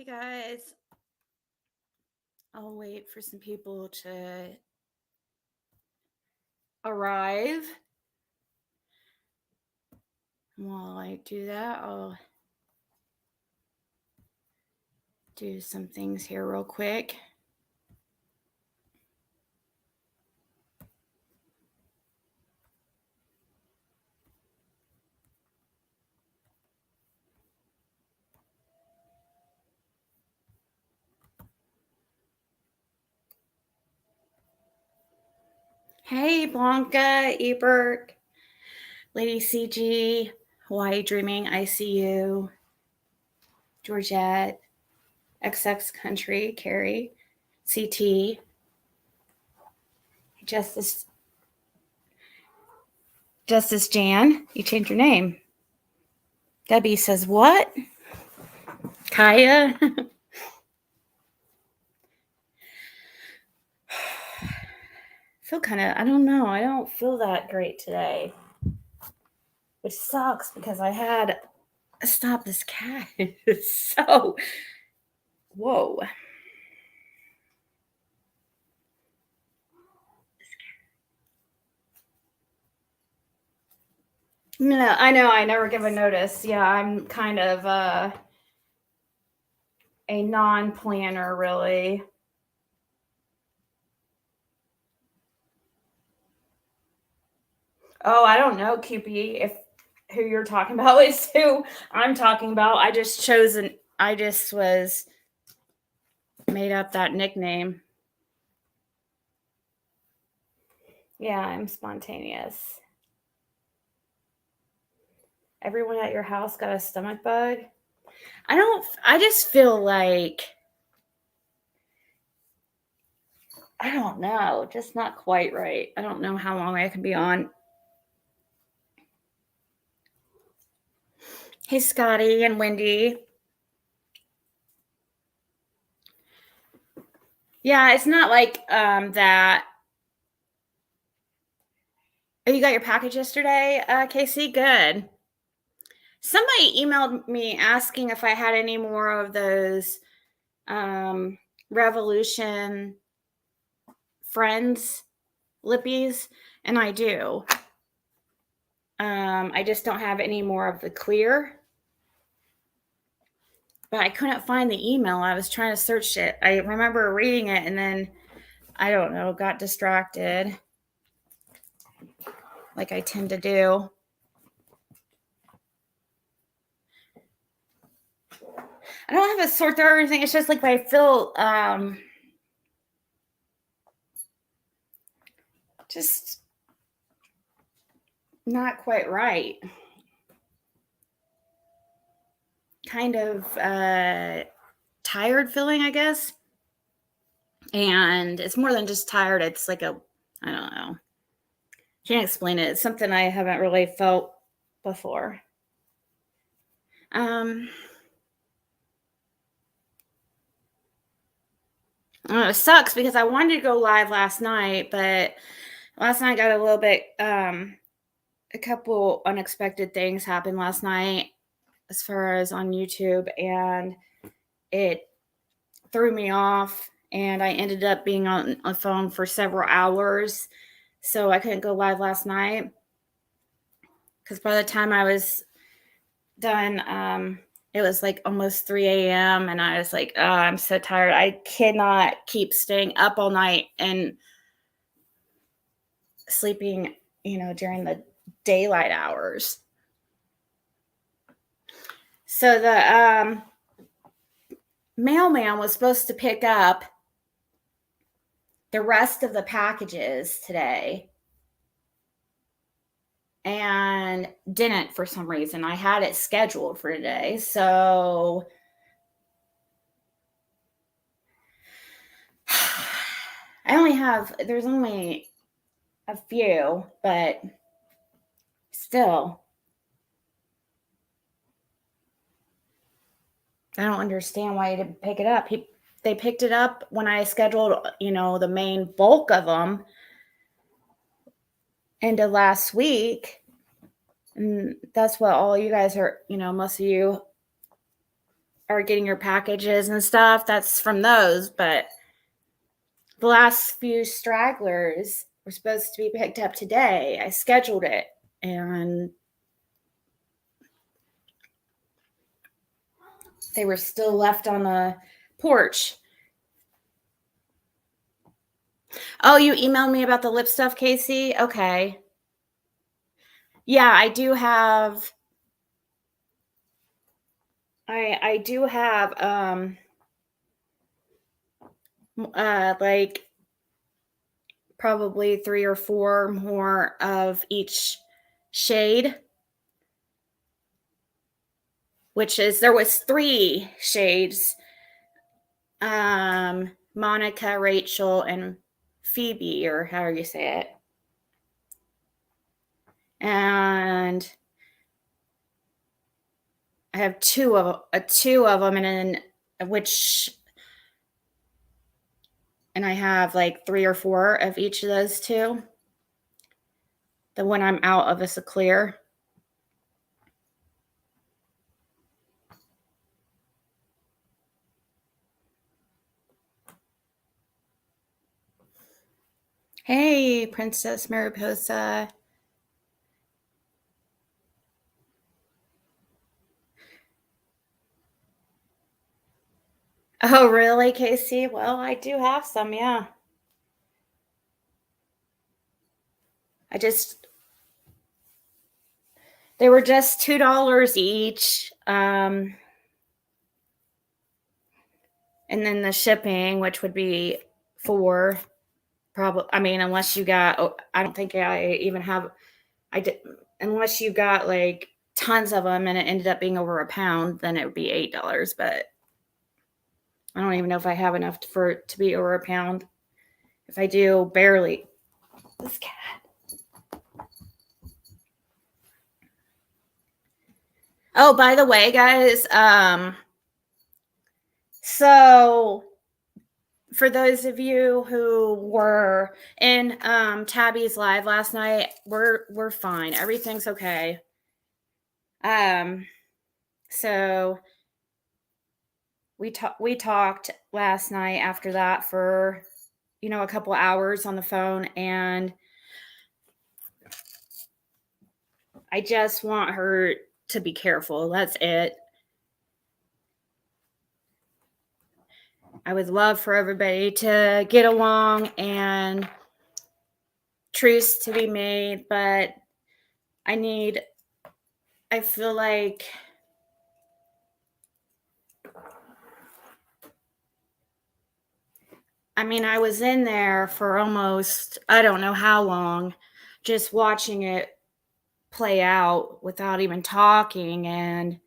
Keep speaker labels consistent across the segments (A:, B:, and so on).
A: Hey guys, I'll wait for some people to arrive. While I do that, I'll do some things here real quick. Hey, Blanca, Ebert, Lady CG, Hawaii Dreaming, ICU, Georgette, XX Country, Carrie, CT, Justice Jan, you changed your name. Debbie says, what? Kaya? Feel I don't know. I don't feel that great today, which sucks because I had to stop this cat. So, whoa. No, I know. I never give a notice. Yeah, I'm kind of a non-planner, really. Oh, I don't know, QP, if who you're talking about is who I'm talking about. I just was made up that nickname. Yeah, I'm spontaneous. Everyone at your house got a stomach bug? I just feel like, I don't know, just not quite right. I don't know how long I can be on. Hey, Scotty and Wendy. Yeah, it's not like that. Oh, you got your package yesterday, Casey? Good. Somebody emailed me asking if I had any more of those Revolution Friends lippies, and I do. I just don't have any more of the clear. But I couldn't find the email. I was trying to search it. I remember reading it and then, I don't know, got distracted like I tend to do. I don't have a sore throat or anything. It's just like I feel just not quite right. Kind of tired feeling, I guess. And it's more than just tired. It's like I don't know. Can't explain it. It's something I haven't really felt before. It sucks because I wanted to go live last night, but last night got a little bit, a couple unexpected things happened last night as far as on YouTube, and it threw me off, and I ended up being on a phone for several hours, so I couldn't go live last night because by the time I was done, it was like almost 3 a.m. and I was like, oh, I'm so tired. I cannot keep staying up all night and sleeping, during the daylight hours. So the mailman was supposed to pick up the rest of the packages today and didn't for some reason. I had it scheduled for today. So there's only a few, but still, I don't understand why he didn't pick it up. They picked it up when I scheduled, the main bulk of them into last week. And that's what all you guys are, most of you are getting your packages and stuff, that's from those. But the last few stragglers were supposed to be picked up today. I scheduled it, and they were still left on the porch. Oh, you emailed me about the lip stuff, Casey? Okay. Yeah, I do have I do have like probably 3 or 4 more of each shade, which is, there was 3 shades, Monica, Rachel, and Phoebe, or however you say it. And I have two of them, and I have like 3 or 4 of each of those 2. The one I'm out of is a clear. Hey, Princess Mariposa. Oh, really, Casey? Well, I do have some, yeah. They were just $2 each. And then the shipping, which would be $4, probably. I mean, unless you got, I don't think I even have, unless you got like tons of them and it ended up being over £1, then it would be $8. But I don't even know if I have enough for it to be over £1. If I do, barely. This cat. Oh, by the way, guys, so for those of you who were in Tabby's live last night, we're fine. Everything's okay. So we talked last night after that for, a couple hours on the phone, and I just want her to be careful. That's it. I would love for everybody to get along and truce to be made, but I feel like I was in there for almost, I don't know how long, just watching it play out without even talking, and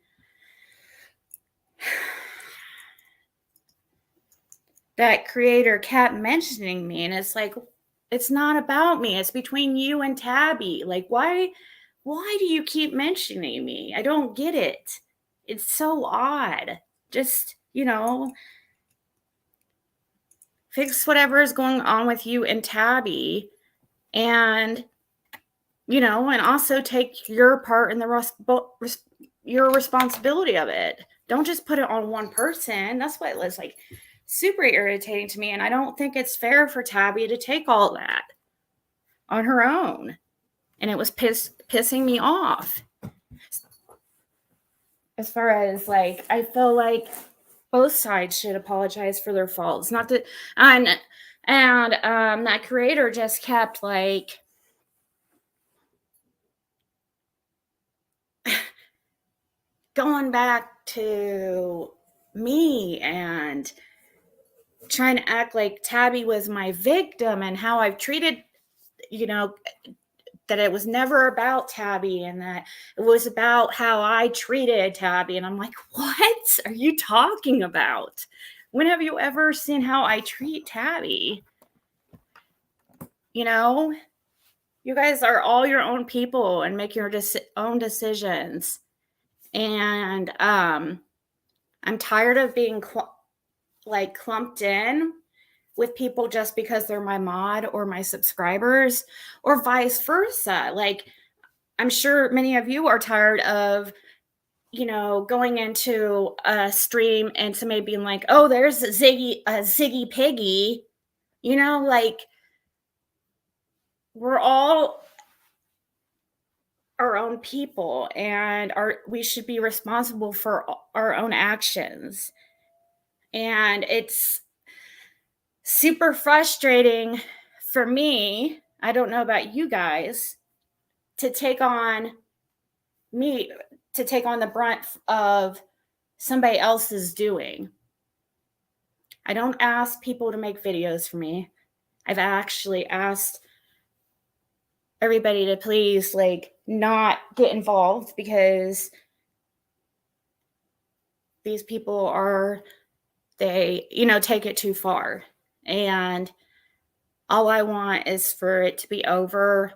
A: that creator kept mentioning me, and it's like, it's not about me. It's between you and Tabby. Like, why do you keep mentioning me? I don't get it. It's so odd. Just, fix whatever is going on with you and Tabby, and, and also take your part in your responsibility of it. Don't just put it on one person. That's what it was like. Super irritating to me, and I don't think it's fair for Tabby to take all that on her own, and it was pissing me off. As far as like, I feel like both sides should apologize for their faults, not that, and that creator just kept like going back to me and trying to act like Tabby was my victim, and how I've treated, that it was never about Tabby, and that it was about how I treated Tabby. And I'm like, what are you talking about? When have you ever seen how I treat Tabby? You guys are all your own people and make your own decisions. And I'm tired of being clumped in with people just because they're my mod or my subscribers, or vice versa. Like, I'm sure many of you are tired of going into a stream and somebody being like, "Oh, there's Ziggy Piggy," like we're all our own people, and we should be responsible for our own actions. And it's super frustrating for me. I don't know about you guys, to take on me to take on the brunt of somebody else's doing. I don't ask people to make videos for me. I've actually asked everybody to please not get involved, because these people they take it too far. And all I want is for it to be over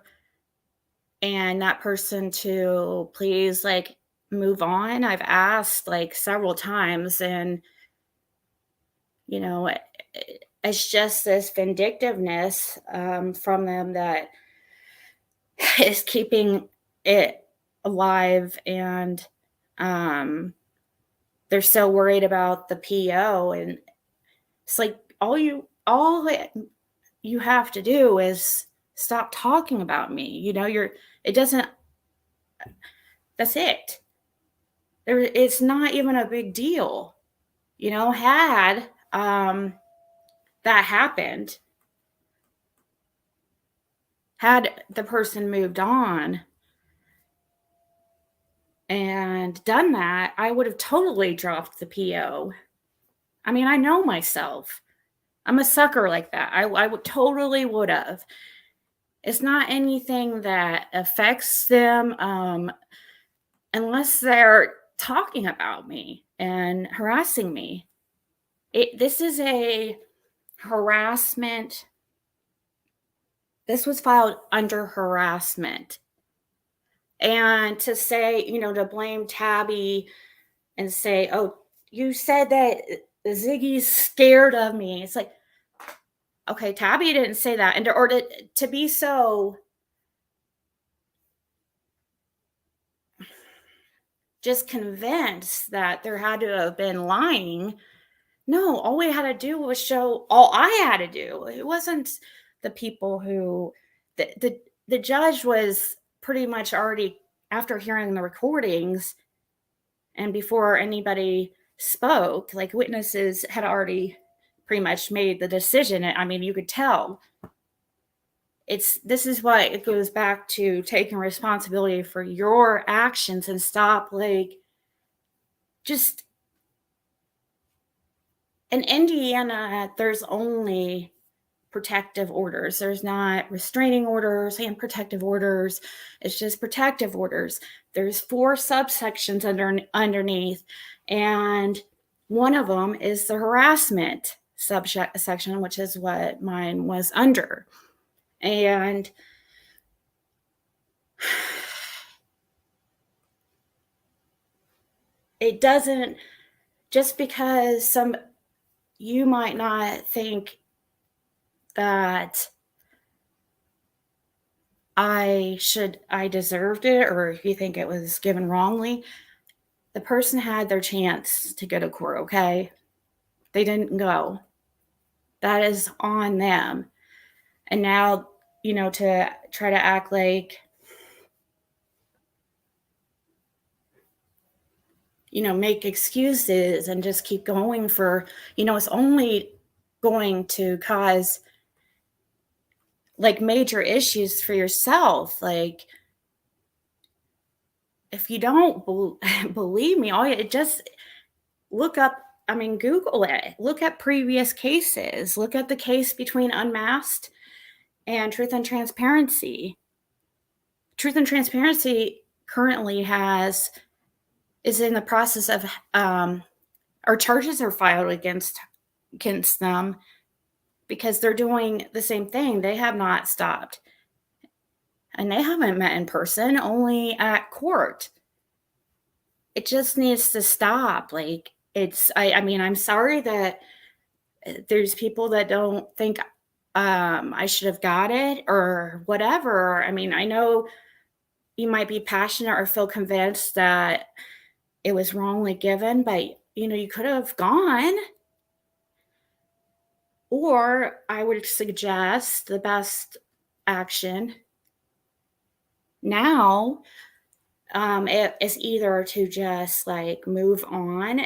A: and that person to please move on. I've asked several times, and you know it, it's just this vindictiveness from them that is keeping it alive. And they're so worried about the PO, and it's like all you have to do is stop talking about me. It doesn't That's it. It's not even a big deal. Had that happened, had the person moved on and done that, I would have totally dropped the PO. I mean, I know myself. I'm a sucker like that. I would totally would have. It's not anything that affects them unless they're talking about me and harassing me. This is a harassment. This was filed under harassment. And to say, to blame Tabby and say, "Oh, you said that Ziggy's scared of me." It's like, okay, Tabby didn't say that. And or to be so just convinced that there had to have been lying. No, all we had to do was show all I had to do. It wasn't the people who the judge was pretty much already, after hearing the recordings and before anybody spoke, witnesses had already pretty much made the decision. I mean, you could tell. This is why it goes back to taking responsibility for your actions and stop just in Indiana, there's only protective orders. There's not restraining orders and protective orders. It's just protective orders. There's 4 subsections underneath, and one of them is the harassment subsection, which is what mine was under. And it doesn't, just because you might not think that I deserved it, or if you think it was given wrongly, the person had their chance to go to court, okay? They didn't go. That is on them. And now, to try to act make excuses and just keep going for, it's only going to cause major issues for yourself. If you don't believe me, just look up, Google it. Look at previous cases. Look at the case between Unmasked and Truth and Transparency. Truth and Transparency currently is in the process of, or charges are filed against them, because they're doing the same thing. They have not stopped. And they haven't met in person, only at court. It just needs to stop. I'm sorry that there's people that don't think I should have got it or whatever. I know you might be passionate or feel convinced that it was wrongly given, but you could have gone. Or I would suggest the best action now, is either to just like move on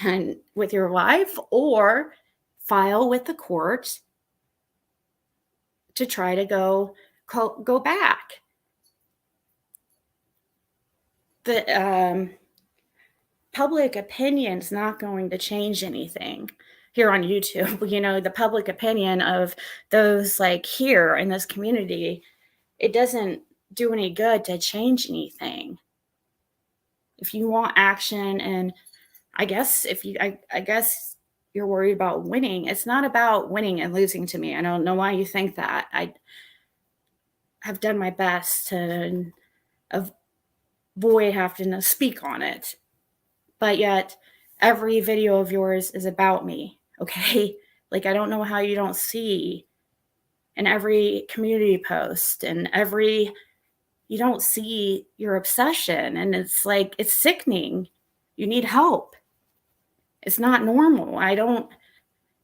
A: and with your life, or file with the court to try to go back. The public opinion's not going to change anything here on YouTube. The public opinion of those like here in this community, it doesn't do any good to change anything. If you want action, and I guess I guess you're worried about winning. It's not about winning and losing to me. I don't know why you think that. I have done my best to avoid having to speak on it. But yet every video of yours is about me, okay? Like, I don't know how you don't see in every community post and you don't see your obsession, and it's like, it's sickening. You need help. It's not normal. I don't,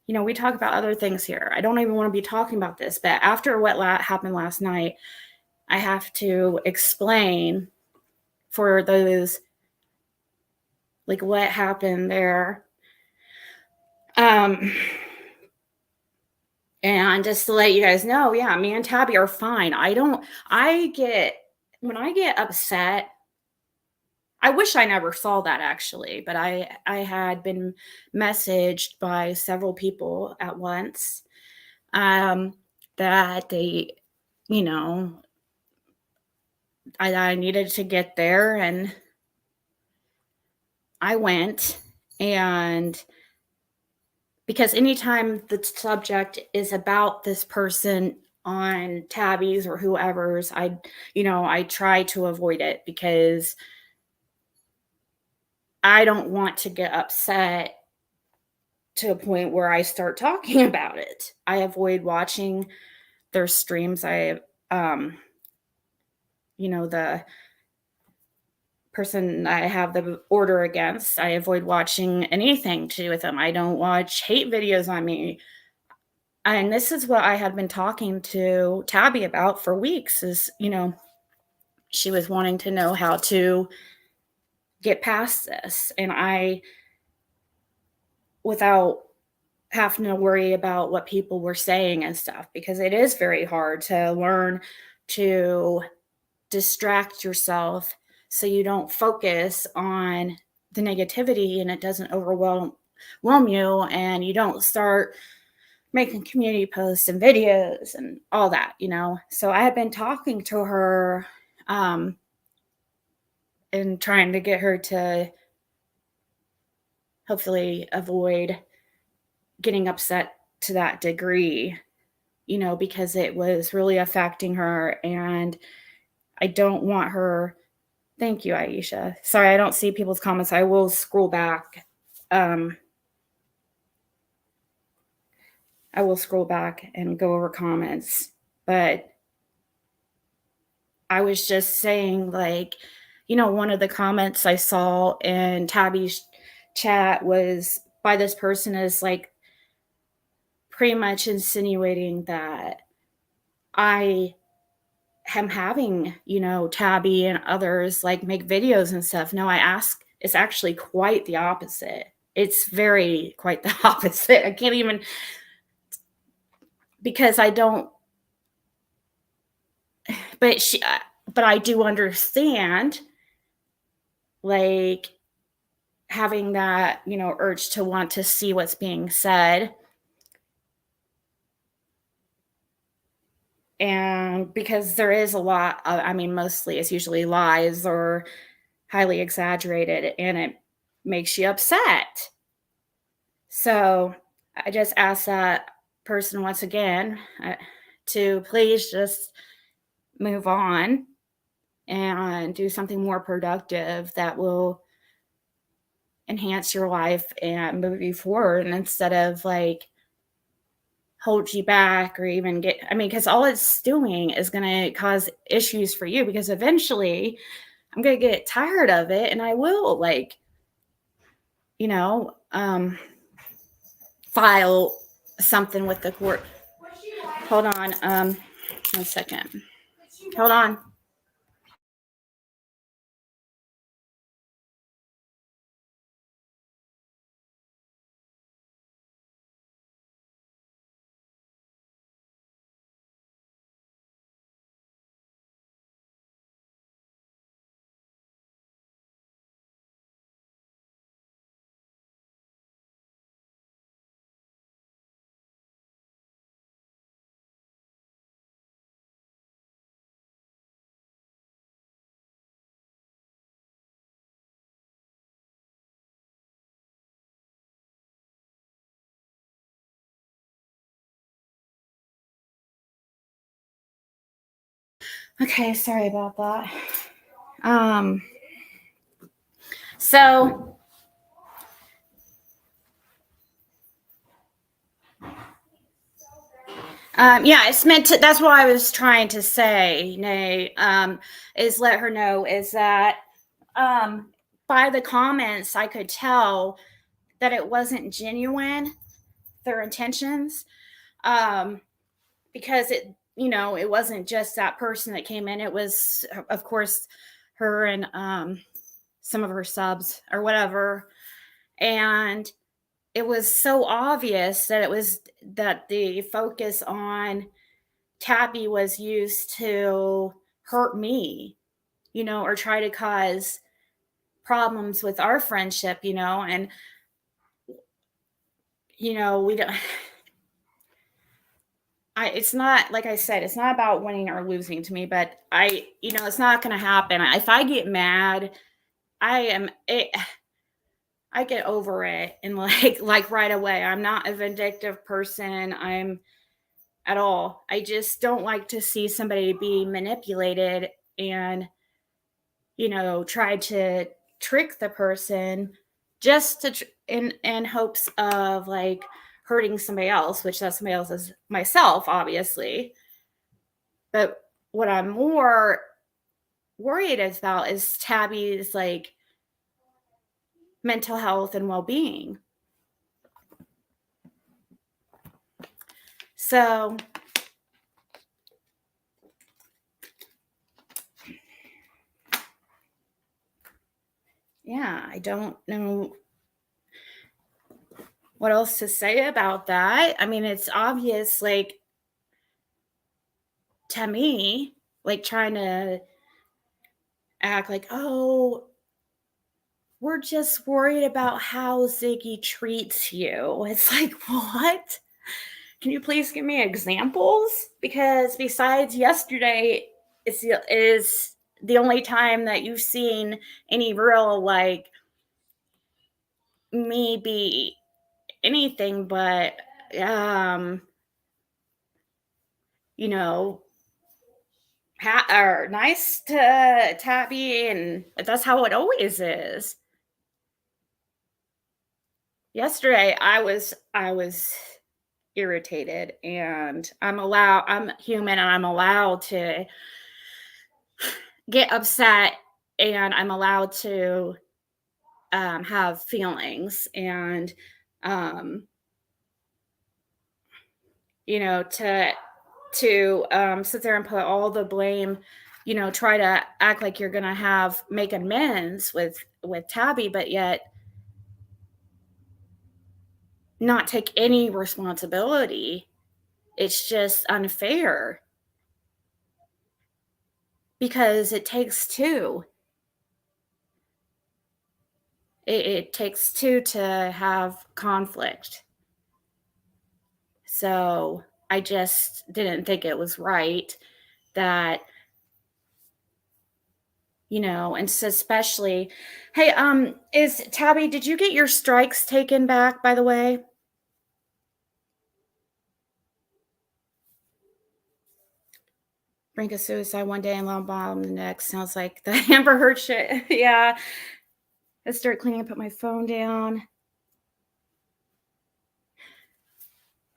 A: we talk about other things here. I don't even want to be talking about this, but after what happened last night, I have to explain for those, like, what happened there. And just to let you guys know, yeah, me and Tabby are fine. When I get upset, I wish I never saw that actually, but I had been messaged by several people at once, that they, I needed to get there, and I went. And because anytime the subject is about this person on Tabby's or whoever's, I try to avoid it, because I don't want to get upset to a point where I start talking about it. I avoid watching their streams. The person I have the order against, I avoid watching anything to do with them. I don't watch hate videos on me. And this is what I had been talking to Tabby about for weeks, is, she was wanting to know how to get past this. And without having to worry about what people were saying and stuff, because it is very hard to learn to distract yourself so you don't focus on the negativity and it doesn't overwhelm you, and you don't start making community posts and videos and all that, So I had been talking to her, and trying to get her to hopefully avoid getting upset to that degree, because it was really affecting her, and I don't want her. Thank you, Aisha. Sorry, I don't see people's comments. I will scroll back. I will scroll back and go over comments, but I was just saying, like, one of the comments I saw in Tabby's chat was by this person, is like pretty much insinuating that I am having, Tabby and others like make videos and stuff. No, it's actually quite the opposite. It's very quite the opposite. I can't even, because I don't, but I do understand, like, having that, urge to want to see what's being said. And because there is a lot of, mostly it's usually lies or highly exaggerated, and it makes you upset. So I just ask that person once again, to please just move on and do something more productive that will enhance your life and move you forward, and instead of like hold you back or even because all it's doing is going to cause issues for you, because eventually I'm going to get tired of it, and I will like you know, file something with the court. Hold on, 1 second. Hold on. Okay, sorry about that. So yeah, it's meant to. That's what I was trying to say. Nay, is let her know is that by the comments I could tell that it wasn't genuine, their intentions, because it wasn't just that person that came in. It was, of course, her and some of her subs or whatever, and it was so obvious that the focus on Tabby was used to hurt me, or try to cause problems with our friendship, and we don't. It's not, like I said, it's not about winning or losing to me, but it's not going to happen. If I get mad, I get over it, and like right away. I'm not a vindictive person. I'm at all. I just don't like to see somebody be manipulated and try to trick the person just in hopes of like hurting somebody else, which that somebody else is myself, obviously. But what I'm more worried about is Tabby's like mental health and well-being. So yeah, I don't know what else to say about that. I mean, it's obvious, like, to me, like trying to act like, oh, we're just worried about how Ziggy treats you. It's like, what? Can you please give me examples? Because besides yesterday, is the only time that you've seen any real, like, me be anything but, you know, or nice to Tabby, and that's how it always is. Yesterday, I was irritated, and I'm human, and I'm allowed to get upset, and I'm allowed to have feelings, and um, to sit there and put all the blame, try to act like you're gonna make amends with Tabby, but yet not take any responsibility. It's just unfair because it takes two. It takes two to have conflict. So I just didn't think it was right that, and so especially, hey, is Tabby, did you get your strikes taken back, by the way? Brink of suicide one day and long bottom the next. Sounds like the Amber Heard shit. Yeah. Let's start cleaning and put my phone down.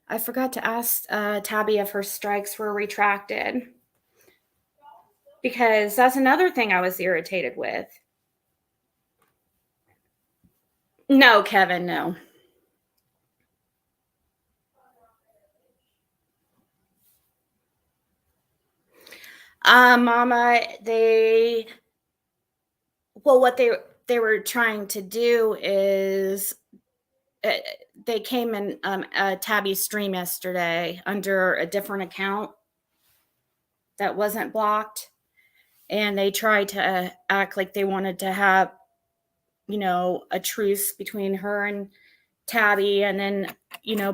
A: I forgot to ask Tabby if her strikes were retracted, because that's another thing I was irritated with. No, Kevin, no. Mama, what they were trying to do is uh, they came in Tabby's stream yesterday under a different account that wasn't blocked, and they tried to act like they wanted to have, a truce between her and Tabby, and then,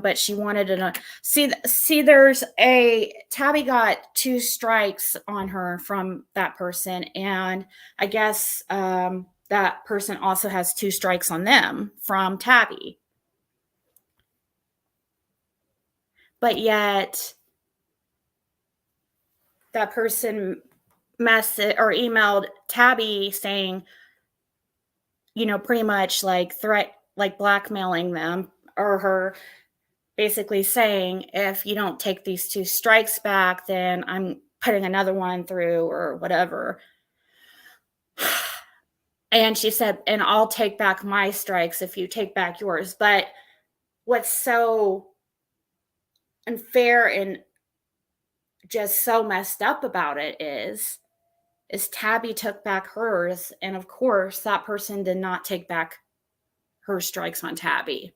A: but she wanted to see. There's a Tabby got two strikes on her from that person, and I guess that person also has two strikes on them from Tabby, but yet that person messaged or emailed Tabby saying, pretty much like like blackmailing them, or her basically saying, if you don't take these two strikes back, then I'm putting another one through or whatever. And she said, and I'll take back my strikes if you take back yours. But what's so unfair and just so messed up about it is Tabby took back hers, and of course that person did not take back her strikes on Tabby.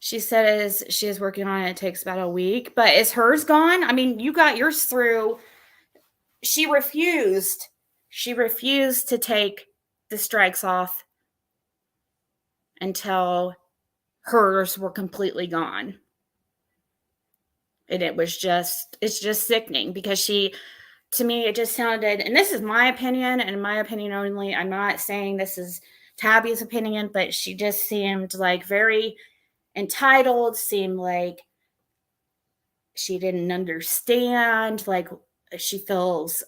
A: She says she is working on it. It takes about a week, but is hers gone? I mean, you got yours through. She refused. She refused to take the strikes off until hers were completely gone. And it's just sickening, because to me, it just sounded, and this is my opinion and my opinion only. I'm not saying this is Tabby's opinion, but she just seemed like very entitled, seemed like she didn't understand, like she feels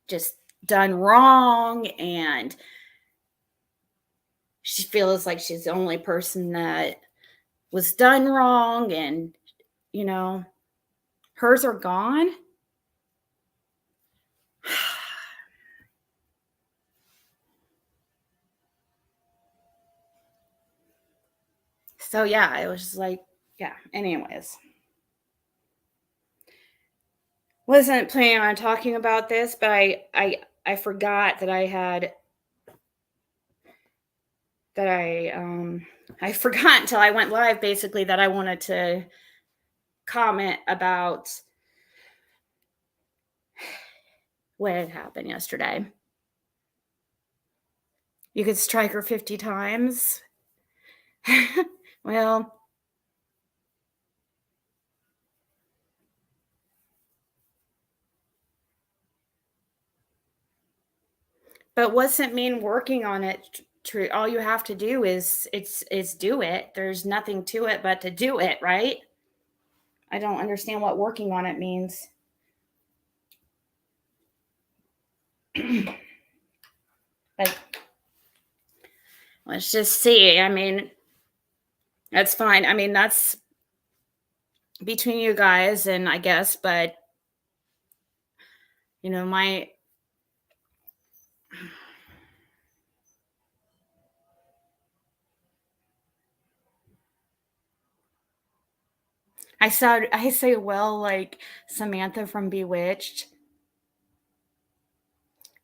A: just done wrong, and she feels like she's the only person that was done wrong, and hers are gone. So yeah, it was just like, yeah, anyways, wasn't planning on talking about this, but I forgot that I forgot until I went live, basically, that I wanted to comment about what had happened yesterday. You could strike her 50 times. Well, but what's it mean working on it? All you have to do is do it. There's nothing to it but to do it, right? I don't understand what working on it means. But let's just see. I mean, that's fine. I mean, that's between you guys, and I guess, but my I say, well, like Samantha from Bewitched,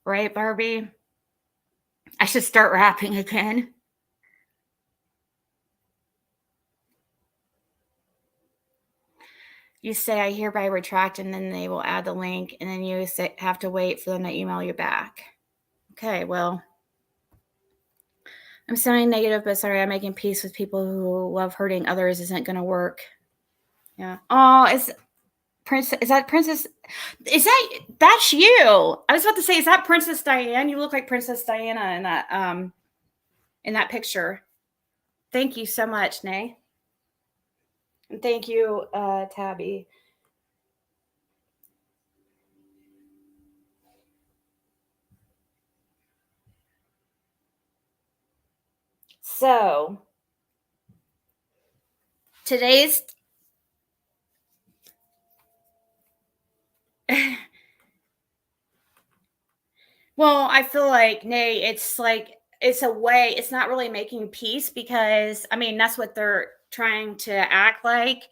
A: right, Barbie? I should start rapping again. You say, I hereby retract, and then they will add the link, and then you have to wait for them to email you back. Okay, well, I'm sounding negative, but sorry, I'm making peace with people who love hurting others isn't going to work. Yeah. Oh, is that Princess? That's you? I was about to say, is that Princess Diane? You look like Princess Diana in that picture. Thank you so much, Nay. And thank you, Tabby. So today's Well, I feel like, it's like it's a way it's not really making peace because, I mean, that's what they're trying to act like.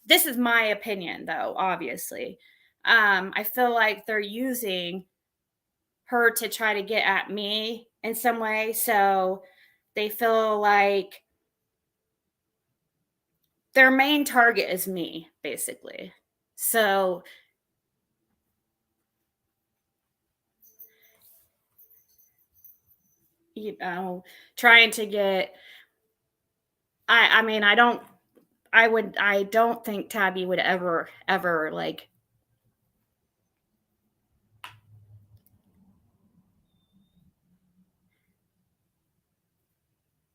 A: This is my opinion, though, obviously. I feel like they're using her to try to get at me in some way, so they feel like their main target is me, basically. So, you know, trying to get I mean, I don't think Tabby would ever, like,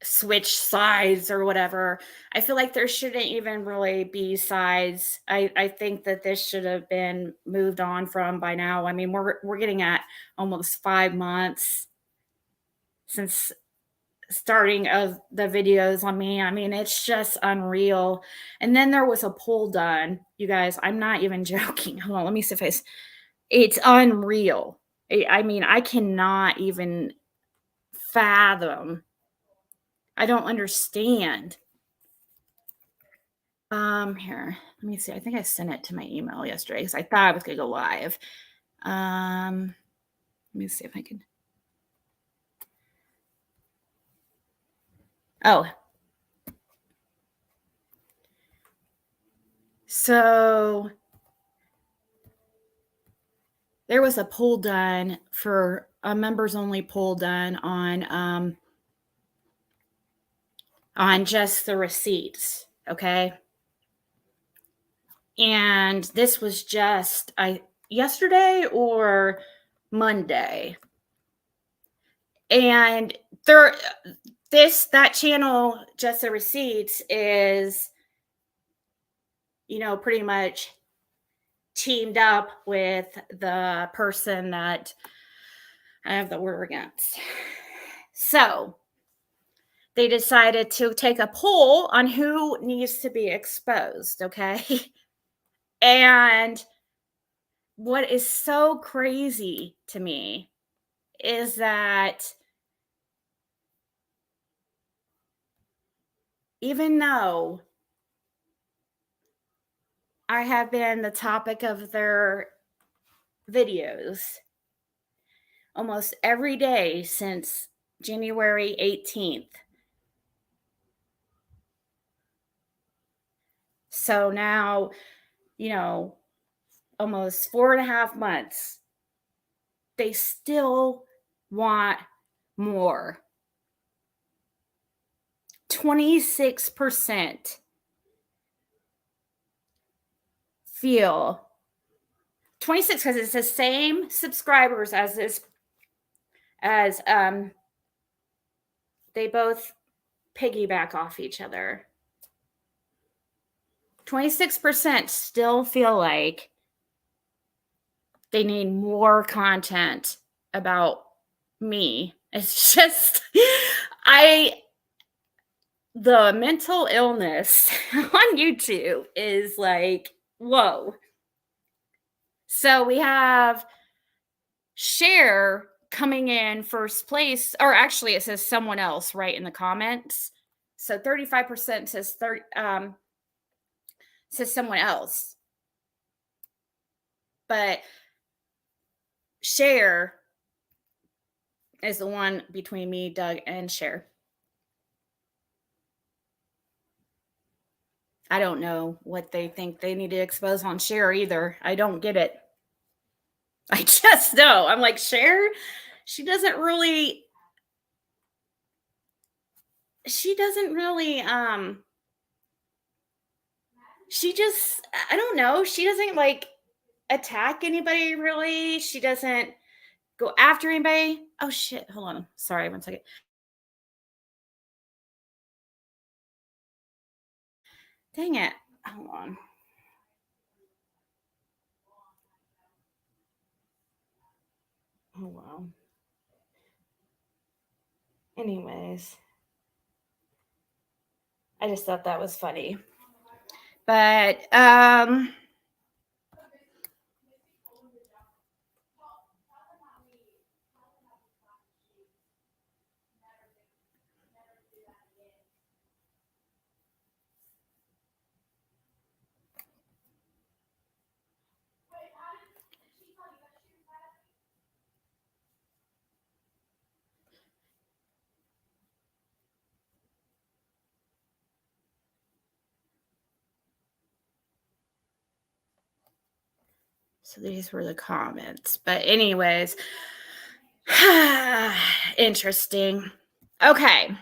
A: switch sides or whatever. I feel like there shouldn't even really be sides. I think that this should have been moved on from by now. I mean, we're getting at almost 5 months since starting of the videos on me. I mean, it's just unreal. And then there was a poll done. You guys, I'm not even joking. Hold on, let me see if it's unreal. I mean, I cannot even fathom. I don't understand. Here, let me see. I think I sent it to my email yesterday because I thought I was gonna go live. Um, Let me see if I can. Oh, so there was a poll done for a members only poll done on just the receipts. Okay. And this was just yesterday or Monday. And there that channel, just the receipts, is, pretty much teamed up with the person that I have the word against. So they decided to take a poll on who needs to be exposed. Okay. And what is so crazy to me is that even though I have been the topic of their videos almost every day since January 18th. So now, you know, almost 4.5 months, they still want more. 26% feel 26 because it's the same subscribers as this as they both piggyback off each other. 26% still feel like they need more content about me. It's just I the mental illness on YouTube is like, whoa. So we have Share coming in first place, or actually it says someone else right in the comments. So 35% says someone else. But Share is the one between me, Doug, and Share. I don't know what they think they need to expose on Share either. I don't get it. I just know. I'm like, Share, she doesn't really she doesn't really she just I don't know. She doesn't like attack anybody really. She doesn't go after anybody. Oh shit. Hold on. Sorry, 1 second. Dang it. Hold on. Oh wow. Anyways, I just thought that was funny. But So these were the comments. But anyways, interesting. Okay.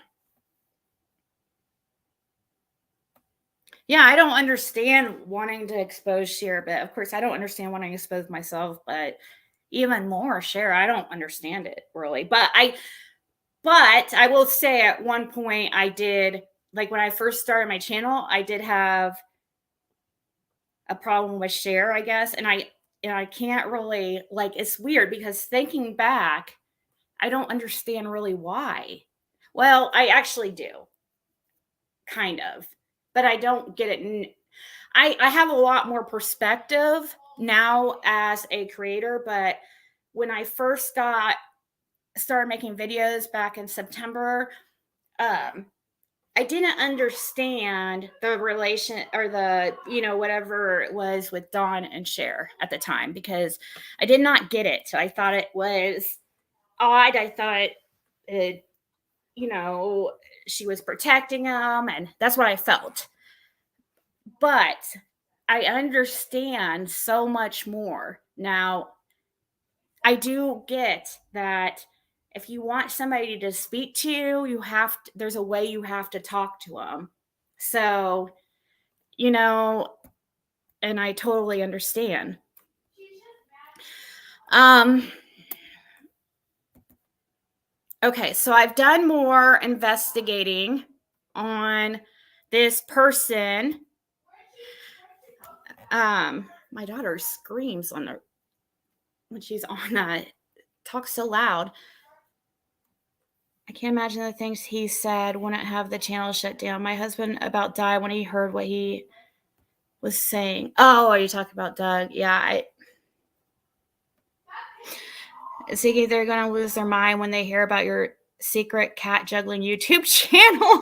A: Yeah, I don't understand wanting to expose Cher, but of course I don't understand wanting to expose myself, but even more Cher, I don't understand it really. But I will say at one point I did, like when I first started my channel, I did have a problem with Cher, I guess. And I can't really, like, it's weird because thinking back, I don't understand really why. Well, I actually do, kind of, but I don't get it. I have a lot more perspective now as a creator, but when I first started making videos back in September, um, I didn't understand the relation or whatever it was with Dawn and Cher at the time because I did not get it. So I thought it was odd. I thought it, she was protecting him, and that's what I felt. But I understand so much more now. I do get that if you want somebody to speak to you, there's a way you have to talk to them. So, you know, and I totally understand. Um okay, so I've done more investigating on this person. My daughter screams when she's on that, talks so loud. I can't imagine the things he said. Wouldn't have the channel shut down. My husband about died when he heard what he was saying. Oh, are you talking about Doug? Yeah, Ziggy, they're gonna lose their mind when they hear about your secret cat juggling YouTube channel.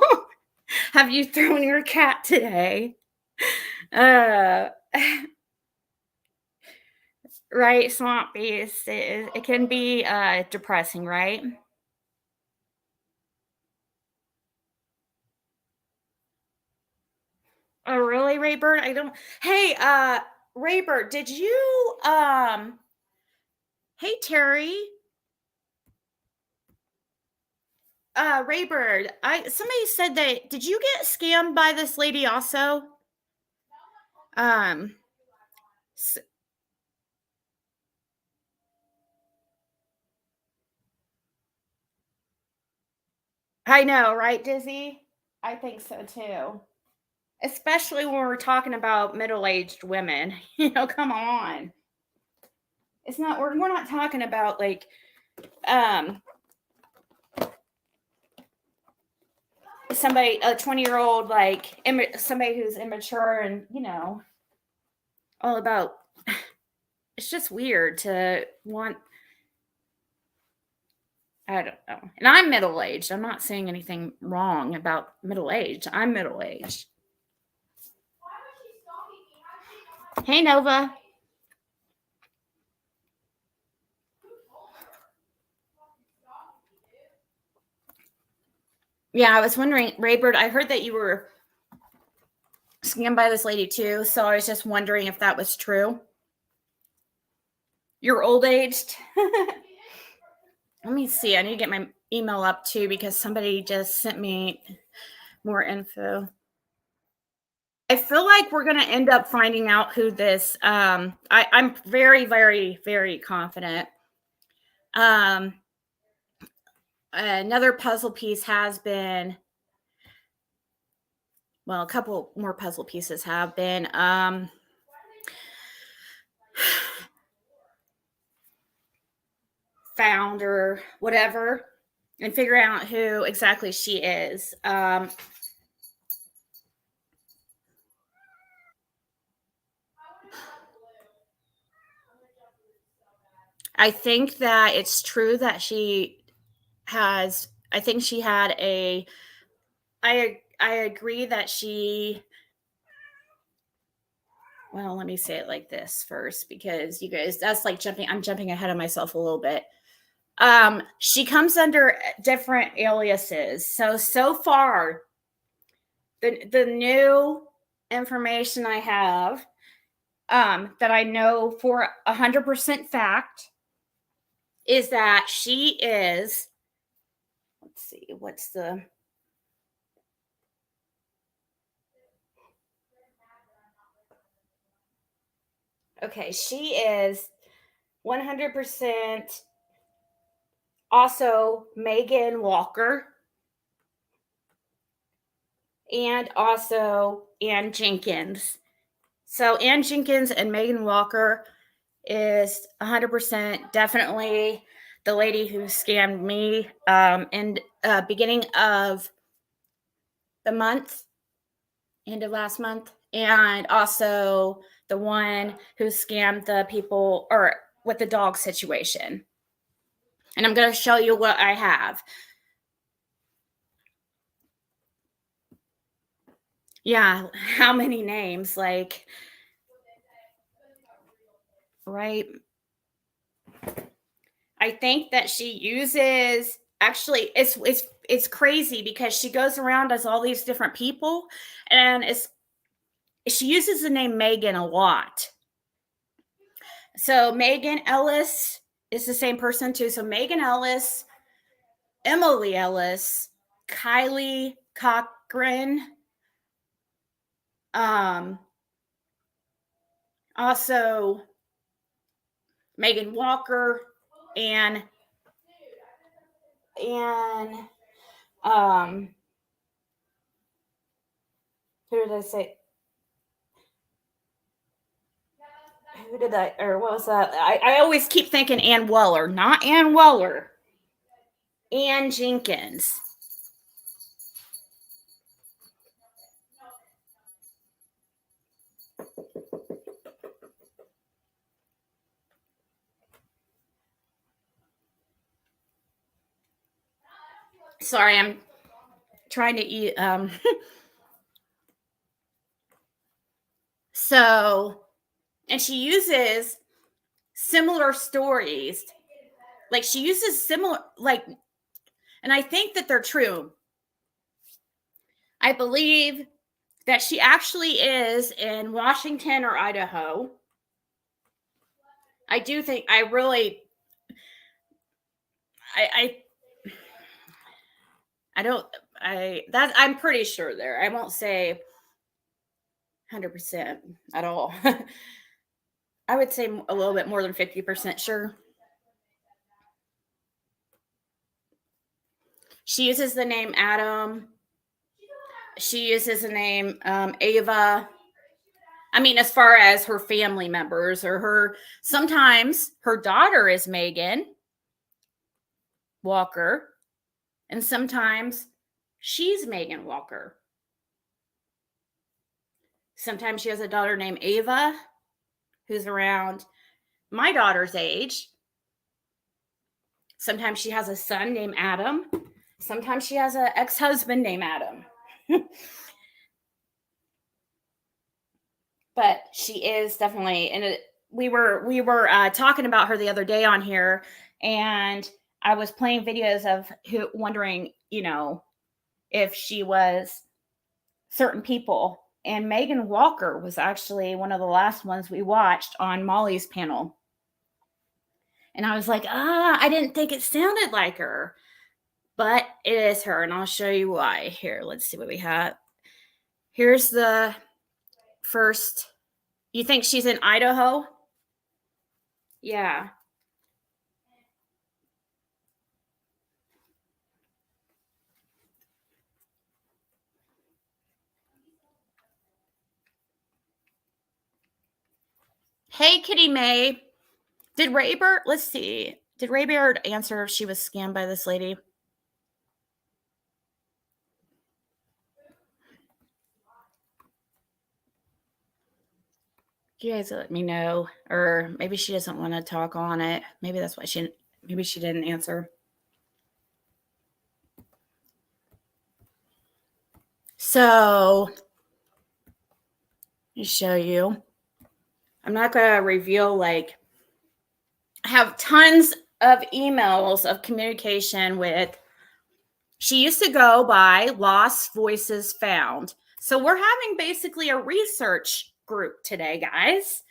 A: Have you thrown your cat today? Uh, right, Swamp Beast. It can be depressing, right? Oh, really, Raybird? I don't. Hey, Raybird, did you Hey, Terry. Raybird, somebody said that did you get scammed by this lady also? Um s- I know, right, Dizzy? I think so too. Especially when we're talking about middle-aged women. Come on. It's not we're not talking about like um somebody a 20-year-old like somebody who's immature and, all about it's just weird to want. I don't know. And I'm middle aged. I'm not saying anything wrong about middle aged. I'm middle aged. Hey, Nova. Yeah, I was wondering, Raybird, I heard that you were scammed by this lady too. So I was just wondering if that was true. You're old aged. Let me see. I need to get my email up too because somebody just sent me more info. I feel like we're going to end up finding out who this. I'm very, very, very confident. Another puzzle piece has been. Well, a couple more puzzle pieces have been. Found or whatever, and figuring out who exactly she is. I think that it's true that she has. I think she had a. I agree that she. Well, let me say it like this first because you guys, that's like jumping. I'm jumping ahead of myself a little bit. She comes under different aliases. So far, the new information I have that I know for 100% fact is that she is, let's see, what's the, okay, she is 100% also Megan Walker and also Ann Jenkins. So Ann Jenkins and Megan Walker is 100% definitely the lady who scammed me in beginning of the month, end of last month, and also the one who scammed the people or with the dog situation. And I'm going to show you what I have. Yeah, how many names? Like, right? I think that she uses, actually it's crazy because she goes around as all these different people, and she uses the name Megan a lot. So Megan Ellis is the same person too. So Megan Ellis, Emily Ellis, Kylie Cochran, also Megan Walker, and who did I say? Who did I, or what was that? I always keep thinking Ann Weller, not Ann Weller. Ann Jenkins. Sorry, I'm trying to eat. So, and she uses similar stories. Like she uses similar, like, and I think that they're true. I believe that she actually is in Washington or Idaho. I do think, I really, I don't, I'm pretty sure there. I won't say 100% at all. I would say a little bit more than 50% sure. She uses the name Adam. She uses the name Ava. I mean, as far as her family members or her, sometimes her daughter is Megan Walker, and sometimes she's Megan Walker. Sometimes she has a daughter named Ava, who's around my daughter's age. Sometimes she has a son named Adam. Sometimes she has an ex-husband named Adam. But she is definitely, and we were talking about her the other day on here, and I was playing videos of who, wondering, if she was certain people. And Megan Walker was actually one of the last ones we watched on Molly's panel. And I was like, I didn't think it sounded like her, but it is her. And I'll show you why. Here, let's see what we have. Here's the first. You think she's in Idaho? Yeah. Hey, Kitty May. Did Raybird, let's see. Did Raybird answer if she was scammed by this lady? You guys let me know. Or maybe she doesn't want to talk on it. Maybe that's why maybe she didn't answer. So, let me show you. I'm not going to reveal, I have tons of emails of communication with, she used to go by Lost Voices Found. So we're having basically a research group today, guys.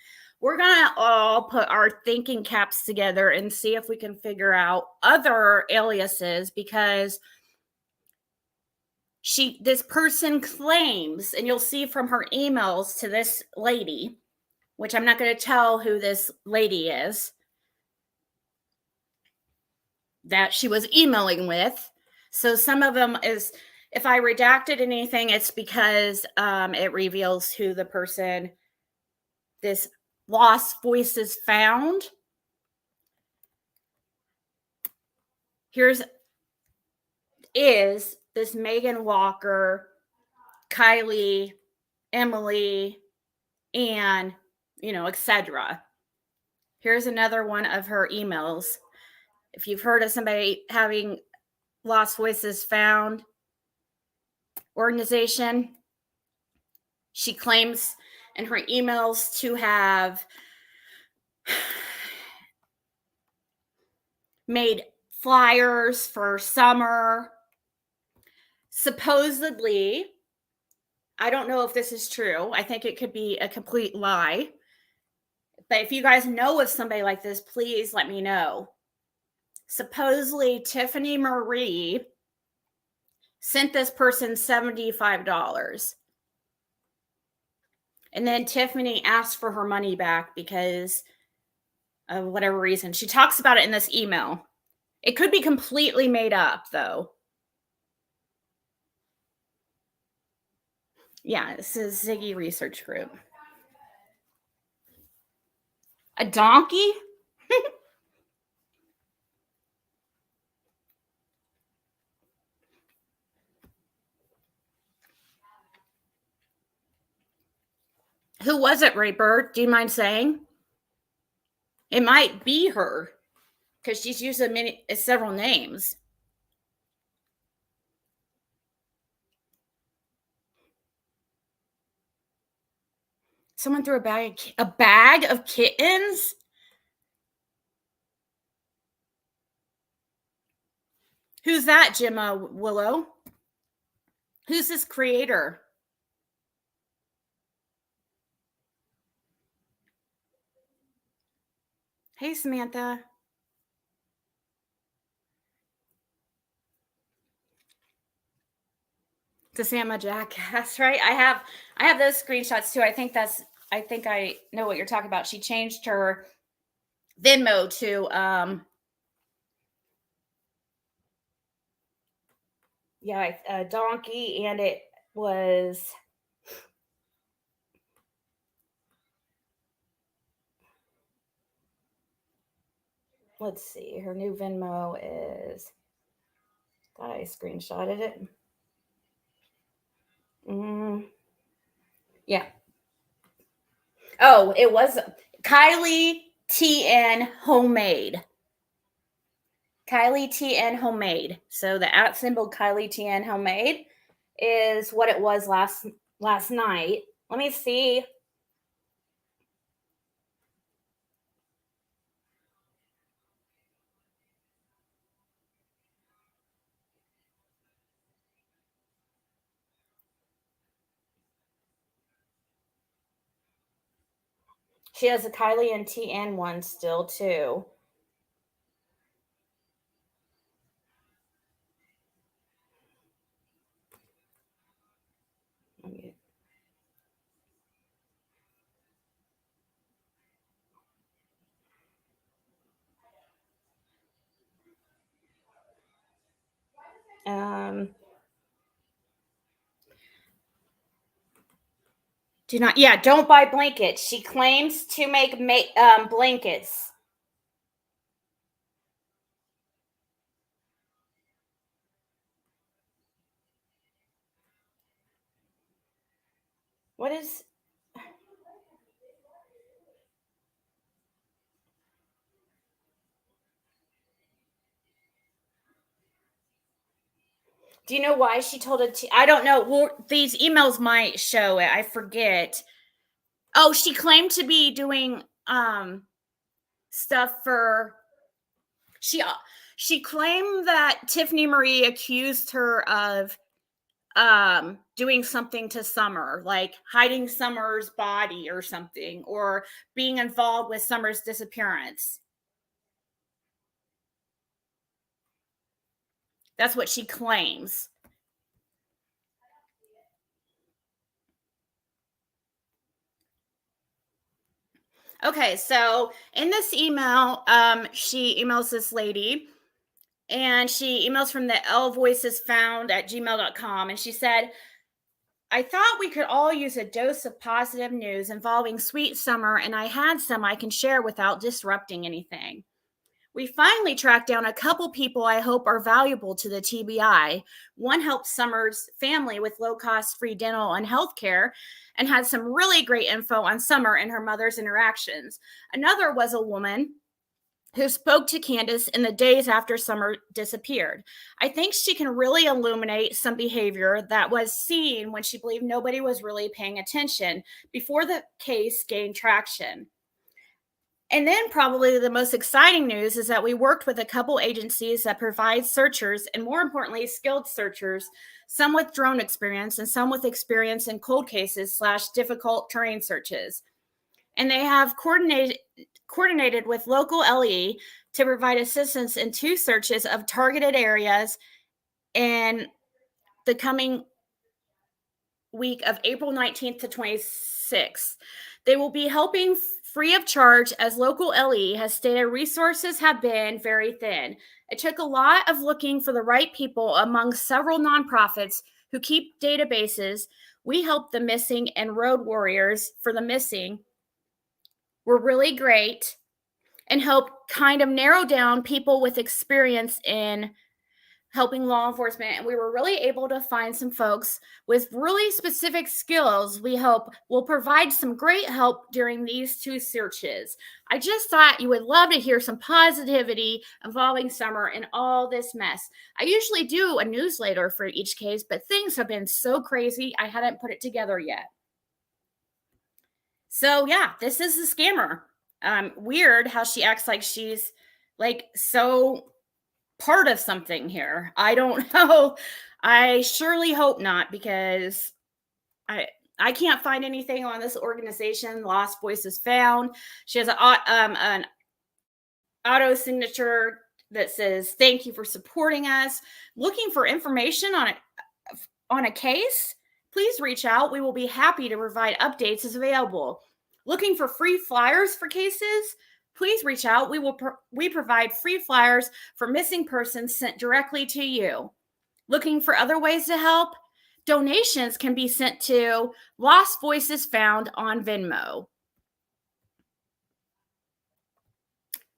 A: we're going to all put our thinking caps together and see if we can figure out other aliases, because this person claims, and you'll see from her emails to this lady, which I'm not going to tell who this lady is, that she was emailing with. So some of them is, if I redacted anything, it's because it reveals who the person this Lost Voices found. Is this Megan Walker, Kylie, Emily, and, etc. Here's another one of her emails. If you've heard of somebody having Lost Voices found organization, she claims in her emails to have made flyers for summer. Supposedly, I don't know if this is true. I think it could be a complete lie. But if you guys know of somebody like this, please let me know. Supposedly, Tiffany Marie sent this person $75. And then Tiffany asked for her money back because of whatever reason. She talks about it in this email. It could be completely made up, though. Yeah, this is Ziggy Research Group. A donkey? Who was it, Raybird? Do you mind saying? It might be her, because she's used several names. Someone threw a bag of kittens? Who's that, Gemma Willow? Who's this creator? Hey, Samantha. To Sam a jackass, right? I have those screenshots too. I think I know what you're talking about. She changed her Venmo to a donkey, and it was, let's see, her new Venmo is, thought I screenshotted it. Yeah. Oh, it was Kylie TN Homemade. Kylie TN Homemade. So the @ symbol Kylie TN Homemade is what it was last night. Let me see. She has a Kylie and TN one still too. Don't buy blankets. She claims to make blankets. What is... Do you know why she told it? I don't know. Well, these emails might show it. I forget. Oh, she claimed to be doing stuff for... She claimed that Tiffany Marie accused her of doing something to Summer, like hiding Summer's body or something, or being involved with Summer's disappearance. That's what she claims. Okay, so in this email, she emails this lady, and she emails from the lvoicesfound at gmail.com. And she said, I thought we could all use a dose of positive news involving Sweet Summer, and I had some I can share without disrupting anything. We finally tracked down a couple people I hope are valuable to the TBI. One helped Summer's family with low cost free dental and health care and had some really great info on Summer and her mother's interactions. Another was a woman who spoke to Candace in the days after Summer disappeared. I think she can really illuminate some behavior that was seen when she believed nobody was really paying attention before the case gained traction. And then, probably the most exciting news is that we worked with a couple agencies that provide searchers, and more importantly, skilled searchers, some with drone experience and some with experience in cold cases / difficult terrain searches. And they have coordinated with local LE to provide assistance in 2 searches of targeted areas in the coming week of April 19th to 26th. They will be helping free of charge, as local LE has stated resources have been very thin. It took a lot of looking for the right people among several nonprofits who keep databases. We helped the missing, and Road Warriors for the missing were really great and helped kind of narrow down people with experience in helping law enforcement. And we were really able to find some folks with really specific skills we hope will provide some great help during these 2 searches. I just thought you would love to hear some positivity involving Summer in all this mess. I usually do a newsletter for each case, but things have been so crazy, I hadn't put it together yet. So yeah, this is the scammer. Weird how she acts like she's like so part of something here. I don't know. I surely hope not, because I can't find anything on this organization. Lost Voices Found. She has an auto signature that says, "Thank you for supporting us." Looking for information on a case? Please reach out. We will be happy to provide updates as available. Looking for free flyers for cases? Please reach out. We provide free flyers for missing persons sent directly to you. Looking for other ways to help? Donations can be sent to Lost Voices Found on Venmo.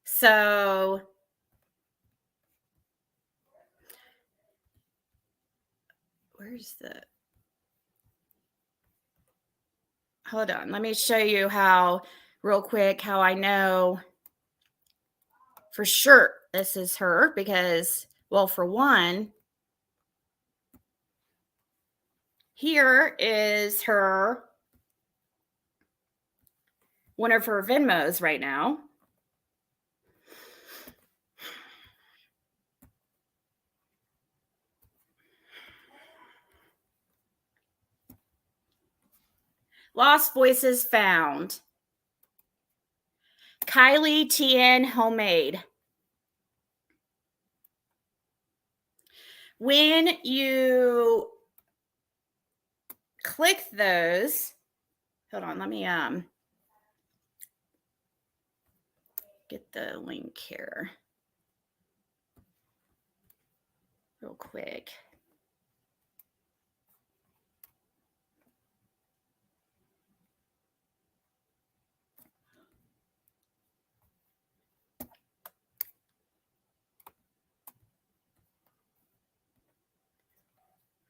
A: So where's the... Hold on. Let me show you real quick, how I know for sure this is her, because, well, for one, here is one of her Venmos right now. Lost Voices Found. Kylie TN Homemade. When you click those, hold on, let me get the link here real quick.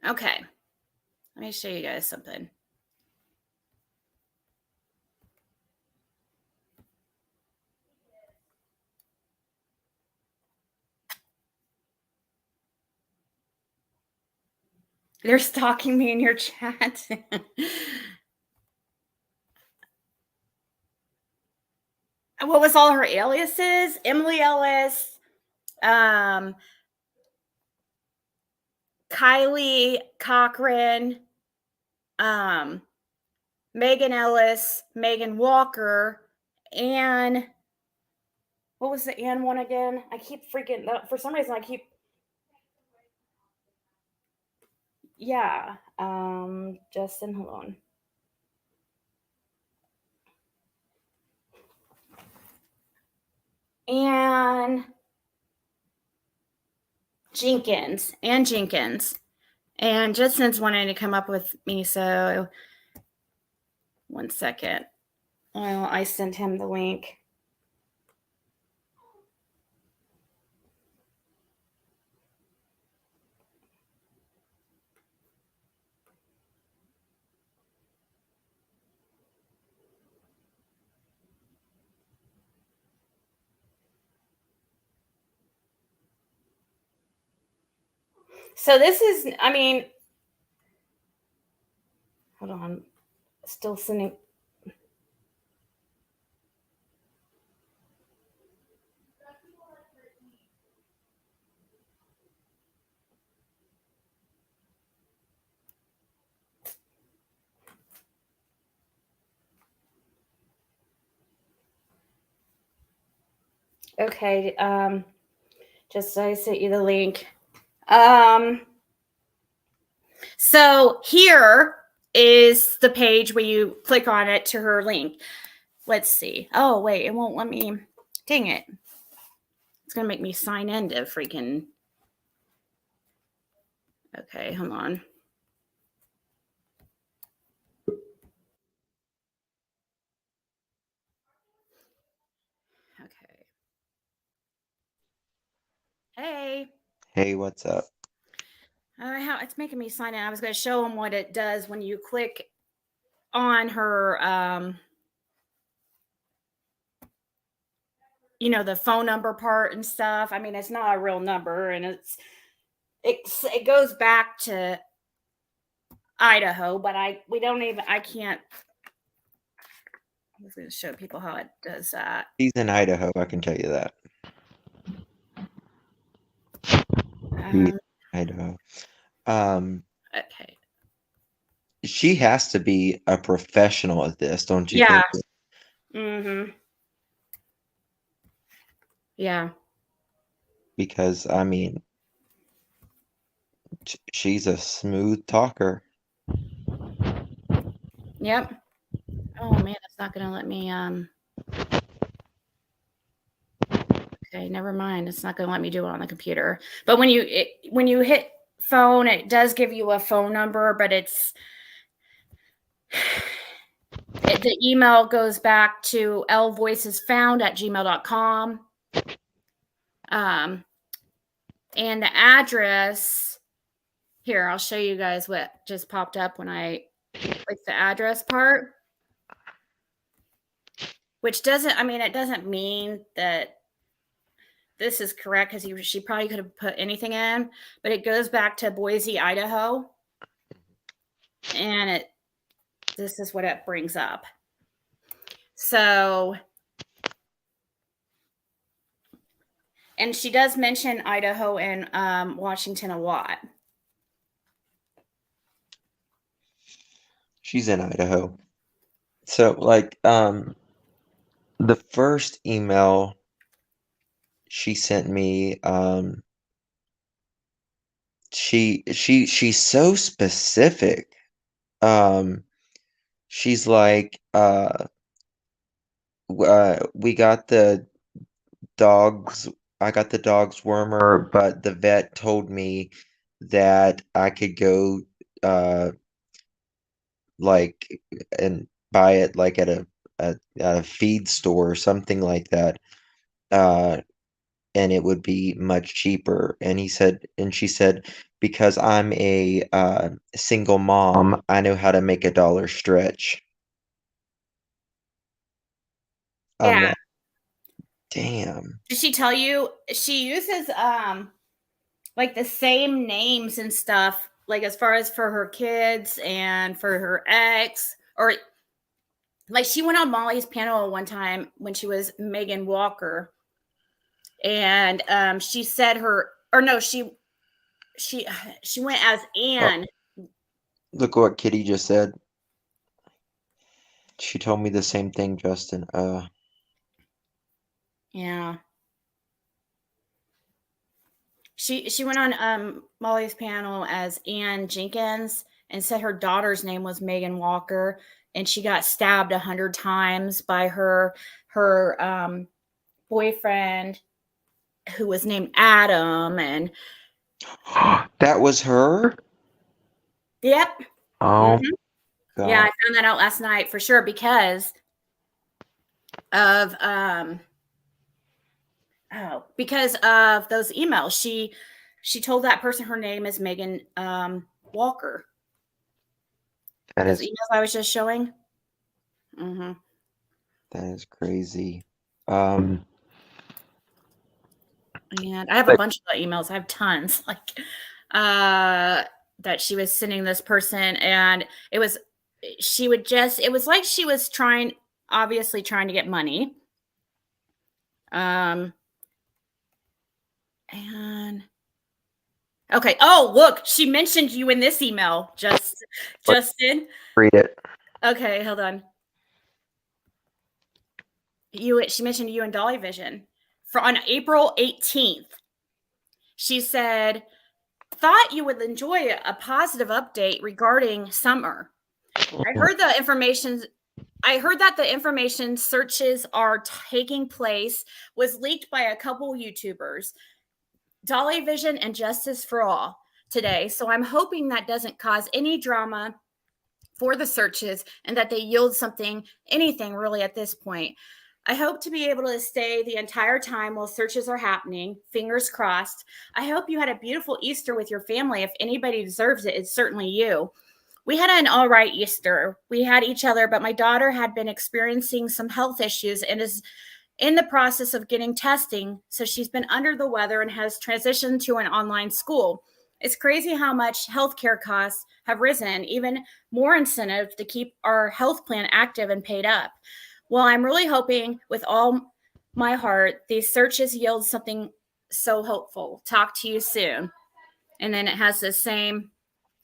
A: Okay, let me show you guys something. They're stalking me in your chat. What was all her aliases? Emily Ellis, Kylie Cochran, Megan Ellis, Megan Walker, and what was the Ann one again? I keep freaking, for some reason I keep, yeah, Justin, hold on. And Jenkins. And Justin's wanting to come up with me, so 1 second. Well, I sent him the link. So this is, I mean, hold on, still sending. Okay, just I sent you the link. So here is the page where you click on it to her link. Let's see. Oh, wait, it won't let me. Dang it. It's going to make me sign in to freaking. Okay, hold on. Okay. Hey.
B: Hey, what's up?
A: It's making me sign in. I was going to show them what it does when you click on her, the phone number part and stuff. I mean, it's not a real number, and it goes back to Idaho, but I can't. I was going to show people how it does that.
B: He's in Idaho, I can tell you that. He's in Idaho.
A: Okay.
B: She has to be a professional at this, don't you
A: Yeah.
B: think?
A: Mm-hmm. Yeah.
B: Because, I mean, she's a smooth talker.
A: Yep. Oh man, it's not gonna let me okay, never mind. It's not gonna let me do it on the computer. But when you hit phone, it does give you a phone number, but the email goes back to lvoicesfound@gmail.com. And the address here, I'll show you guys what just popped up when I click the address part. Which doesn't, I mean, it doesn't mean that this is correct because she probably could have put anything in, but it goes back to Boise, Idaho. And this is what it brings up. So, and she does mention Idaho and Washington a lot.
B: She's in Idaho. So, like, the first email she sent me, she's so specific. She's like, we got the dogs. I got the dog's wormer, but the vet told me that I could go, like, and buy it like at a feed store or something like that. And it would be much cheaper. And she said, because I'm a single mom, I know how to make a dollar stretch. I'm
A: Yeah.
B: like, damn.
A: Did she tell you she uses like the same names and stuff, like as far as for her kids and for her ex, or like she went on Molly's panel one time when she was Megan Walker, and she said her, or no, she she went as
B: Oh,
A: Anne.
B: look what Kitty just said. She told me the same thing, Justin.
A: Yeah. She went on Molly's panel as Ann Jenkins and said her daughter's name was Megan Walker, and she got stabbed 100 times by her boyfriend who was named Adam. And
B: that was her?
A: yep.
B: Oh,
A: Hmm. Yeah, I
B: God.
A: found that out last night for sure because of because of those emails. She told that person her name is Megan Walker.
B: That
A: Those
B: is
A: emails I was just showing. Mm-hmm.
B: that is crazy. Um,
A: And I have a
B: but
A: bunch of emails. I have tons, like that she was sending this person, and it was it was like she was obviously trying to get money. Um, and okay. Oh, look, she mentioned you in this email, Justin.
B: read it.
A: Okay, hold on. She mentioned you in Dolly Vision for on April 18th. She said, "Thought you would enjoy a positive update regarding summer. I heard the information. I heard that the information searches are taking place was leaked by a couple YouTubers, Dolly Vision and Justice for All today. So I'm hoping that doesn't cause any drama for the searches and that they yield anything really at this point. I hope to be able to stay the entire time while searches are happening. Fingers crossed. I hope you had a beautiful Easter with your family. If anybody deserves it, it's certainly you. We had an all right Easter. We had each other, but my daughter had been experiencing some health issues and is in the process of getting testing. So she's been under the weather and has transitioned to an online school. It's crazy how much healthcare costs have risen, even more incentive to keep our health plan active and paid up. Well, I'm really hoping with all my heart these searches yield something so hopeful. Talk to you soon." And then it has the same.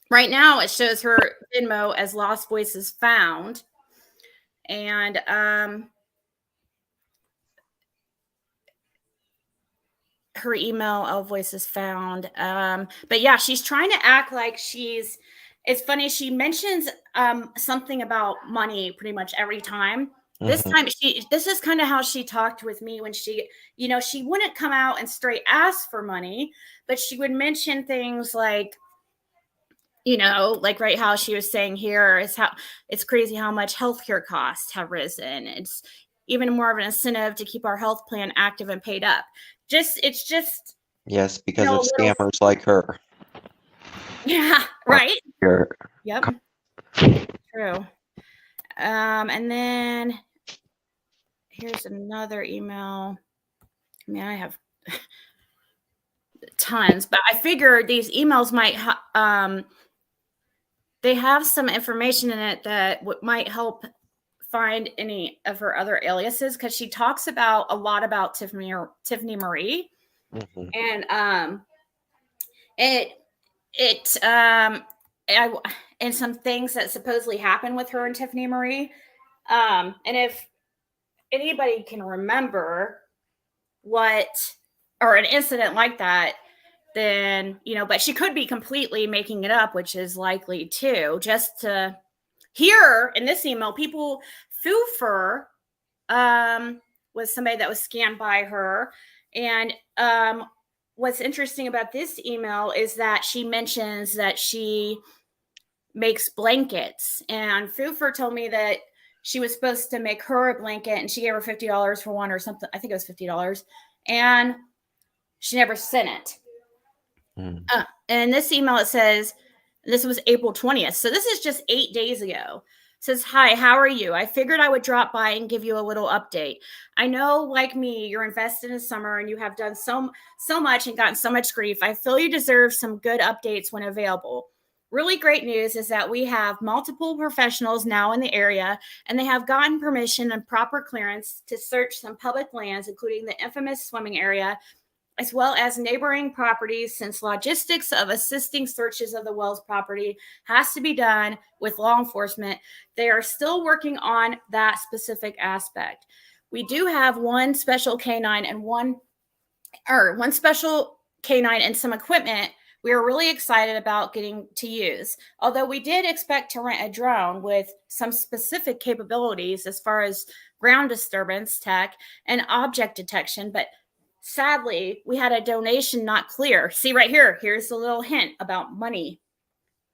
A: Right now, it shows her Venmo as Lost Voices Found. And her email, Voices Found. But yeah, she's trying to act like it's funny. She mentions something about money pretty much every time. This
B: Mhm.
A: time, this is kind of how she talked with me when she wouldn't come out and straight ask for money, but she would mention things like, like right how she was saying here is how it's crazy how much healthcare costs have risen. It's even more of an incentive to keep our health plan active and paid up. It's just
B: Yes, because of
A: a little.
B: scammers like her.
A: Yeah,
B: Or
A: right.
B: your
A: Yep, true. And then here's another email. I mean, I have tons, but I figure these emails might they have some information in it that might help find any of her other aliases, because she talks about a lot about Tiffany Marie.
B: Mhm.
A: And it I and some things that supposedly happened with her and Tiffany Marie. And if anybody can remember what or an incident like that, then but she could be completely making it up, which is likely too. Just to here in this email, people Foofer was somebody that was scammed by her. And what's interesting about this email is that she mentions that she makes blankets. And Foofer told me that she was supposed to make her a blanket and she gave her $50 for one or something. I think it was $50. And she never sent it.
B: Mm.
A: And in this email, it says, this was April 20th. So this is just 8 days ago. It says, "Hi, how are you? I figured I would drop by and give you a little update. I know, like me, you're invested in summer and you have done so much and gotten so much grief. I feel you deserve some good updates when available. Really great news is that we have multiple professionals now in the area, and they have gotten permission and proper clearance to search some public lands, including the infamous swimming area as well as neighboring properties, since logistics of assisting searches of the Wells property has to be done with law enforcement. They are still working on that specific aspect. We do have one special canine and one special canine and some equipment we are really excited about getting to use. Although we did expect to rent a drone with some specific capabilities as far as ground disturbance tech and object detection, but sadly, we had a donation not clear. See right here, here's a little hint about money.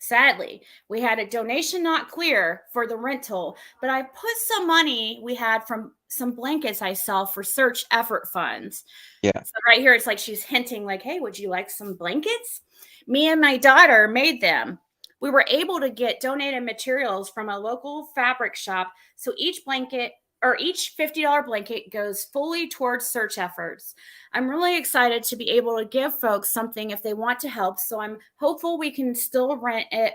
A: Sadly, we had a donation not clear for the rental, but I put some money we had from some blankets I sell for search effort funds.
B: Yeah.
A: So right here, it's like she's hinting like, hey, would you like some blankets? Me and my daughter made them. We were able to get donated materials from a local fabric shop. So each blanket or each $50 blanket goes fully towards search efforts. I'm really excited to be able to give folks something if they want to help. So I'm hopeful we can still rent it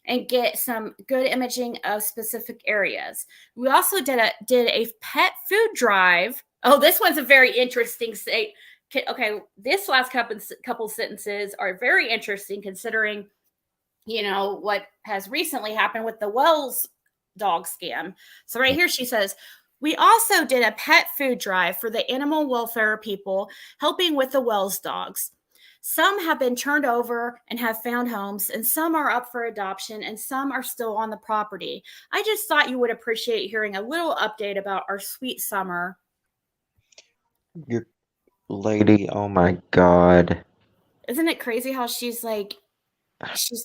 A: and get some good imaging of specific areas. We also did a pet food drive. Oh, this one's a very interesting state. Okay, this last couple sentences are very interesting considering, what has recently happened with the Wells dog scam. So right here she says, we also did a pet food drive for the animal welfare people helping with the Wells dogs. Some have been turned over and have found homes, and some are up for adoption, and some are still on the property. I just thought you would appreciate hearing a little update about our sweet summer.
B: Your lady, oh my God.
A: Isn't it crazy how she's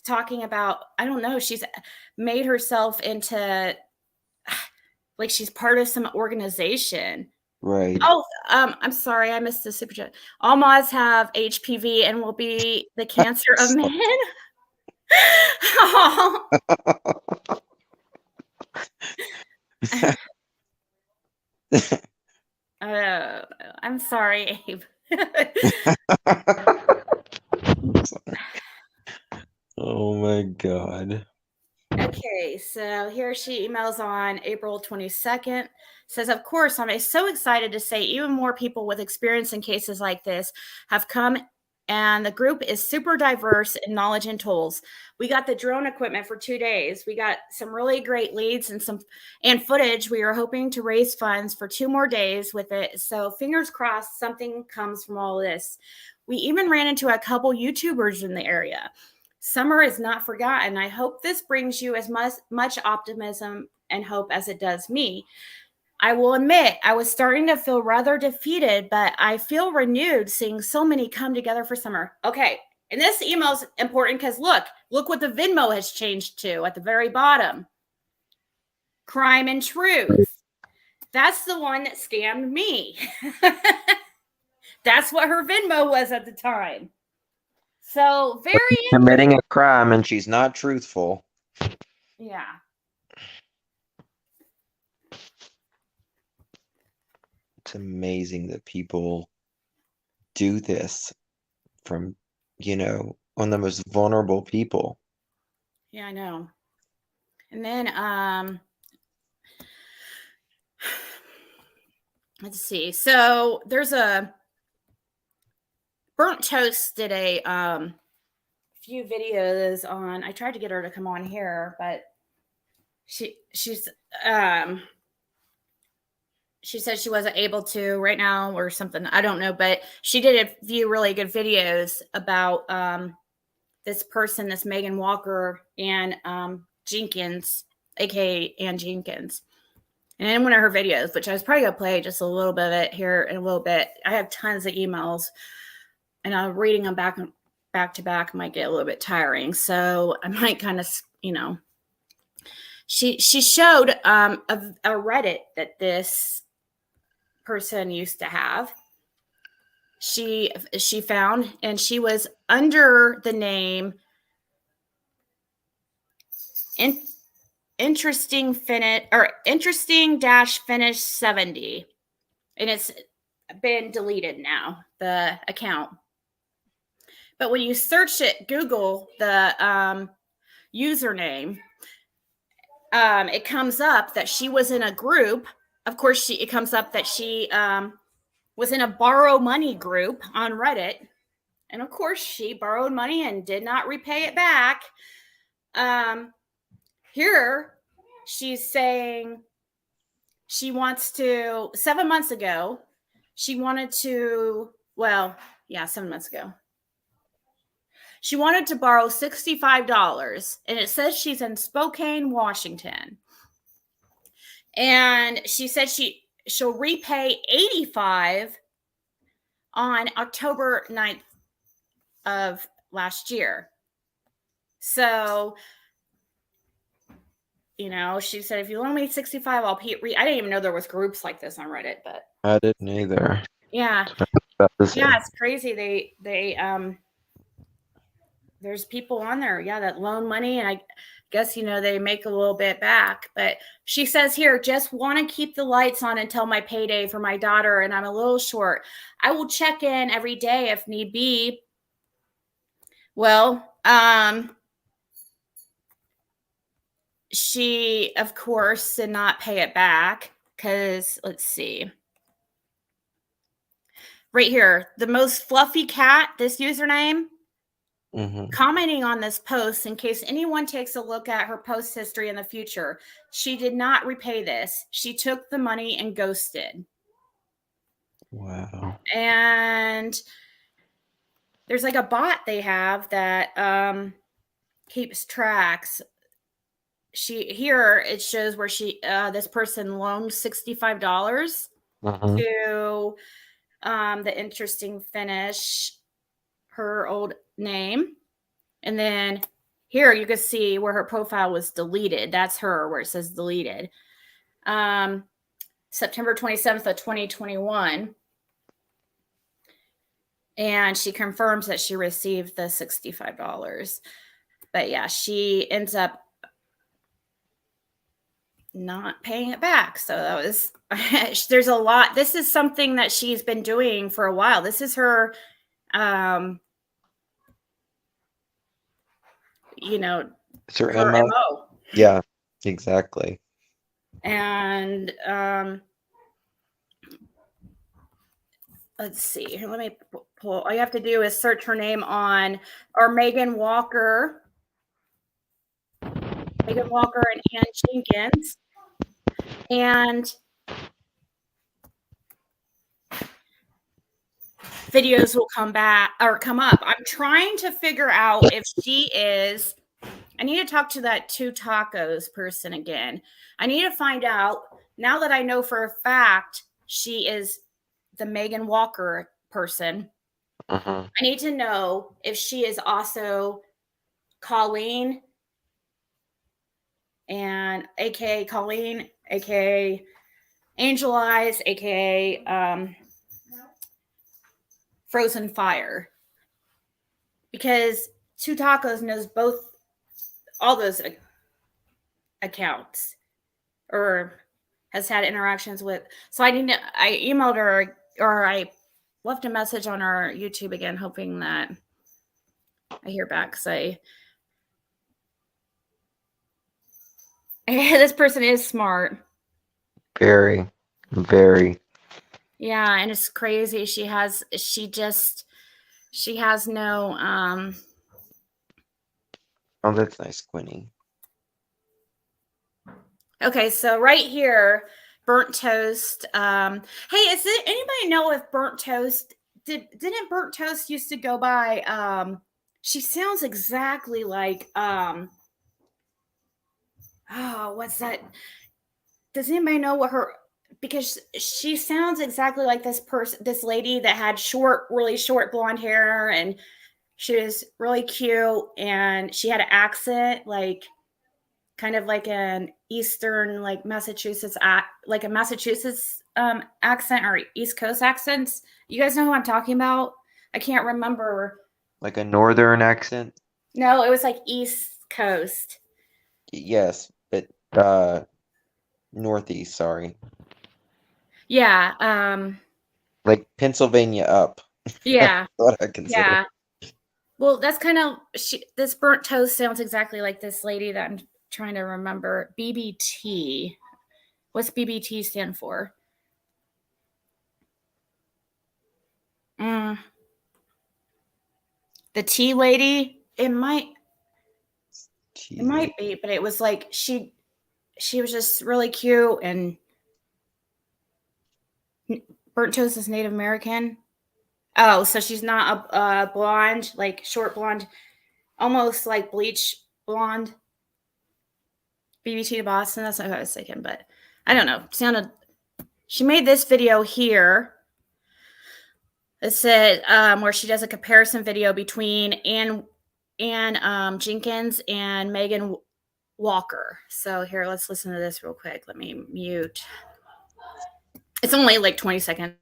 A: talking about, I don't know, she's made herself into like she's part of some organization.
B: Right.
A: Oh, I'm sorry, I missed the super chat. All moths have HPV and will be the cancer of men. Oh. I'm sorry, Abe.
B: Oh my God.
A: Okay, so here she emails on April 22nd. Says, of course, I'm so excited to say even more people with experience in cases like this have come, and the group is super diverse in knowledge and tools. We got the drone equipment for 2 days. We got some really great leads and footage. We are hoping to raise funds for 2 more days with it. So fingers crossed something comes from all this. We even ran into a couple YouTubers in the area. Summer is not forgotten. I hope this brings you as much optimism and hope as it does me. I will admit, I was starting to feel rather defeated, but I feel renewed seeing so many come together for summer. Okay, and this email is important because look what the Venmo has changed to at the very bottom. Crime and Truth. That's the one that scammed me. That's what her Venmo was at the time. So very
B: committing a crime and she's not truthful.
A: Yeah.
B: It's amazing that people do this from, on the most vulnerable people.
A: Yeah, I know. And then let's see. So there's a Burnt Toast did a few videos on. I tried to get her to come on here, but she said she wasn't able to right now or something. I don't know, but she did a few really good videos about this person, this Megan Walker and Jenkins, aka Ann Jenkins. And in one of her videos, which I was probably going to play just a little bit of it here in a little bit. I have tons of emails, and reading them back to back might get a little bit tiring. So I might kind of, she showed a Reddit that this person used to have. She found, and she was under the name interesting dash finish 70, and it's been deleted now, the account. But when you search it, Google the username, it comes up that she was in a group. Of course, it comes up that she was was in a borrow money group on Reddit. And of course, she borrowed money and did not repay it back. Here, she's saying she wants to, 7 months ago, she wanted to, 7 months ago. She wanted to borrow $65, and it says she's in Spokane, Washington. And she said she'll repay $85 on October 9th of last year. So, she said, if you loan me $65, I'll pay. I didn't even know there was groups like this on Reddit, but
B: I didn't either.
A: Yeah, it's crazy. There's people on there, that loan money, and I guess they make a little bit back. But she says here, just want to keep the lights on until my payday for my daughter, and I'm a little short. I will check in every day if need be. Well, she of course did not pay it back because let's see. Right here, the most fluffy cat, this username, commenting on this post in case anyone takes a look at her post history in the future. She did not repay this. She took the money and ghosted.
B: Wow.
A: And there's like a bot they have that keeps tracks. Here it shows where this person loaned $65 to the interesting finish, her old name. And then here you can see where her profile was deleted. That's her, where it says deleted. September 27th of 2021. And she confirms that she received the $65. But yeah, she ends up not paying it back. So that was, there's a lot. This is something that she's been doing for a while. This is her,
B: it's her
A: MO.
B: Yeah, exactly.
A: And let's see. Let me pull. All you have to do is search her name on Megan Walker and Ann Jenkins. And videos will come up. I'm trying to figure out if she is. I need to talk to that Two Tacos person again. I need to find out, now that I know for a fact she is the Megan Walker person. I need to know if she is also Colleen, and aka Colleen, aka Angel Eyes, aka Frozen Fire, because Two Tacos knows all those accounts, or has had interactions with. So I emailed her, or I left a message on our YouTube again, hoping that I hear back. Say, this person is smart.
B: Very, very.
A: Yeah, and it's crazy. She has no
B: Oh, that's nice, Quinny.
A: Okay, so right here, Burnt Toast. Hey, is it anybody know if Burnt Toast didn't Burnt Toast used to go by? She sounds exactly like what's that? Does anybody know what her? Because she sounds exactly like this lady that had really short blonde hair, and she was really cute, and she had an accent kind of like an Eastern, like Massachusetts, like a Massachusetts accent, or East Coast accents. You guys know who I'm talking about? I can't remember.
B: Like a northern accent?
A: No, it was like East Coast.
B: Yes, but northeast, sorry.
A: Yeah.
B: Like Pennsylvania up.
A: Yeah.
B: What I consider.
A: Yeah. Well, that's kind of, this Burnt Toast sounds exactly like this lady that I'm trying to remember. BBT. What's BBT stand for? The tea lady, it might
B: Tea
A: be, but it was like she was just really cute, and burnt toast is Native American. Oh, so she's not a blonde, like short blonde, almost like bleach blonde. BBT to Boston. That's not what I was thinking, but I don't know. She made this video here. It said where she does a comparison video between Ann Jenkins and Megan Walker. So here, let's listen to this real quick. Let me mute. It's only like 20 seconds.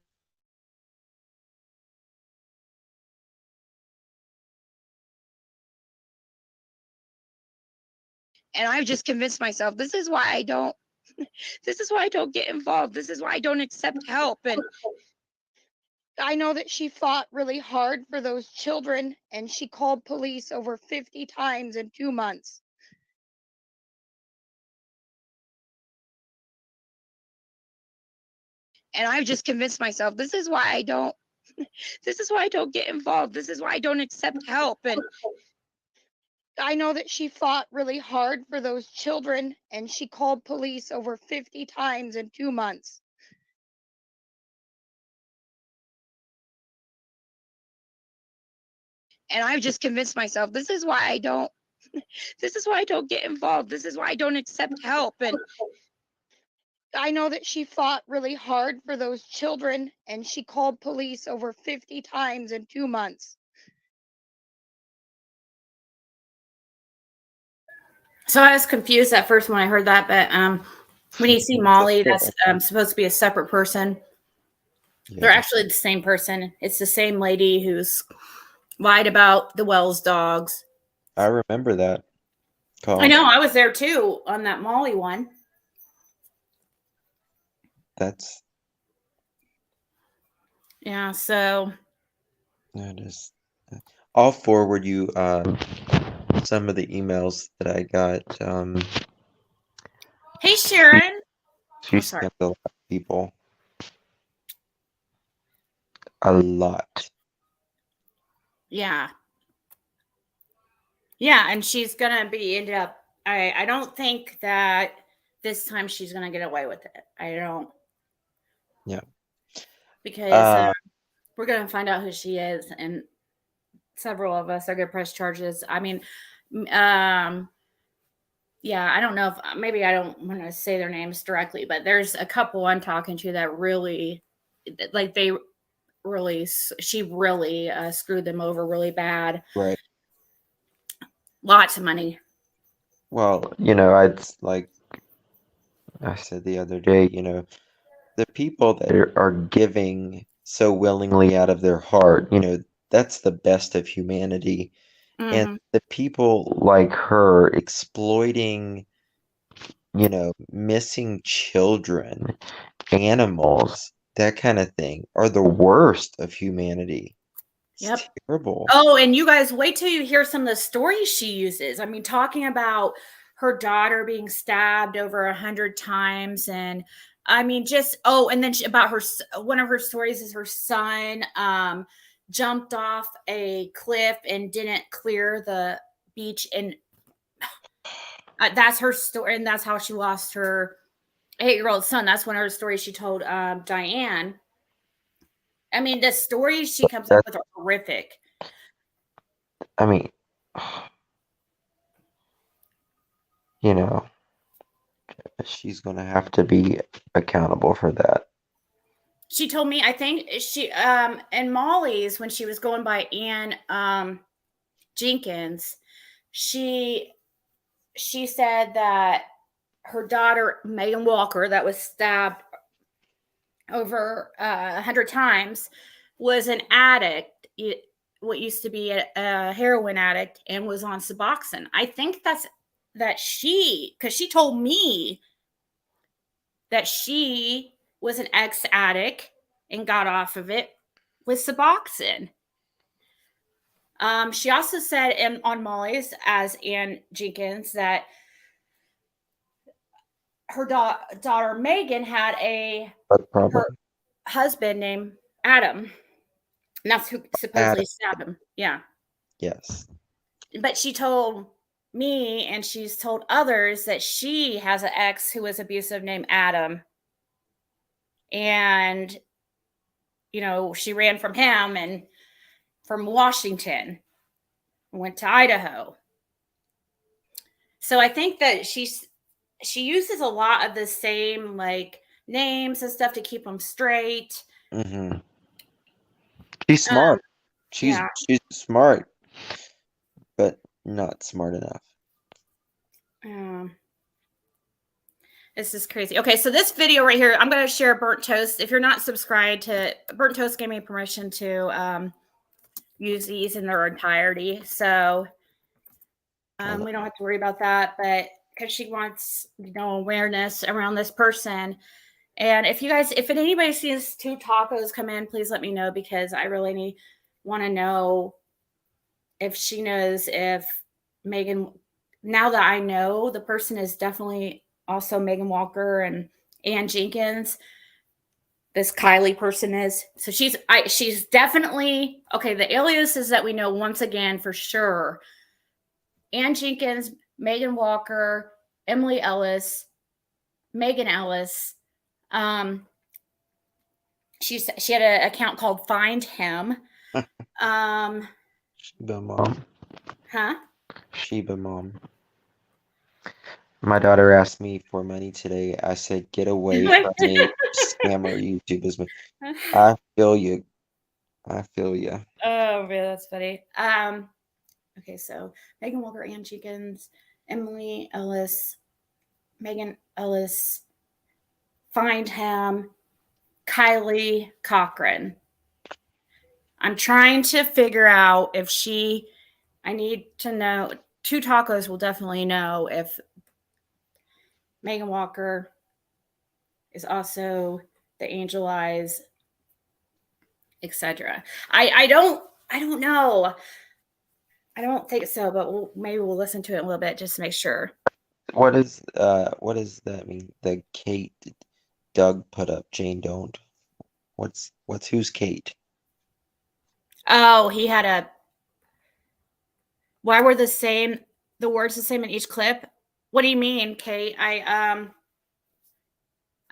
C: And I've just convinced myself this is why I don't get involved. This is why I don't accept help. And I know that she fought really hard for those children, and she called police over 50 times in 2 months. And I've just convinced myself this is why I don't get involved. This is why I don't accept help. And I know that she fought really hard for those children, and she called police over 50 times in 2 months. And I've just convinced myself this is why I don't get involved. This is why I don't accept help. And I know that she fought really hard for those children, and she called police over 50 times in 2 months.
A: So I was confused at first when I heard that, but when you see Molly, that's supposed to be a separate person. Yeah. They're actually the same person. It's the same lady who's lied about the Wells dogs.
B: I remember that call.
A: I know. I was there too on that Molly one.
B: That's.
A: Yeah. So.
B: That is. I'll forward you some of the emails that I got.
A: Hey, Sharon.
B: She scammed a lot of people. A lot.
A: Yeah. Yeah, and she's gonna end up. I don't think that this time she's gonna get away with it. I don't.
B: Yeah.
A: Because we're gonna find out who she is, and several of us are gonna press charges. I mean, yeah, I don't know if maybe I don't want to say their names directly, but there's a couple I'm talking to that really, like she really screwed them over really bad.
B: Right.
A: Lots of money.
B: Well, I'd like I said the other day, the people that are giving so willingly out of their heart, that's the best of humanity. Mm-hmm. And the people like her exploiting, missing children, animals, that kind of thing are the worst of humanity. It's terrible.
A: Oh, and you guys wait till you hear some of the stories she uses. I mean, talking about her daughter being stabbed over 100 times. And I mean, and then about one of her stories is her son jumped off a cliff and didn't clear the beach. And that's her story. And that's how she lost her 8-year-old son. That's one of her stories she told Diane. I mean, the stories she comes up with are horrific.
B: I mean, she's going to have to be accountable for that.
A: She told me, I think she, and Molly's, when she was going by Ann Jenkins, she said that her daughter, Megan Walker, that was stabbed over 100 times, was an addict, what used to be a heroin addict, and was on Suboxone. I think because she told me that she was an ex-addict and got off of it with Suboxone. She also said on Molly's, as Ann Jenkins, that her daughter Megan had her husband named Adam. And that's who supposedly stabbed him. Yeah.
B: Yes.
A: But she told me, and she's told others, that she has an ex who was abusive named Adam. And, she ran from him and from Washington, went to Idaho. So I think that she uses a lot of the same like names and stuff to keep them straight.
B: Mm-hmm. She's smart. She's
A: Yeah.
B: smart, but not smart enough.
A: This is crazy. Okay, so this video right here, I'm going to share Burnt Toast. If you're not subscribed to Burnt Toast, gave me permission to use these in their entirety. So we don't have to worry about that, but because she wants, awareness around this person. And if anybody sees two tacos come in, please let me know, because I really want to know if she knows if Megan, now that I know the person is definitely also Megan Walker and Ann Jenkins, this Kylie person is. So she's definitely, okay, the aliases that we know once again for sure: Ann Jenkins, Megan Walker, Emily Ellis, Megan Ellis. She had an account called Find Him.
B: Sheba Mom.
A: Huh?
B: Sheba Mom. My daughter asked me for money today. I said, "Get away from me, scammer YouTubers." I feel you. I feel you.
A: Oh, man, that's funny. Okay, so Megan Walker, Ann Jenkins, Emily Ellis, Megan Ellis, Find Him, Kylie Cochran. I'm trying to figure out if I need to know. Two Tacos will definitely know if Megan Walker is also the Angel Eyes, etc. I don't know. I don't think so, but maybe we'll listen to it a little bit just to make sure.
B: What does that mean? The Kate Doug put up, Jane don't. Who's Kate?
A: Oh, why were the words the same in each clip? What do you mean, Kate? I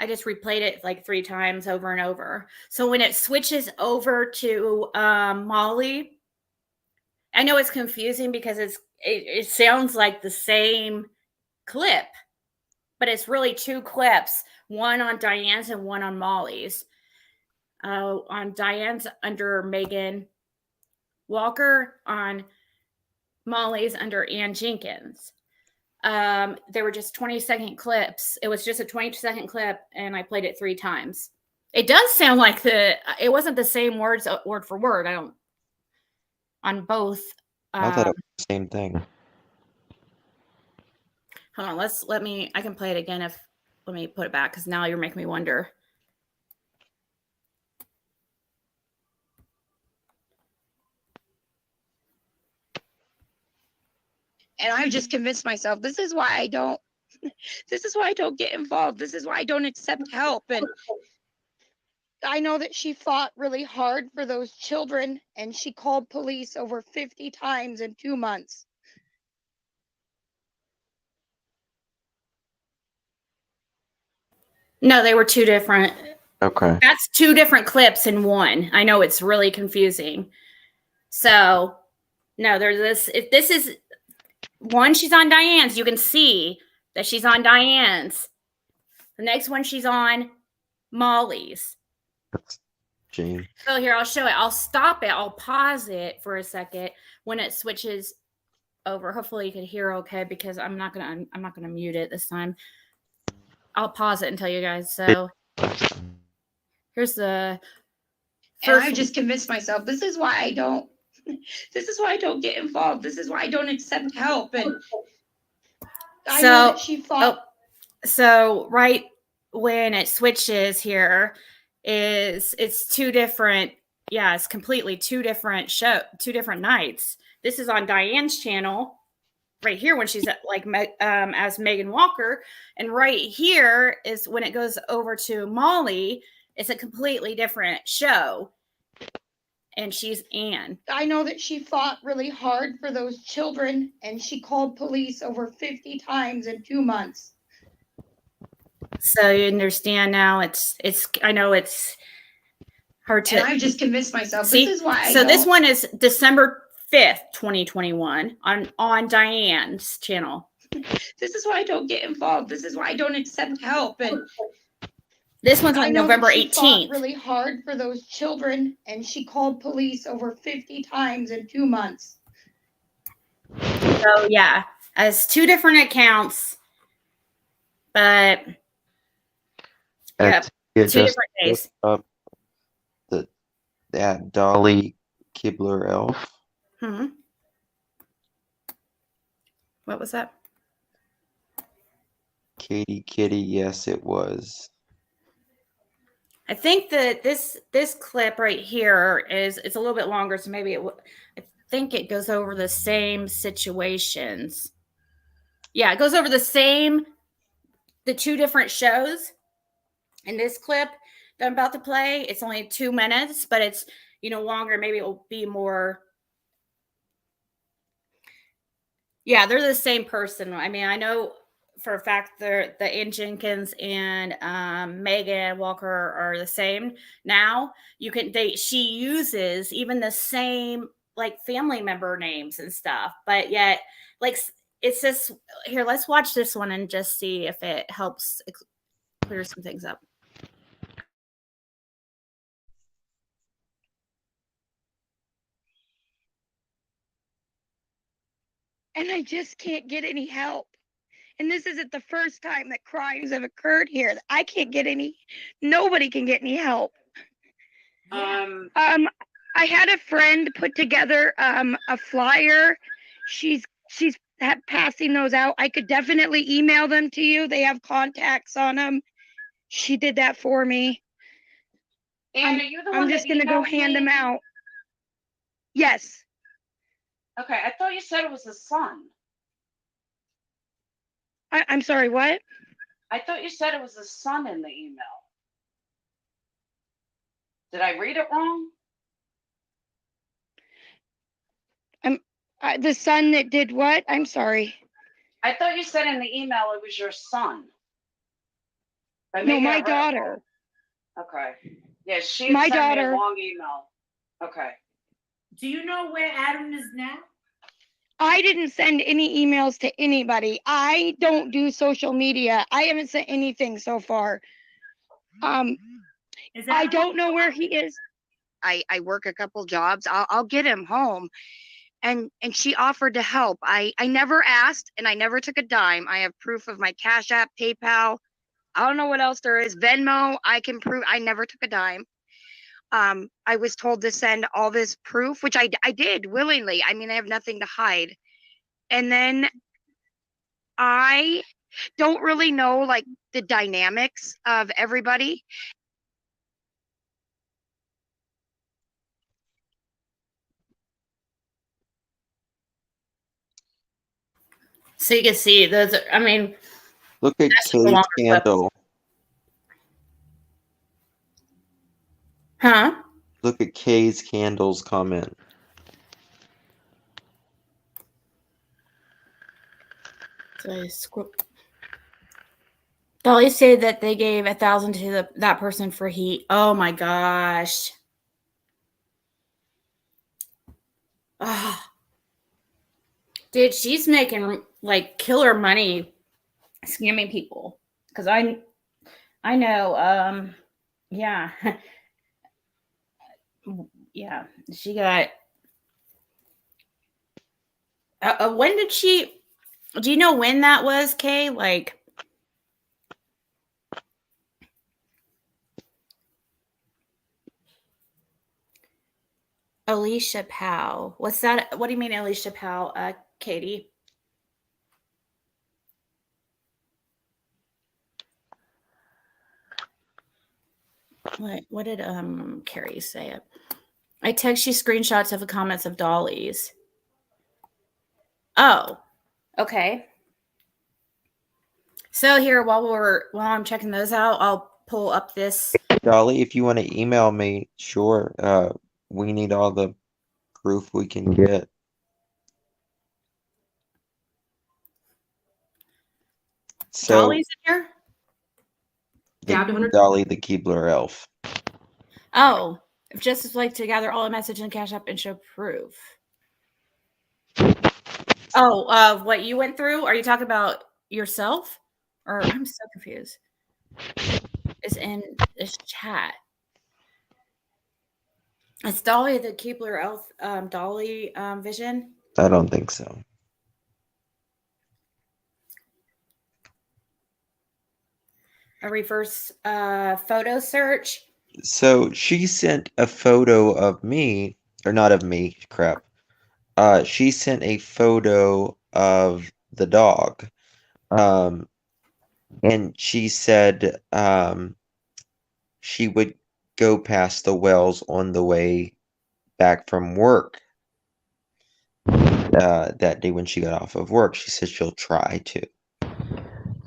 A: just replayed it like 3 times over and over. So when it switches over to Molly, I know it's confusing because it sounds like the same clip, but it's really 2 clips, one on Diane's and one on Molly's. On Diane's under Megan Walker, on Molly's under Ann Jenkins. There were just 20-second clips. It was just a 20-second clip, and I played it 3 times. It does sound like it wasn't the same words word for word. On both.
B: I thought it was the same thing.
A: Hold on, I can play it again let me put it back, because now you're making me wonder.
C: And I've just convinced myself this is why I don't get involved. This is why I don't accept help. And I know that she fought really hard for those children, and she called police over 50 times in 2 months.
A: No, they were 2 different.
B: Okay.
A: That's 2 different clips in one. I know it's really confusing. So, no, there's this. If this is one, she's on Diane's. You can see that she's on Diane's. The next one, she's on Molly's.
B: That's Jane.
A: So here, I'll show it. I'll stop it. I'll pause it for a second when it switches over. Hopefully, you can hear okay, because I'm not gonna mute it this time. I'll pause it and tell you guys. So here's the
C: first. And I've just convinced myself this is why I don't get involved. This is why I don't accept help. And I know that she fought.
A: So right when it switches here, it's 2 different. Yeah, it's completely 2 different 2 different nights. This is on Diane's channel right here when she's like as Megan Walker, and right here is when it goes over to Molly. It's a completely different show. and she's Ann.
C: I know that she fought really hard for those children, and she called police over 50 times in 2 months.
A: So you understand now. It's. I know it's hard to.
C: And I've just convinced myself.
A: See,
C: this is why.
A: So this one is December 5th, 2021, on Diane's channel.
C: This is why I don't get involved. This is why I don't accept help. And
A: this one's on November 18th.
C: Fought really hard for those children, and she called police over 50 times in 2 months.
A: So yeah, as 2 different accounts, but yeah, 2 different days.
B: Up that Dolly Kibler Elf.
A: What was that?
B: Katie Kitty, yes, it was.
A: I think that this clip right here it's a little bit longer, so maybe I think it goes over the same situations. Yeah, it goes over the 2 different shows. In this clip that I'm about to play, it's only 2 minutes, but it's longer. Maybe it will be more. Yeah, they're the same person. I mean, I know for a fact the Ann Jenkins and Megan Walker are the same now. She uses even the same like family member names and stuff, but yet like it's just here. Let's watch this one and just see if it helps clear some things up.
C: And I just can't get any help. And this isn't the first time that crimes have occurred here. I can't get nobody can get any help. I had a friend put together a flyer. She's passing those out. I could definitely email them to you. They have contacts on them. She did that for me.
D: And are you the one
C: I'm just gonna go hand them out. Yes.
D: Okay, I thought you said it was the son.
C: I'm sorry, what?
D: I thought you said it was the son in the email. Did I read it wrong?
C: The son that did what? I'm sorry.
D: I thought you said in the email it was your son.
C: No, my daughter.
D: Okay. Yeah, she
C: my
D: sent
C: daughter.
D: Me a long email. Okay.
E: Do you know where Adam is now?
C: I didn't send any emails to anybody. I don't do social media. I haven't sent anything so far. I don't know where he is. I work a couple jobs. I'll get him home. And she offered to help. I never asked and I never took a dime. I have proof of my Cashapp, PayPal. I don't know what else there is. Venmo, I can prove I never took a dime. I was told to send all this proof, which I did willingly. I mean, I have nothing to hide. And then I don't really know like the dynamics of everybody.
A: So you can see those. I mean,
B: look at Kay's candle.
A: Huh?
B: Look at Kay's candles comment.
A: So I scroll. Dolly said that they gave 1,000 to that person for heat. Oh my gosh. Oh. Dude, she's making like killer money scamming people. Because I know, yeah. Yeah, she got. When did she? Do you know when that was, Kay? Like, Alicia Powell. What's that? What do you mean, Alicia Powell? Katie. What did Carrie say? I text you screenshots of the comments of Dolly's. Oh, okay. So here, while I'm checking those out, I'll pull up this.
B: Dolly, if you want to email me, sure. we need all the proof we can get. So
A: Dolly's in here?
F: Yeah, I'm doing
B: Dolly the Keebler elf.
A: Oh, if Justice would like to gather all the message and Cashapp and show proof. Oh, what you went through? Are you talking about yourself? Or I'm so confused. It's in this chat. It's Dolly the Keebler elf, Dolly vision.
B: I don't think so.
A: A reverse photo search.
B: So she sent a photo of me, or not of me, crap. She sent a photo of the dog. And she said she would go past the wells on the way back from work. That day when she got off of work, she said she'll try to.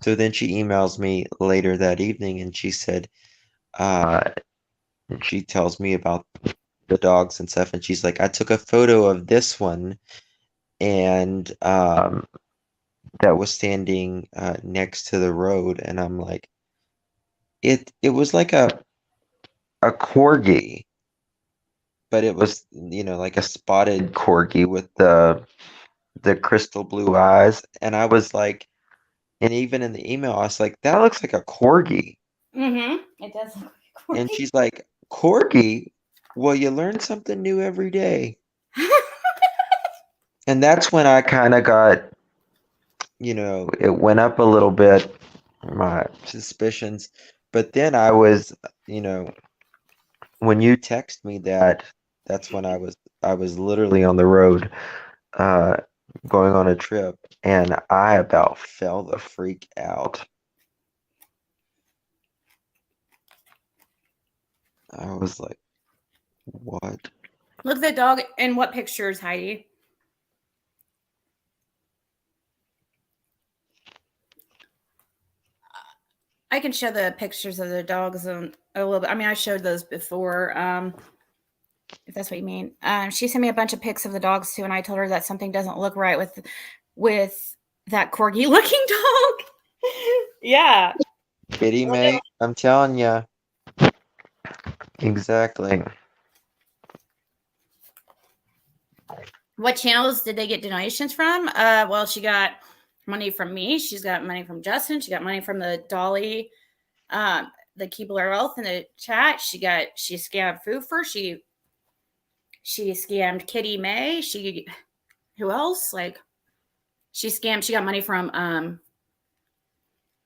B: So then she emails me later that evening and she said, she tells me about the dogs and stuff, and she's like, I took a photo of this one, and that was standing next to the road, and I'm like, it was like a corgi, but it was, like a spotted corgi with the crystal blue eyes, and I was like, and even in the email, I was like, that looks like a corgi.
A: Mm-hmm. It does look like
B: And she's like, corgi? Well, you learn something new every day. And that's when I kind of got, it went up a little bit, my suspicions. But then I was, when you text me that's when I was literally on the road, going on a trip, and I about fell the freak out. I was like, what?
A: Look at the dog. And what pictures, Heidi? I can show the pictures of the dogs a little bit. I mean, I showed those before. If that's what you mean. She sent me a bunch of pics of the dogs too, and I told her that something doesn't look right with that corgi looking dog. Yeah.
B: Kitty May, I'm telling ya. Exactly.
A: What channels did they get donations from? Well, she got money from me. She's got money from Justin. She got money from the Dolly, the Keebler Wealth in the chat. She scammed Foofer. She scammed Kitty May. Who else? Like, she got money from,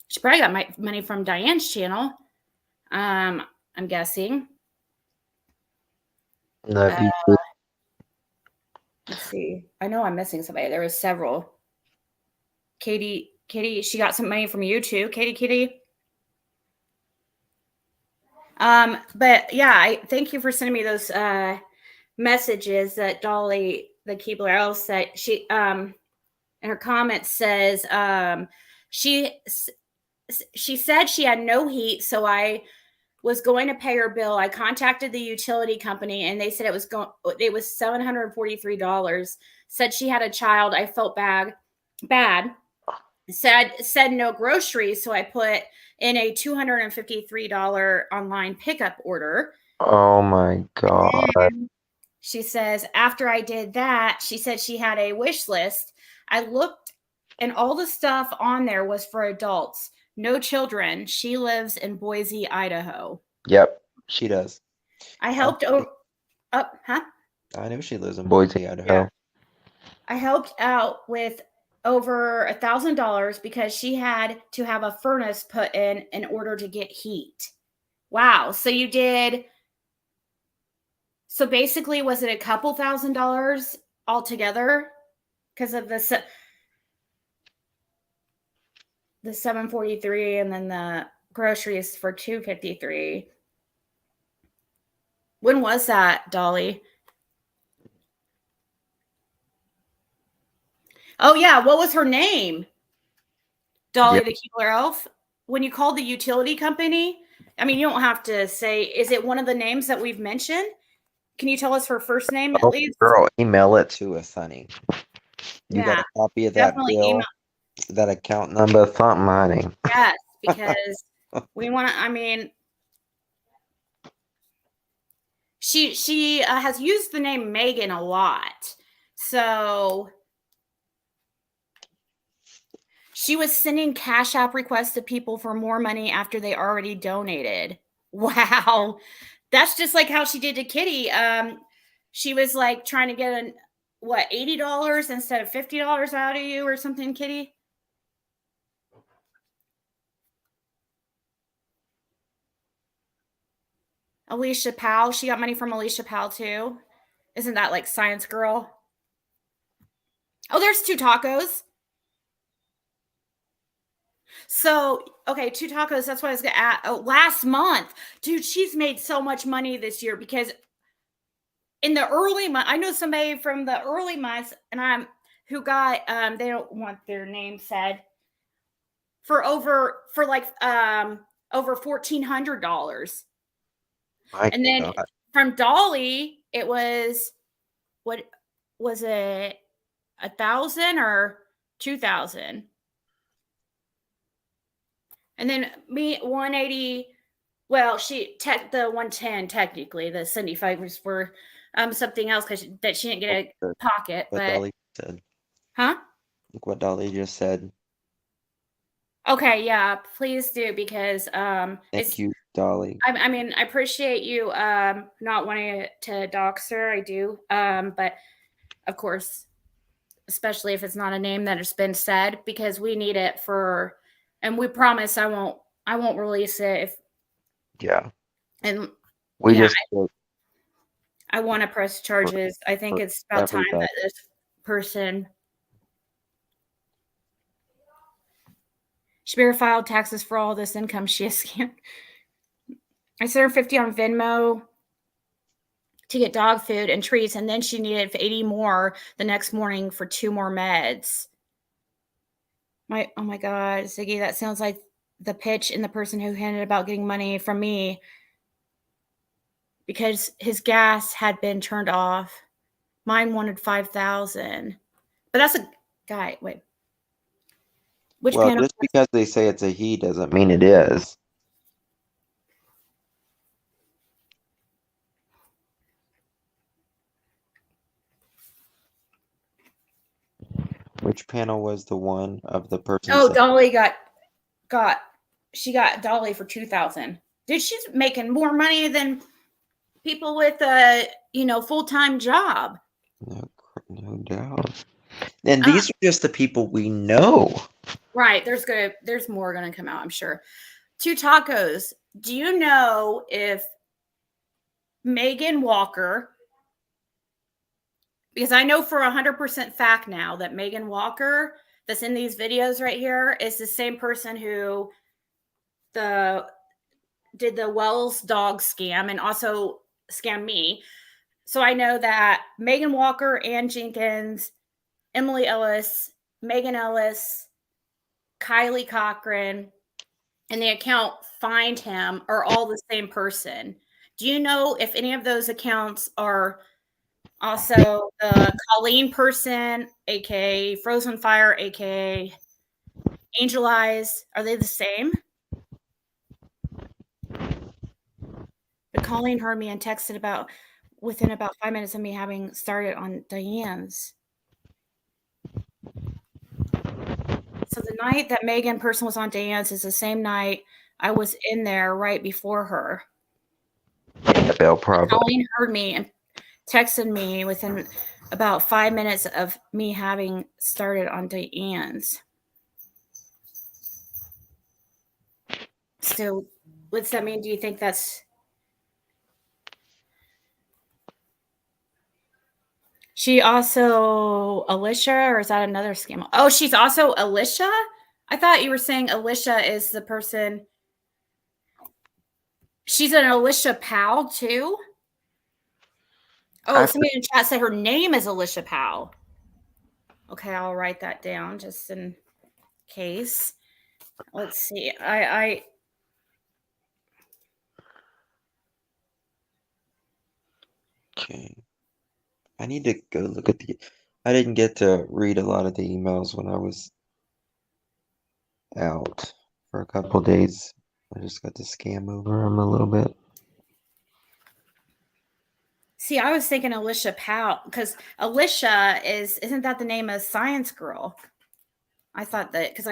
A: she probably got money from Diane's channel. I'm guessing.
B: Love you too.
A: Let's see. I know I'm missing somebody. There was several. Katie, she got some money from you too, Kitty. But yeah, I thank you for sending me those messages that Dolly, the Keebler Elf, said. She in her comments says she said she had no heat, so I was going to pay her bill. I contacted the utility company and they said it was $743. Said she had a child. I felt bad. Said no groceries, so I put in a $253 online pickup order.
B: Oh my God.
A: And she says after I did that, she said she had a wish list. I looked and all the stuff on there was for adults. No children. She lives in Boise, Idaho.
B: Yep, she does.
A: I helped
B: I know she lives in Boise, Idaho.
A: Yeah. I helped out with over $1,000 because she had to have a furnace put in order to get heat. Wow. So you did. So basically, was it a couple $1,000 altogether because of the 743 and then the groceries for 253? When was that, Dolly? Oh yeah, what was her name? Dolly the Keebler Elf. When you called the utility company, I mean, you don't have to say. Is it one of the names that we've mentioned? Can you tell us her first name at
B: Oh,
A: least?
B: girl, email it to us, honey. You got
A: Yeah,
B: a copy of that
A: definitely
B: bill,
A: email.
B: that account number, something, honey.
A: Yes, because we want to. I mean, she has used the name Megan a lot, so she was sending Cash App requests to people for more money after they already donated. Wow, that's just like how she did to Kitty. She was like trying to get what, $80 instead of $50 out of you or something, Kitty. Alicia Powell. She got money from Alicia Powell too. Isn't that like Science Girl? Oh, there's Two Tacos. So, okay, Two Tacos. That's what I was going to add. Oh, last month. Dude, she's made so much money this year because in the early month, I know somebody from the early months and who got, they don't want their name said, for over $1,400.
B: My
A: And then
B: God.
A: from Dolly, it was, what was it, 1,000 or 2,000? And then me 180. Well, the 110 technically, the 75 were something else because that she didn't get a pocket.
B: What
A: But
B: Dolly said.
A: huh?
B: Look what Dolly just said.
A: Okay, yeah, please do because
B: Thank you, Dolly.
A: I mean, I appreciate you not wanting to dox her. I do, but of course, especially if it's not a name that has been said, because we need it for, and we promise I won't release it if.
B: Yeah.
A: And
B: We
A: yeah,
B: just
A: I want to press charges. I think it's about time
B: everybody.
A: that this person should be filed taxes for all this income she has scammed. I sent her 50 on Venmo to get dog food and treats, and then she needed 80 more the next morning for 2 more meds. Oh my God, Ziggy, that sounds like the pitch in the person who handed about getting money from me because his gas had been turned off. Mine wanted 5,000, but that's a guy. Wait, which
B: Well,
A: panel?
B: just because they say it's a he doesn't mean it is. Which panel was the one of the person?
A: Oh, Dolly she got Dolly for 2,000. Dude, she's making more money than people with a full-time job.
B: No doubt. And these are just the people we know.
A: Right. There's more gonna come out, I'm sure. Two Tacos. Do you know if Megan Walker, because I know for 100% fact now that Megan Walker that's in these videos right here is the same person who did the Wells dog scam and also scammed me. So I know that Megan Walker, Ann Jenkins, Emily Ellis, Megan Ellis, Kylie Cochran, and the account Find Him are all the same person. Do you know if any of those accounts are also the Colleen person, aka Frozen Fire, aka Angel Eyes? Are they the same? But Colleen heard me and texted within about 5 minutes of me having started on Diane's. So the night that Megan person was on Diane's is the same night I was in there right before her.
B: Bell probably.
A: Colleen heard me and texted me within about 5 minutes of me having started on Diane's. So what's that mean? Do you think that's... She also Alicia, or is that another scam? Oh, she's also Alicia? I thought you were saying Alicia is the person. She's an Alicia Powell too? Oh, somebody in the chat said her name is Alicia Powell. Okay, I'll write that down just in case. Let's see.
B: Okay. I need to go look at the. I didn't get to read a lot of the emails when I was out for a couple days. I just got to scam over them a little bit.
A: See, I was thinking Alicia Powell because Alicia isn't that the name of Science Girl? I thought that because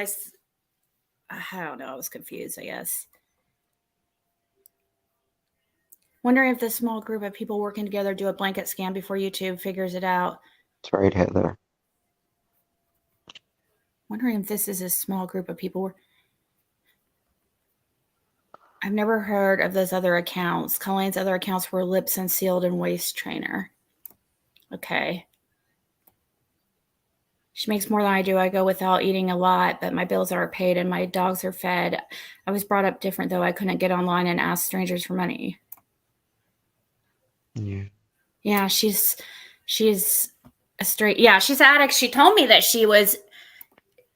A: I don't know, I was confused, I guess. Wondering if this small group of people working together do a blanket scan before YouTube figures it out.
B: That's right, Heather.
A: Wondering if this is a small group of people. I've never heard of those other accounts. Colleen's other accounts were Lips Unsealed and Waist Trainer. Okay. She makes more than I do. I go without eating a lot, but my bills are paid and my dogs are fed. I was brought up different, though. I couldn't get online and ask strangers for money.
B: Yeah.
A: Yeah, she's a straight. Yeah, she's an addict. She told me that she was.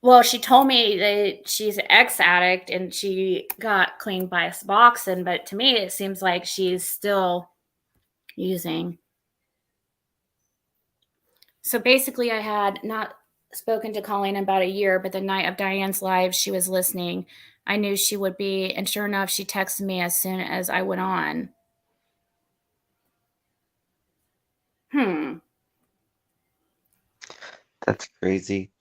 A: Well, she told me that she's an ex-addict and she got clean by Suboxone, but to me, it seems like she's still using. So basically, I had not spoken to Colleen in about a year, but the night of Diane's live, she was listening. I knew she would be, and sure enough, she texted me as soon as I went on.
B: That's crazy.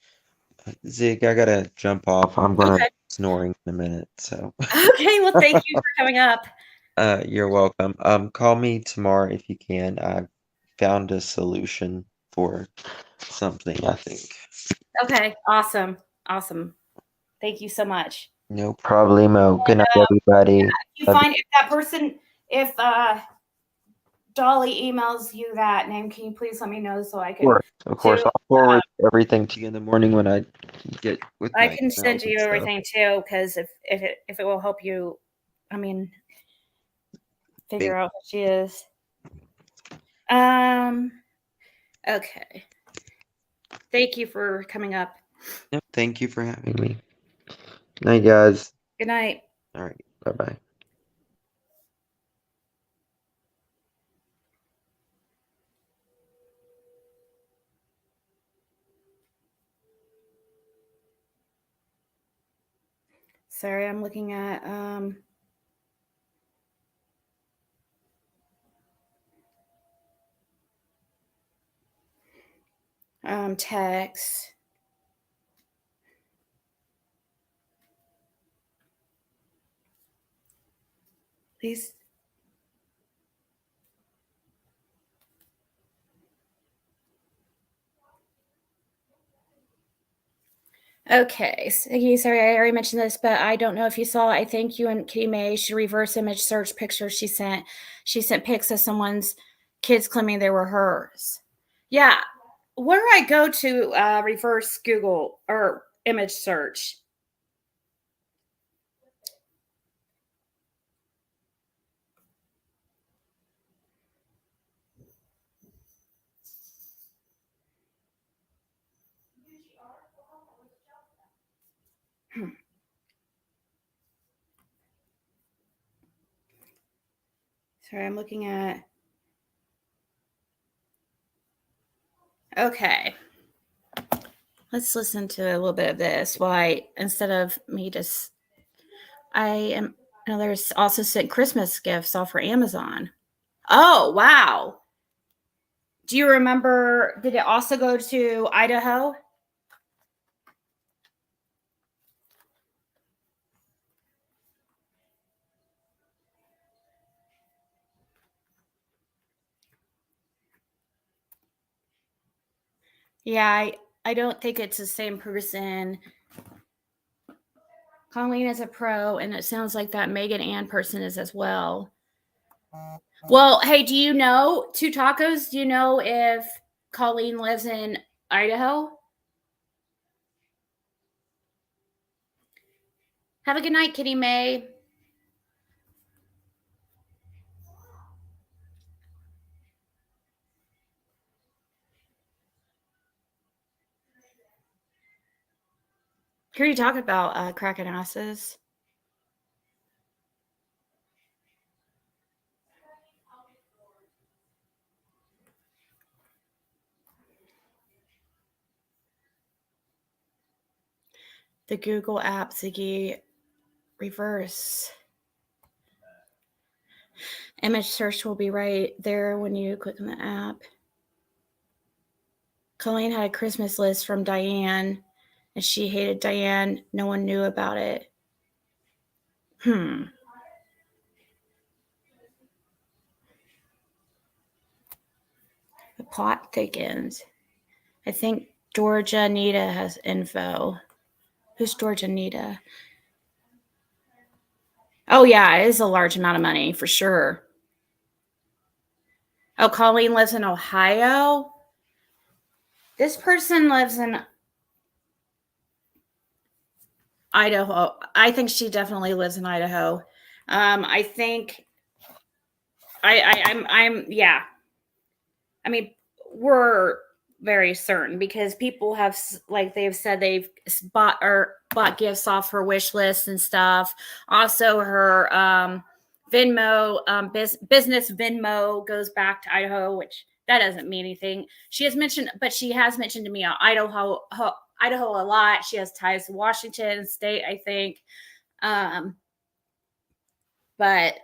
B: Zig, I gotta jump off. I'm gonna
A: Okay.
B: be snoring in a minute, so.
A: Okay, well, thank you for coming up.
B: You're welcome. Call me tomorrow if you can. I found a solution for something, I think.
A: Okay, awesome. Thank you so much.
B: No problemo. Good night, everybody.
A: If you find if that person, if Dolly emails you that name, can you please let me know so I can?
B: Of course, I'll forward everything to you in the morning when I get with my
A: I can send
B: emails
A: you
B: and stuff.
A: everything too, because if it will help you, I mean, figure out what she is. Okay. Thank you for coming up.
B: Yep, thank you for having me. Night, guys.
A: Good night.
B: All right, bye-bye.
A: Sorry, I'm looking at text. Please. Okay, Ziggy, sorry, I already mentioned this, but I don't know if you saw. I think you and Kitty May should reverse image search pictures she sent. She sent pics of someone's kids claiming they were hers. Yeah, where do I go to reverse Google or image search? Sorry, I'm looking at. Okay. Let's listen to a little bit of this. Why, instead of me just. There's also sent Christmas gifts off for Amazon. Oh, wow. Do you remember, did it also go to Idaho? Yeah, I don't think it's the same person. Colleen is a pro, and it sounds like that Megan Ann person is as well. Well, hey, do you know Two Tacos? Do you know if Colleen lives in Idaho? Have a good night, Kitty May. Who are you talking about, cracking asses? The Google app, Ziggy, reverse. Image search will be right there when you click on the app. Colleen had a Christmas list from Diane, and she hated Diane. No one knew about it. The plot thickens. I think Georgia Nita has info. Who's Georgia Nita? Oh, yeah, it is a large amount of money for sure. Oh, Colleen lives in Ohio. This person lives in Idaho. I think she definitely lives in Idaho. I think yeah. I mean, we're very certain because people have, like they've said, they've bought gifts off her wish list and stuff. Also, her Venmo business Venmo goes back to Idaho, which that doesn't mean anything. She has mentioned to me Idaho a lot. She has ties to Washington State, I think. But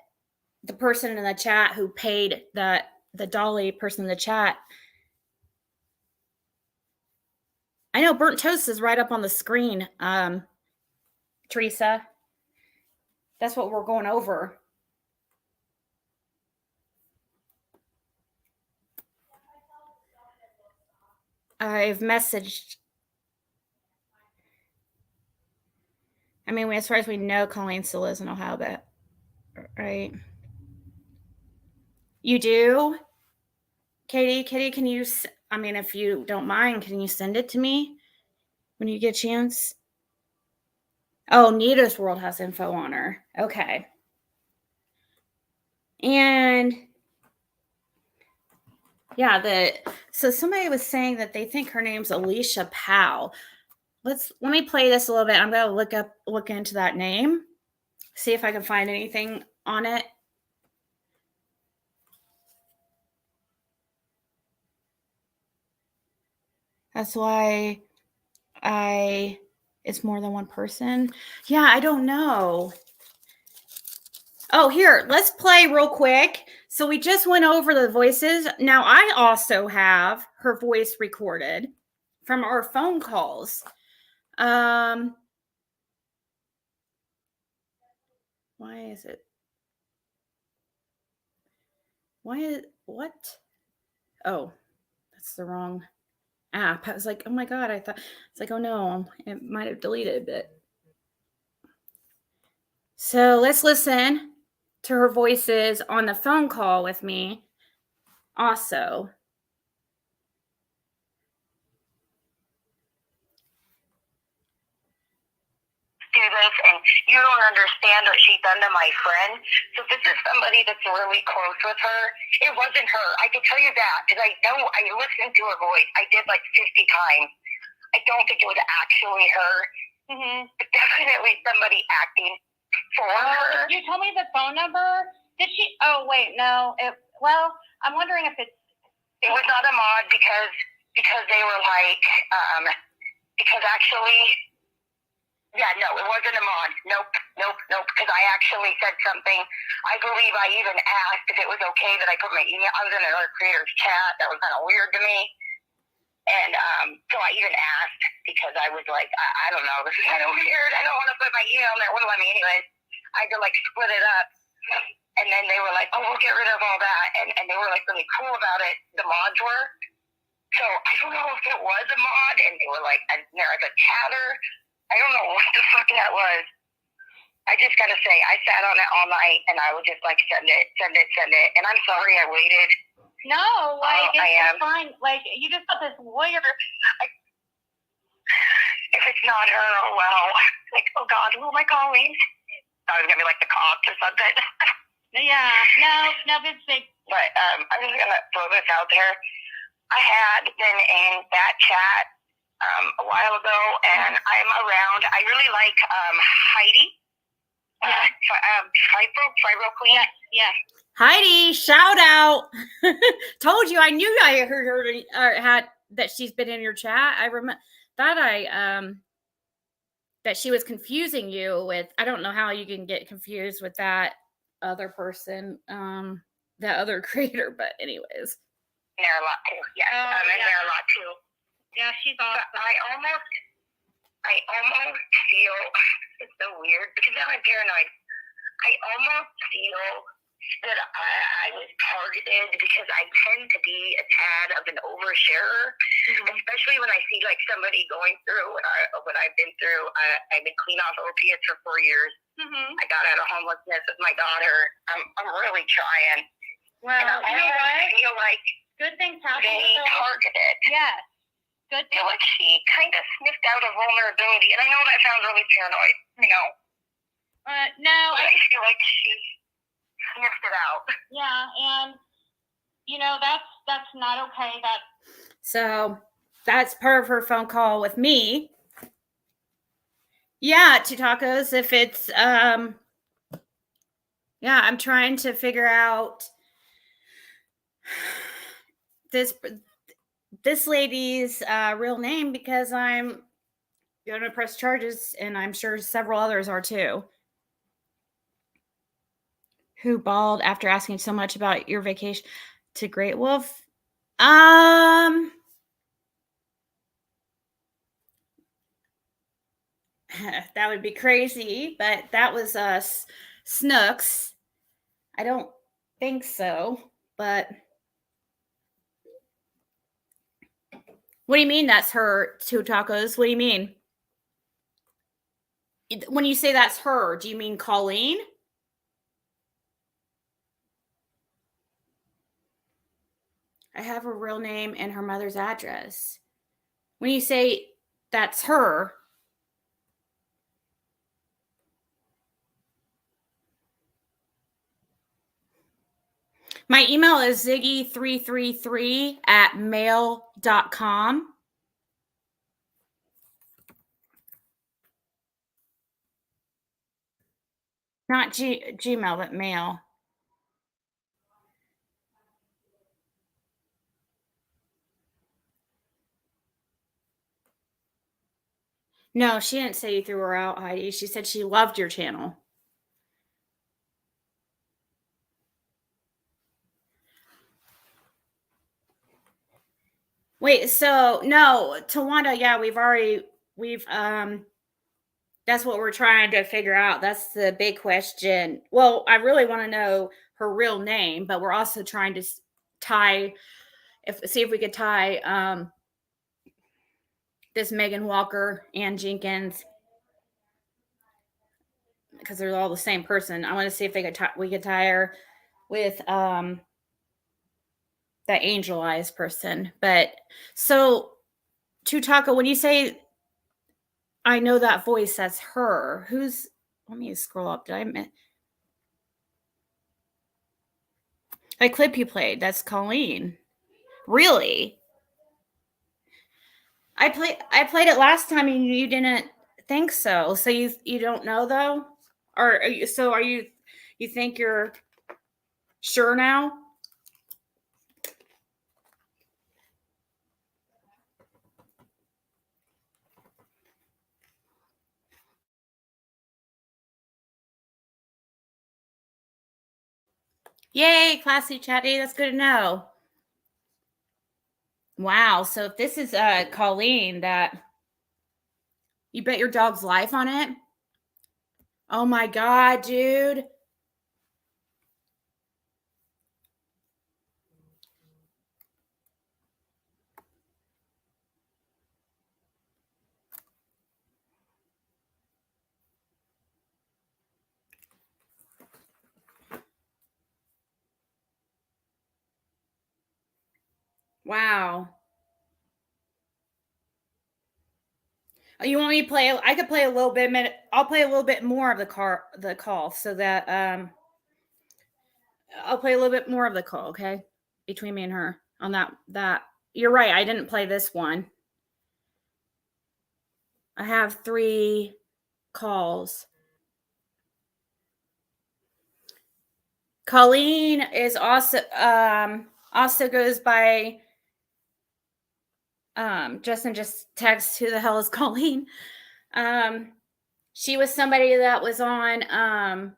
A: the person in the chat who paid the Dolly person in the chat, I know burnt toast is right up on the screen, Teresa. That's what we're going over. I've messaged. I mean, as far as we know, Colleen still lives in Ohio, but right? You do, Katie? Katie, can you? I mean, if you don't mind, can you send it to me when you get a chance? Oh, Nita's World has info on her. Okay. And yeah, so somebody was saying that they think her name's Alicia Powell. Let me play this a little bit. I'm going to look into that name, see if I can find anything on it. That's why it's more than one person. Yeah, I don't know. Oh, here, let's play real quick. So we just went over the voices. Now I also have her voice recorded from our phone calls. Why is it? What? Oh, that's the wrong app. I was like, oh my God, it's like, oh no, it might have deleted it. So let's listen to her voices on the phone call with me also.
G: Do this, and you don't understand what she's done to my friend. So this is somebody that's really close with her. It wasn't her. I can tell you that because I listened to her voice. I did like 50 times. I don't think it was actually her. But definitely somebody acting for her.
C: You told me the phone number. Did she? Oh wait, no. Well, I'm wondering if it's.
G: It was not a mod because they were like because actually. Yeah, no, it wasn't a mod. Nope. Because I actually said something. I believe I even asked if it was okay that I put my email. I was in another creator's chat. That was kind of weird to me. And so I even asked because I was like, I don't know, this is kind of weird. I don't want to put my email in there. It wouldn't let me anyways. I had to like split it up. And then they were like, oh, we'll get rid of all that. And they were like really cool about it. The mods were. So I don't know if it was a mod. And they were like, and there was a chatter. I don't know what the fuck that was. I just gotta say, I sat on it all night and I would just like send it. And I'm sorry I waited.
C: No, like it's fine. Like you just got this lawyer.
G: If it's not her, oh well. Like, oh God, who am I calling? I was gonna be like the cops or something.
C: Yeah, no, it's big.
G: But I'm just gonna throw this out there. I had been in that chat a while ago, and I'm around. I really like Heidi. Fibro Queen.
C: Yeah.
A: Heidi, shout out. Told you, I knew I heard her had that she's been in your chat. I remember that that she was confusing you with. I don't know how you can get confused with that other person, that other creator, but anyways.
G: In there a lot too. Yes, I'm in there a lot too.
C: Yeah, she's awesome.
G: But I almost feel it's so weird because now I'm paranoid. I almost feel that I was targeted because I tend to be a tad of an oversharer, especially when I see like somebody going through what I've been through. I've been clean off opiates for 4 years. I got out of homelessness with my daughter. I'm really trying.
C: Well,
G: and I feel like
C: good things happen.
G: being targeted.
C: Yes. Good.
G: I feel like she kind of sniffed out a vulnerability, and I know that sounds really paranoid.
C: No,
G: But I feel like she sniffed it out.
C: yeah, and that's not okay.
A: So that's part of her phone call with me. Yeah, Two Tacos. If it's I'm trying to figure out this lady's real name because I'm going to press charges, and I'm sure several others are too. Who bawled after asking so much about your vacation to Great Wolf? That would be crazy, but that was Snooks. I don't think so, but what do you mean that's her, Two Tacos? What do you mean? When you say that's her, do you mean Colleen? I have her real name and her mother's address. When you say that's her, my email is ziggy333@mail.com. Not Gmail, but mail. No, she didn't say you threw her out, Heidi. She said she loved your channel. Wait, so no, Tawanda, yeah, we've that's what we're trying to figure out. That's the big question. Well, I really want to know her real name, but we're also trying to see if we could tie this Megan Walker, Ann Jenkins, because they're all the same person. I want to see if we could tie her with that Angel Eyes person. But so, Taco, when you say I know that voice, that's her. Who's? Let me scroll up. Did I miss a clip you played? That's Colleen. Really? I played it last time and you didn't think so. So you don't know though, or are you think you're sure now? Yay, classy chatty. That's good to know. Wow. So if this is Colleen, that you bet your dog's life on it. Oh my God, dude. Wow. You want me to play? I could play a little bit. I'll play a little bit more of the call, so that I'll play a little bit more of the call. Okay, between me and her on that. You're right. I didn't play this one. I have 3 calls. Colleen is also goes by Justin. Just text who the hell is Colleen. Colleen is also goes by Justin. Just text who the hell is Colleen. Colleen is also goes by Justin. Just text who the hell is Colleen. Colleen is also goes by Justin. Just text who the hell is Colleen. Colleen is also goes by Justin. Just text who the hell is Colleen. Just She was somebody that was on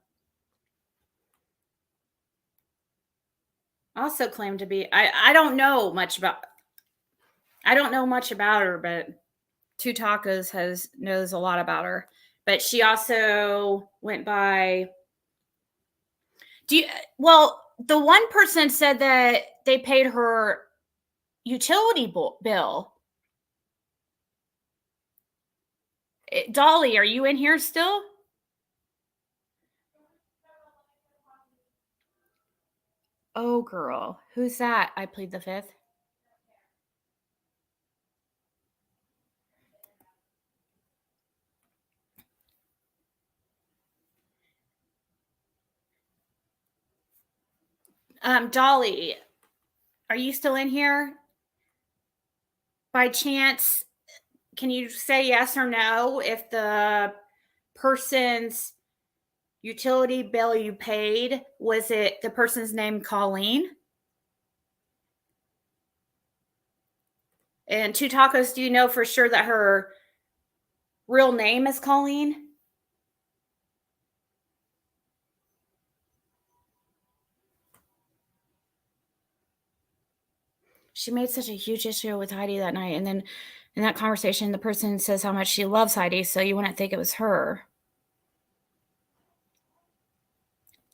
A: also claimed to be I don't know much about her, but Two Tacos knows a lot about her. But she also went by the one person said that they paid her utility bill. Dolly, are you in here still? Oh, girl. Who's that? I plead the fifth. Dolly, are you still in here? By chance, can you say yes or no if the person's utility bill you paid, was it the person's name Colleen? And Two Tacos, do you know for sure that her real name is Colleen? She made such a huge issue with Heidi that night. And then in that conversation, the person says how much she loves Heidi, so you wouldn't think it was her.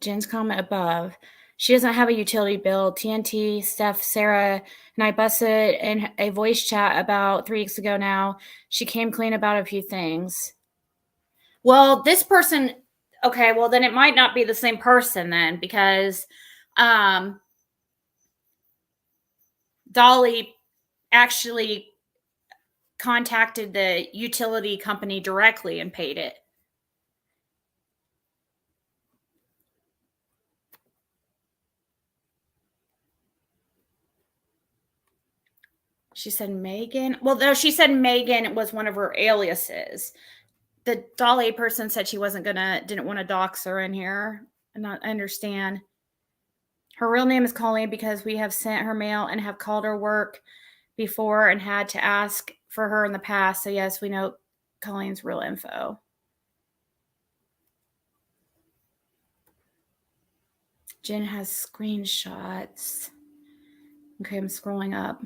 A: Jen's comment above. She doesn't have a utility bill. TNT, Steph, Sarah, and I busted in a voice chat about 3 weeks ago now. She came clean about a few things. Well, this person, okay, well, then it might not be the same person then, because Dolly actually contacted the utility company directly and paid it. She said Megan. Well, no, she said Megan was one of her aliases. The Dolly person said she didn't want to dox her in here. And I understand. Her real name is Colleen because we have sent her mail and have called her work before and had to ask for her in the past. So yes, we know Colleen's real info. Jen has screenshots. Okay, I'm scrolling up.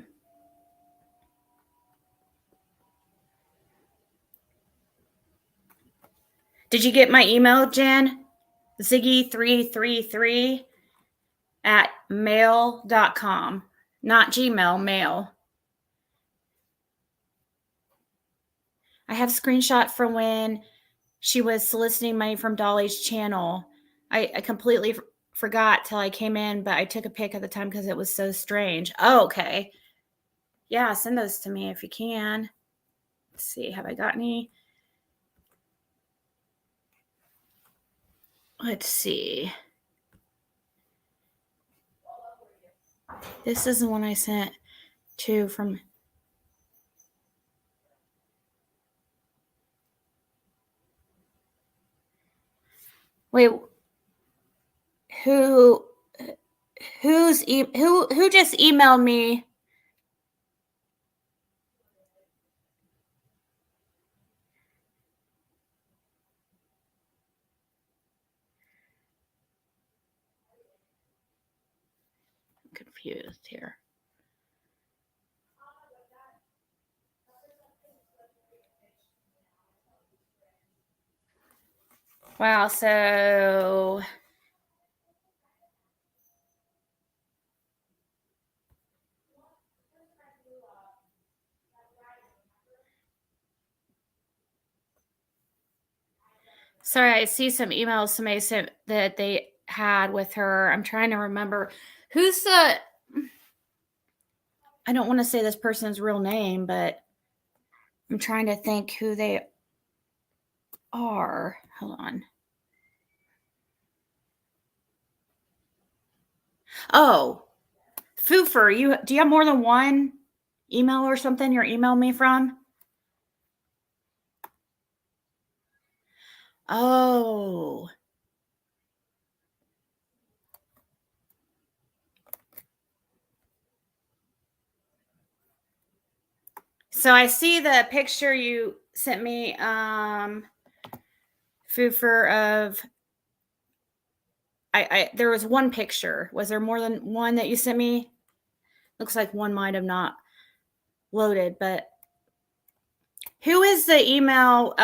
A: Did you get my email, Jen? Ziggy333 at mail.com. Not Gmail, mail. I have a screenshot from when she was soliciting money from Dolly's channel. I completely forgot till I came in, but I took a pic at the time because it was so strange. Oh, okay. Yeah, send those to me if you can. Let's see, have I got any? Let's see. This is the one I sent to from... Wait, who just emailed me? I'm confused here. Wow, so sorry, I see some emails somebody sent that they had with her. I'm trying to remember who's the... I don't want to say this person's real name, but I'm trying to think who they are. Hold on. Oh, Foofer, do you have more than one email or something you're emailing me from? Oh. So I see the picture you sent me. Foofer of there was one picture. Was there more than one that you sent me? Looks like one might have not loaded, but who is the email?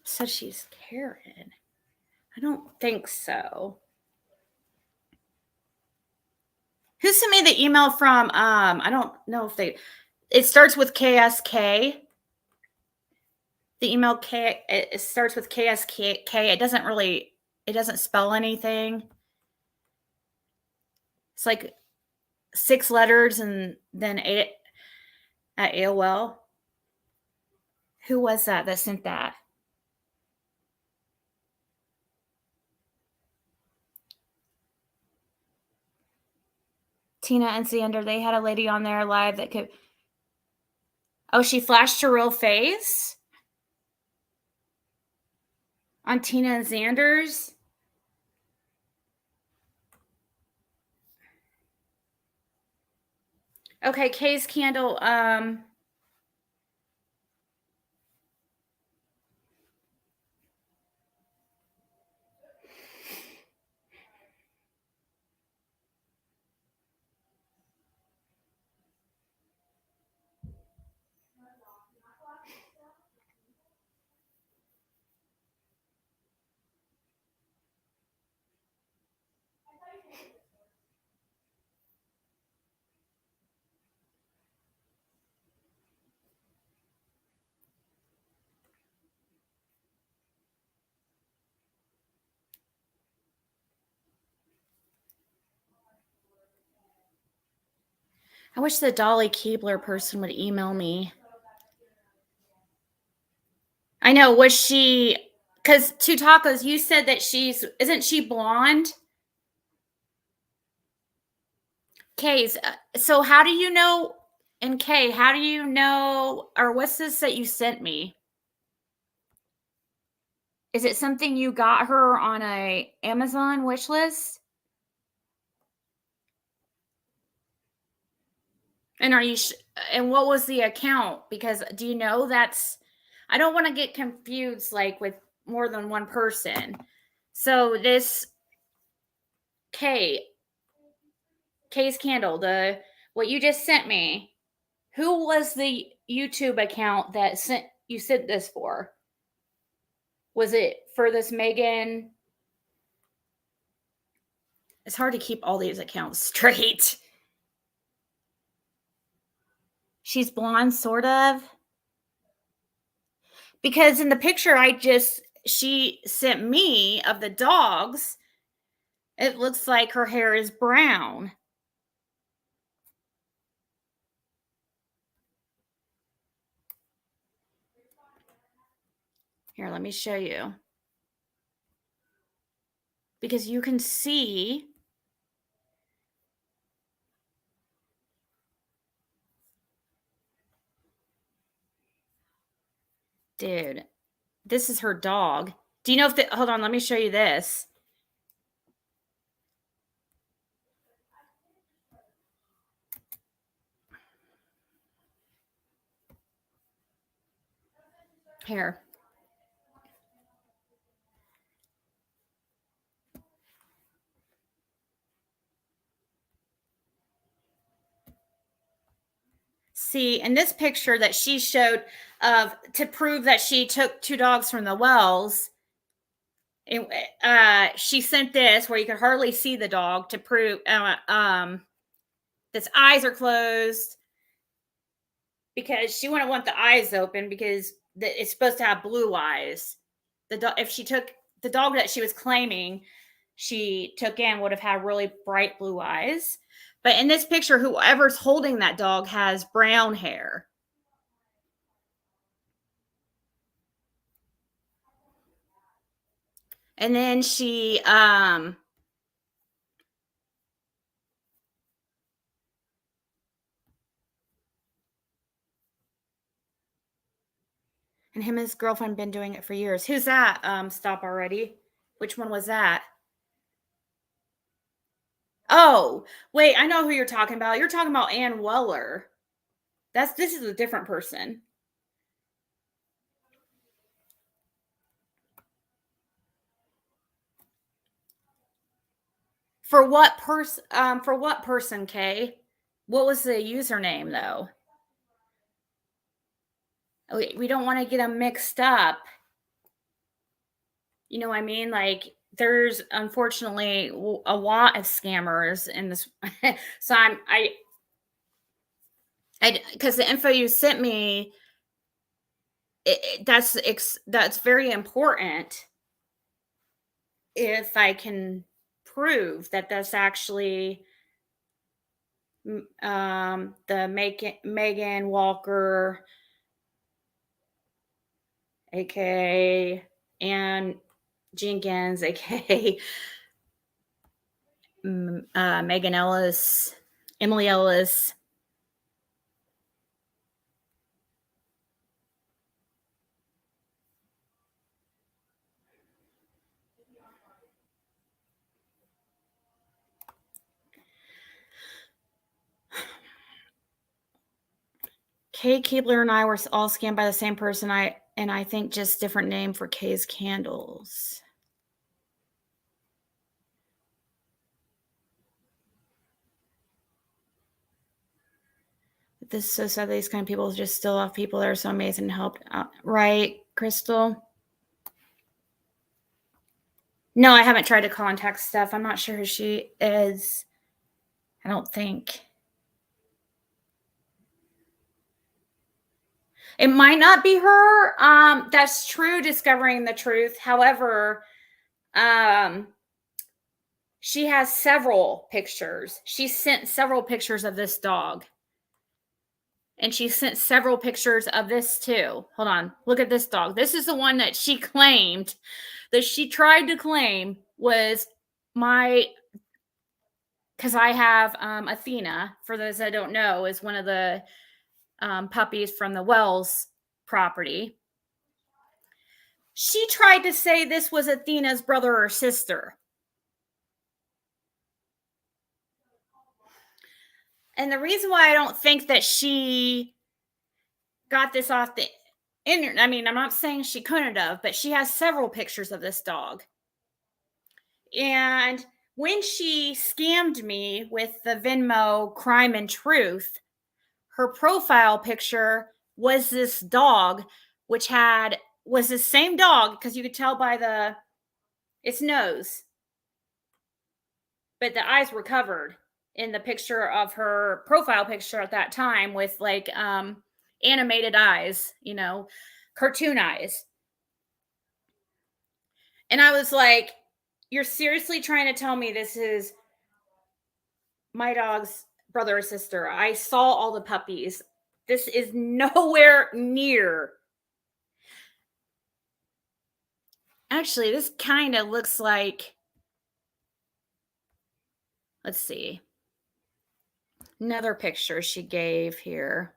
A: Said she's Karen. I don't think so. Who sent me the email from? I don't know if it starts with KSK. The email it starts with KSK. It doesn't spell anything. It's like 6 letters and then 8 at AOL. Who was that sent that? Tina and Xander, they had a lady on there live that could. Oh, she flashed her real face on Tina and Xander's. Okay, Kay's candle. I wish the Dolly Keebler person would email me. I know. Was she? Because Two Tacos, you said that isn't she blonde? Kay's. So how do you know? And Kay, how do you know? Or what's this that you sent me? Is it something you got her on a Amazon wish list? And are you? And what was the account? Because do you know that's? I don't want to get confused like with more than one person. So this Kay's candle, what you just sent me. Who was the YouTube account that you sent this for? Was it for this Megan? It's hard to keep all these accounts straight. She's blonde, sort of. Because in the picture she sent me of the dogs, it looks like her hair is brown. Here, let me show you. Because you can see. Dude, this is her dog. Do you know if hold on, let me show you this. Here. See, in this picture that she showed to prove that she took 2 dogs from the Wells, she sent this where you could hardly see the dog to prove its eyes are closed because she wouldn't want the eyes open because it's supposed to have blue eyes. If she took the dog that she was claiming she took in would have had really bright blue eyes. But in this picture, whoever's holding that dog has brown hair. And then she and him and his girlfriend been doing it for years. Who's that? Stop already. Which one was that? Oh, wait, I know who you're talking about. You're talking about Ann Weller. This is a different person. For what person, Kay? What was the username though? We don't want to get them mixed up. You know what I mean? Like there's unfortunately a lot of scammers in this. So I because the info you sent me, that's very important. If I can prove that that's actually the Megan Walker, aka Ann Jenkins, aka Megan Ellis, Emily Ellis. Kay Keebler and I were all scammed by the same person. I think just different name for Kay's candles. This is so sad. These kind of people just still off people that are so amazing and helped out. Right, Crystal? No, I haven't tried to contact Steph. I'm not sure who she is. I don't think. It might not be her. That's true, discovering the truth. However, she has several pictures. She sent several pictures of this dog. And she sent several pictures of this too. Hold on. Look at this dog. This is the one that she claimed, that she tried to claim was my, because I have Athena, for those that don't know, is one of the puppies from the Wells property. She tried to say this was Athena's brother or sister. And the reason why I don't think that she got this off the internet, I mean, I'm not saying she couldn't have, but she has several pictures of this dog. And when she scammed me with the Venmo Crime and Truth, her profile picture was this dog, which was the same dog, because you could tell by its nose, but the eyes were covered in the picture of her profile picture at that time, with like animated eyes, cartoon eyes. And I was like, you're seriously trying to tell me this is my dog's brother or sister? I saw all the puppies. This is nowhere near. Actually, this kind of looks like, let's see, another picture she gave here.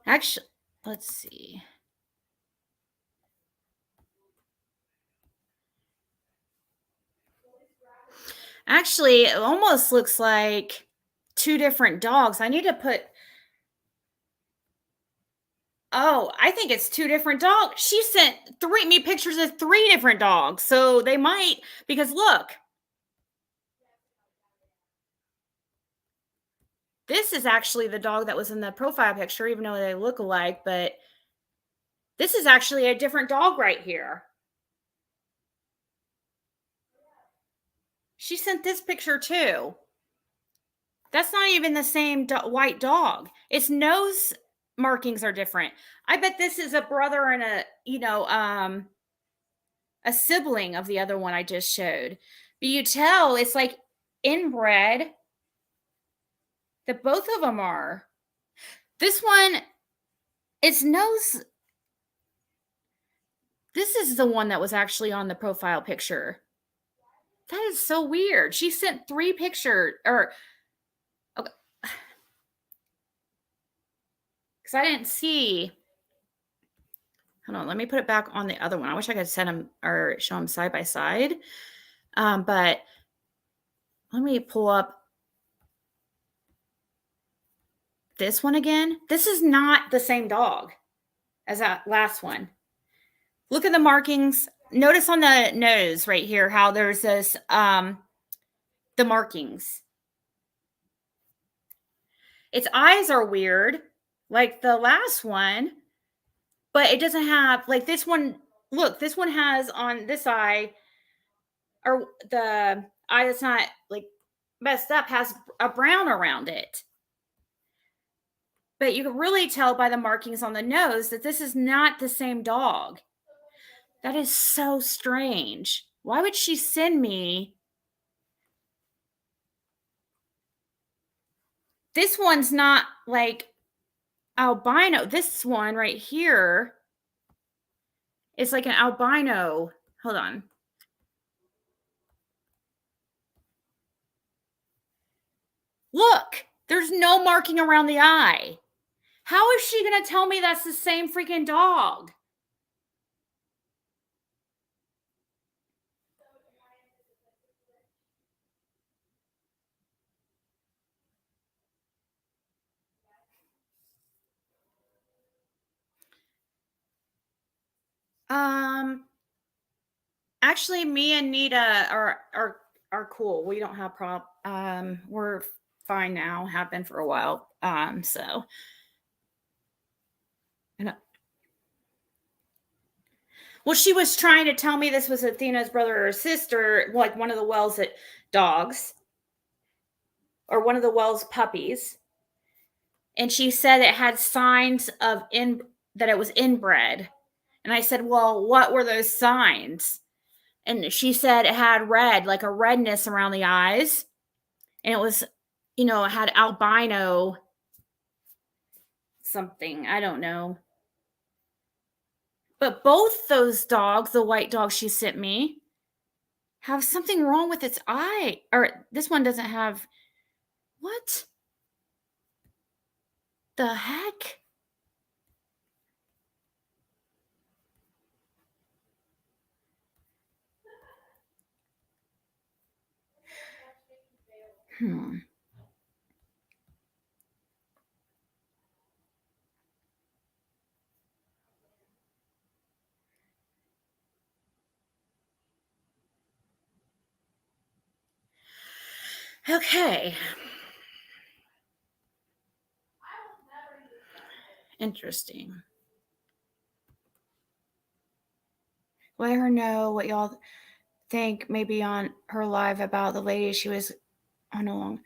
A: Actually, let's see. Actually, it almost looks like two different dogs. I need to put. Oh, I think it's two different dogs. She sent me pictures of three different dogs. So they might, because look. This is actually the dog that was in the profile picture, even though they look alike, but this is actually a different dog right here. She sent this picture too. That's not even the same white dog. Its nose markings are different. I bet this is a brother and a sibling of the other one I just showed. But you tell it's like inbred. That both of them are. This one, its nose. This is the one that was actually on the profile picture. That is so weird. She sent three pictures, okay, because I didn't see. Hold on, let me put it back on the other one. I wish I could send them or show them side by side. But let me pull up this one again. This is not the same dog as that last one. Look at the markings. Notice on the nose right here how there's this, the markings. Its eyes are weird, like the last one, but it doesn't have, like this one, look, this one has on this eye, or the eye that's not like messed up has a brown around it. But you can really tell by the markings on the nose that this is not the same dog. That is so strange. Why would she send me? This one's not like albino. This one right here is like an albino. Hold on. Look, there's no marking around the eye. How is she going to tell me that's the same freaking dog? Actually, me and Nita are cool. We don't have we're fine now. Have been for a while. So. Well, she was trying to tell me this was Athena's brother or sister, like one of the Wells dogs, or one of the Wells puppies. And she said it had signs of that it was inbred. And I said, well, what were those signs? And she said it had red, like a redness around the eyes. And it was, it had albino something. I don't know. But both those dogs, the white dog she sent me, have something wrong with its eye. Or this one doesn't have. What the heck? Okay. Interesting. Let her know what y'all think maybe on her live about the lady she was on along.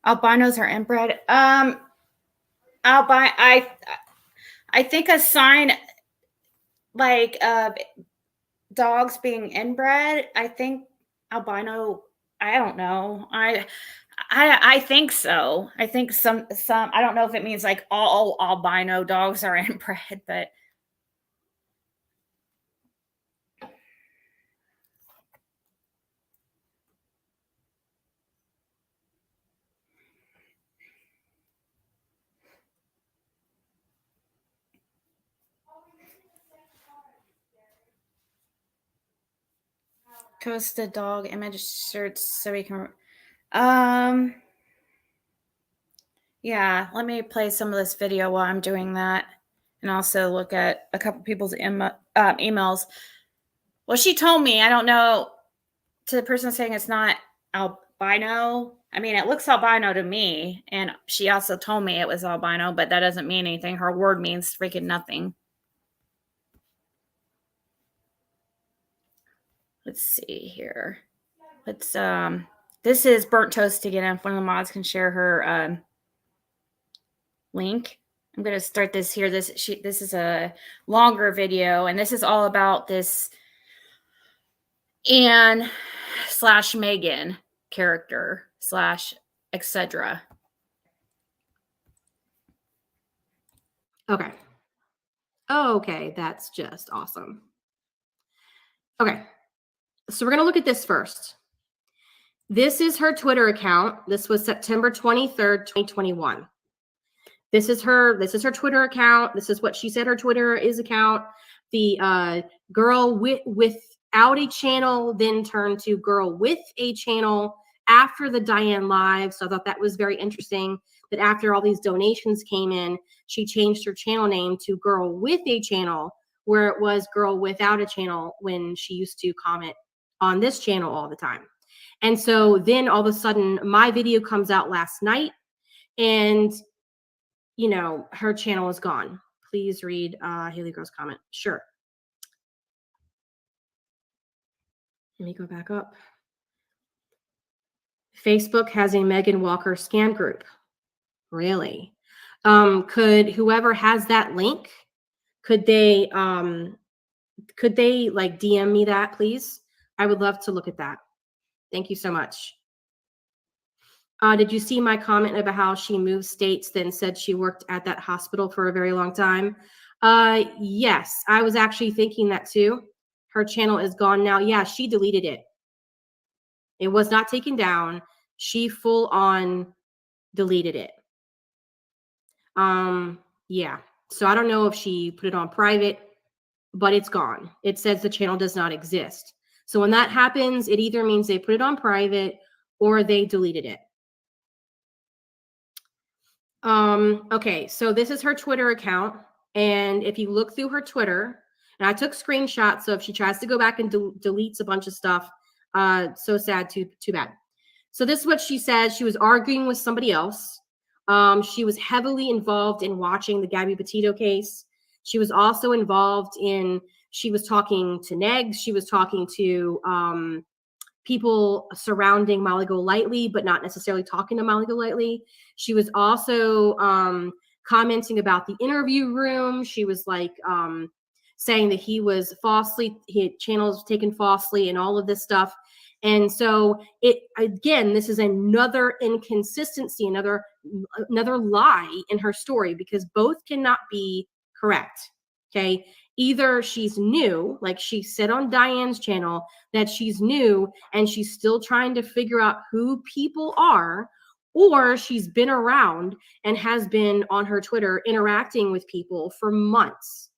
A: Albinos are inbred. I think a sign like dogs being inbred, I think albino, I don't know. I think so. I think some I don't know if it means like all albino dogs are inbred, but post the dog image shirts so we can yeah, let me play some of this video while I'm doing that, and also look at a couple people's emails. Well, she told me, I don't know, to the person saying it's not albino. I mean, it looks albino to me, and she also told me it was albino, but that doesn't mean anything. Her word means freaking nothing. Let's see here. Let's this is Burnt Toast again. If one of the mods can share her link. I'm going to start this here. This is a longer video, and this is all about this Anne/Megan character / etc.
F: Okay. Okay, that's just awesome. Okay. So we're going to look at this first. This is her Twitter account. This was September 23rd, 2021. This is her Twitter account. This is what she said her Twitter account. the girl without a channel, then turned to girl with a channel after the Diane live. So I thought that was very interesting that after all these donations came in, she changed her channel name to girl with a channel, where it was girl without a channel when she used to comment on this channel all the time. And so then all of a sudden my video comes out last night and, you know, her channel is gone. Please read Haley Girl's comment. Sure. Let me go back up. Facebook has a Megan Walker scam group. Really? Could whoever has that link, could they like DM me that, please? I would love to look at that. Thank you so much. Did you see my comment about how she moved states, then said she worked at that hospital for a very long time? Yes, I was actually thinking that too. Her channel is gone now. Yeah, she deleted it. It was not taken down. She full on deleted it. Yeah. So I don't know if she put it on private, but it's gone. It says the channel does not exist. So when that happens, it either means they put it on private or they deleted it. Okay, so this is her Twitter account. And if you look through her Twitter, and I took screenshots, so if she tries to go back and deletes a bunch of stuff, so sad, too bad. So this is what she says. She was arguing with somebody else. She was heavily involved in watching the Gabby Petito case. She was also involved in, she was talking to Negs. She was talking to people surrounding Molly Golightly, but not necessarily talking to Molly Golightly. She was also commenting about the interview room. She was like saying that he was falsely, his channels taken falsely and all of this stuff. And so it, again, this is another inconsistency, another lie in her story, because both cannot be correct. Okay. Either she's new, like she said on Diane's channel, that she's new and she's still trying to figure out who people are, or she's been around and has been on her Twitter interacting with people for months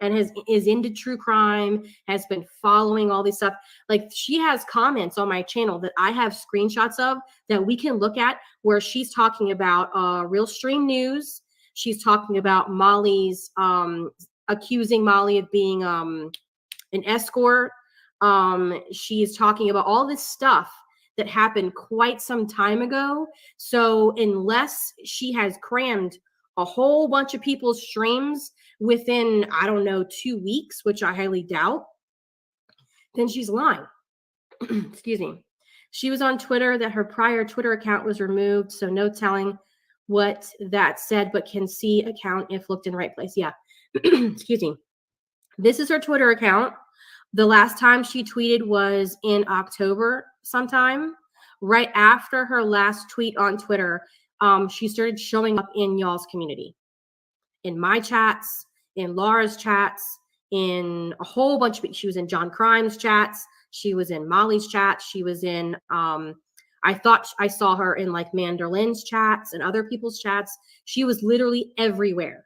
F: and is into true crime, has been following all this stuff. Like, she has comments on my channel that I have screenshots of that we can look at, where she's talking about Real Stream News. She's talking about Molly's, accusing Molly of being an escort. She is talking about all this stuff that happened quite some time ago. So unless she has crammed a whole bunch of people's streams within, I don't know, 2 weeks, which I highly doubt, then she's lying. Excuse me. She was on Twitter that her prior Twitter account was removed, so no telling what that said, but can see account if looked in the right place. Yeah. Excuse me. This is her Twitter account. The last time she tweeted was in October sometime. Right after her last tweet on Twitter, she started showing up in y'all's community, in my chats, in Laura's chats, in a whole bunch of, she was in John Crime's chats. She was in Molly's chat. She was in, I thought I saw her in like Manderlin's chats and other people's chats. She was literally everywhere.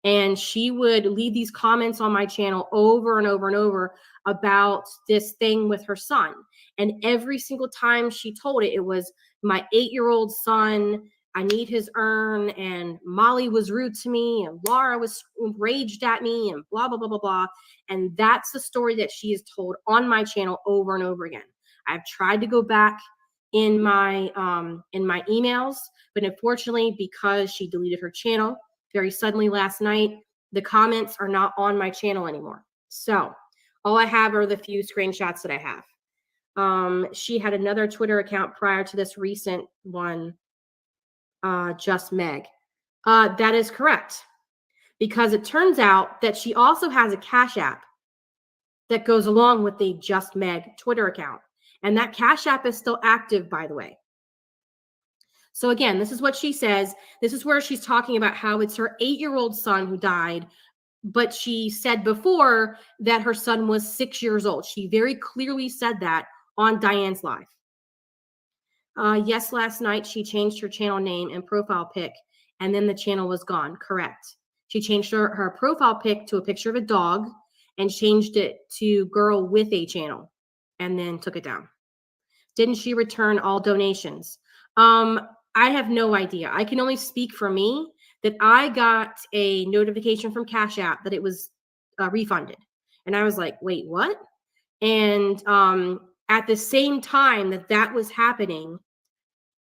F: And she would leave these comments on my channel over and over and over about this thing with her son. And every single time she told it, it was my 8-year-old son, I need his urn, and Molly was rude to me, and Laura was raged at me, and blah, blah, blah, blah, blah. And that's the story that she has told on my channel over and over again. I've tried to go back in my emails, but unfortunately, because she deleted her channel very suddenly last night, the comments are not on my channel anymore. So all I have are the few screenshots that I have. She had another Twitter account prior to this recent one, Just Meg. That is correct, because it turns out that she also has a Cashapp that goes along with the Just Meg Twitter account. And that Cashapp is still active, by the way. So again, this is what she says. This is where she's talking about how it's her 8-year-old son who died, but she said before that her son was 6 years old. She very clearly said that on Diane's live. Yes, last night she changed her channel name and profile pic, and then the channel was gone. Correct. She changed her profile pic to a picture of a dog, and changed it to girl with a channel and then took it down. Didn't she return all donations? I have no idea. I can only speak for me that I got a notification from Cashapp that it was refunded. And I was like, wait, what? And at the same time that was happening,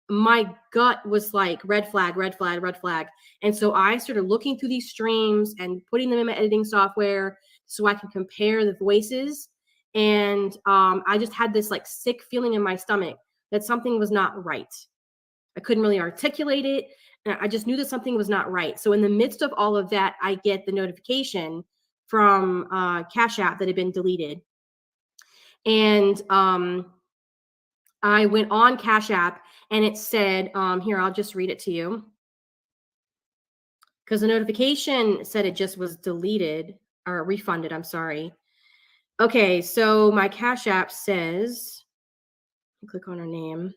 F: my gut was like, red flag, red flag, red flag. And so I started looking through these streams and putting them in my editing software so I can compare the voices. And I just had this like sick feeling in my stomach that something was not right. I couldn't really articulate it. And I just knew that something was not right. So in the midst of all of that, I get the notification from Cashapp that had been deleted. And I went on Cashapp and it said, here, I'll just read it to you. Because the notification said it just was deleted or refunded, I'm sorry. Okay, so my Cashapp says, click on her name.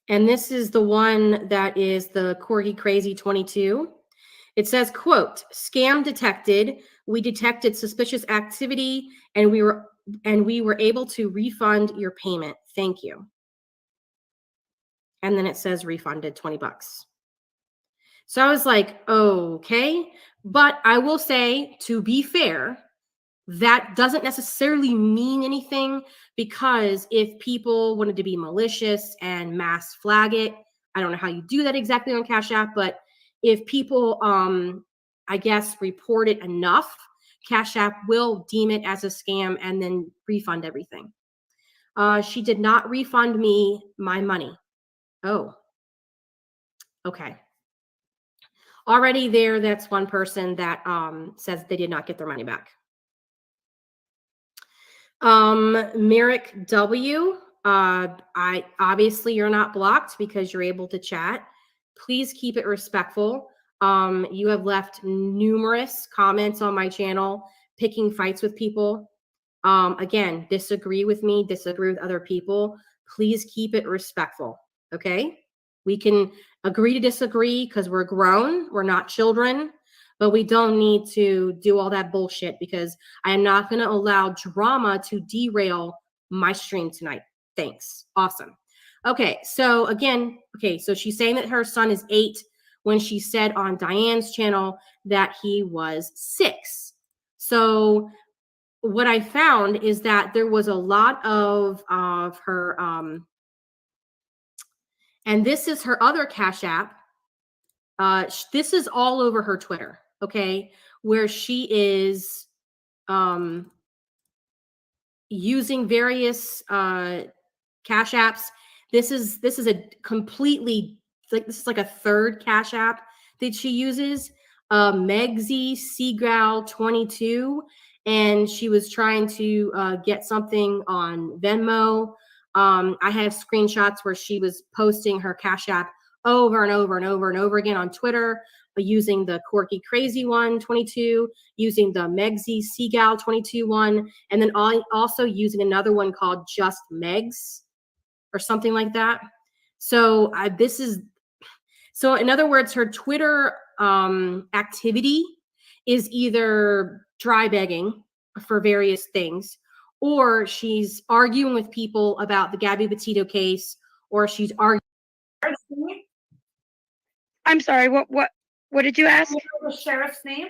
F: And this is the one that is the Corgi Crazy 22. It says, quote, scam detected. We detected suspicious activity and we were able to refund your payment. Thank you. And then it says refunded $20. So I was like, okay. But I will say, to be fair, that doesn't necessarily mean anything, because if people wanted to be malicious and mass flag it, I don't know how you do that exactly on Cashapp, but if people, I guess, report it enough, Cashapp will deem it as a scam and then refund everything. She did not refund me my money. Oh, okay. Already there, that's one person that says they did not get their money back. Merrick W, I obviously you're not blocked because you're able to chat. Please keep it respectful. You have left numerous comments on my channel picking fights with people. Again, disagree with me, disagree with other people. Please keep it respectful. Okay, we can agree to disagree because we're grown, we're not children. But we don't need to do all that bullshit, because I am not going to allow drama to derail my stream tonight. Thanks. Awesome. Okay. So again, so she's saying that her son is 8 when she said on Diane's channel that he was 6. So what I found is that there was a lot of her, and this is her other Cashapp. This is all over her Twitter. Okay, where she is using various Cash Apps. This is a completely, like, this is like a third Cash App that she uses, Megsy Seagal 22, and she was trying to get something on Venmo. I have screenshots where she was posting her Cash App over and over and over and over again on Twitter, using the Corky Crazy 22, using the Megsy Seagal 22 and then also using another one called Just Megs or something like that. So so in other words, her Twitter activity is either dry begging for various things, or she's arguing with people about the Gabby Petito case, or she's arguing.
C: I'm sorry, what did you ask?
E: The sheriff's name?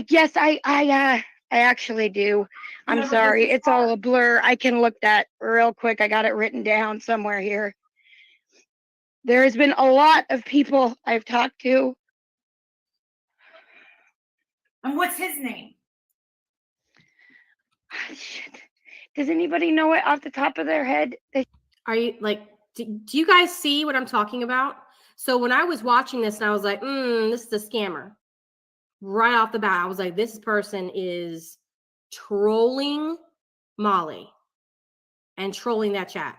C: Yes, I actually do. I'm sorry, it's all a blur. I can look that real quick. I got it written down somewhere here. There has been a lot of people I've talked to.
E: And what's his name?
C: Shit. Does anybody know it off the top of their head?
F: Are you like, do you guys see what I'm talking about? So when I was watching this and I was like, this is a scammer. Right off the bat, I was like, this person is trolling Molly and trolling that chat.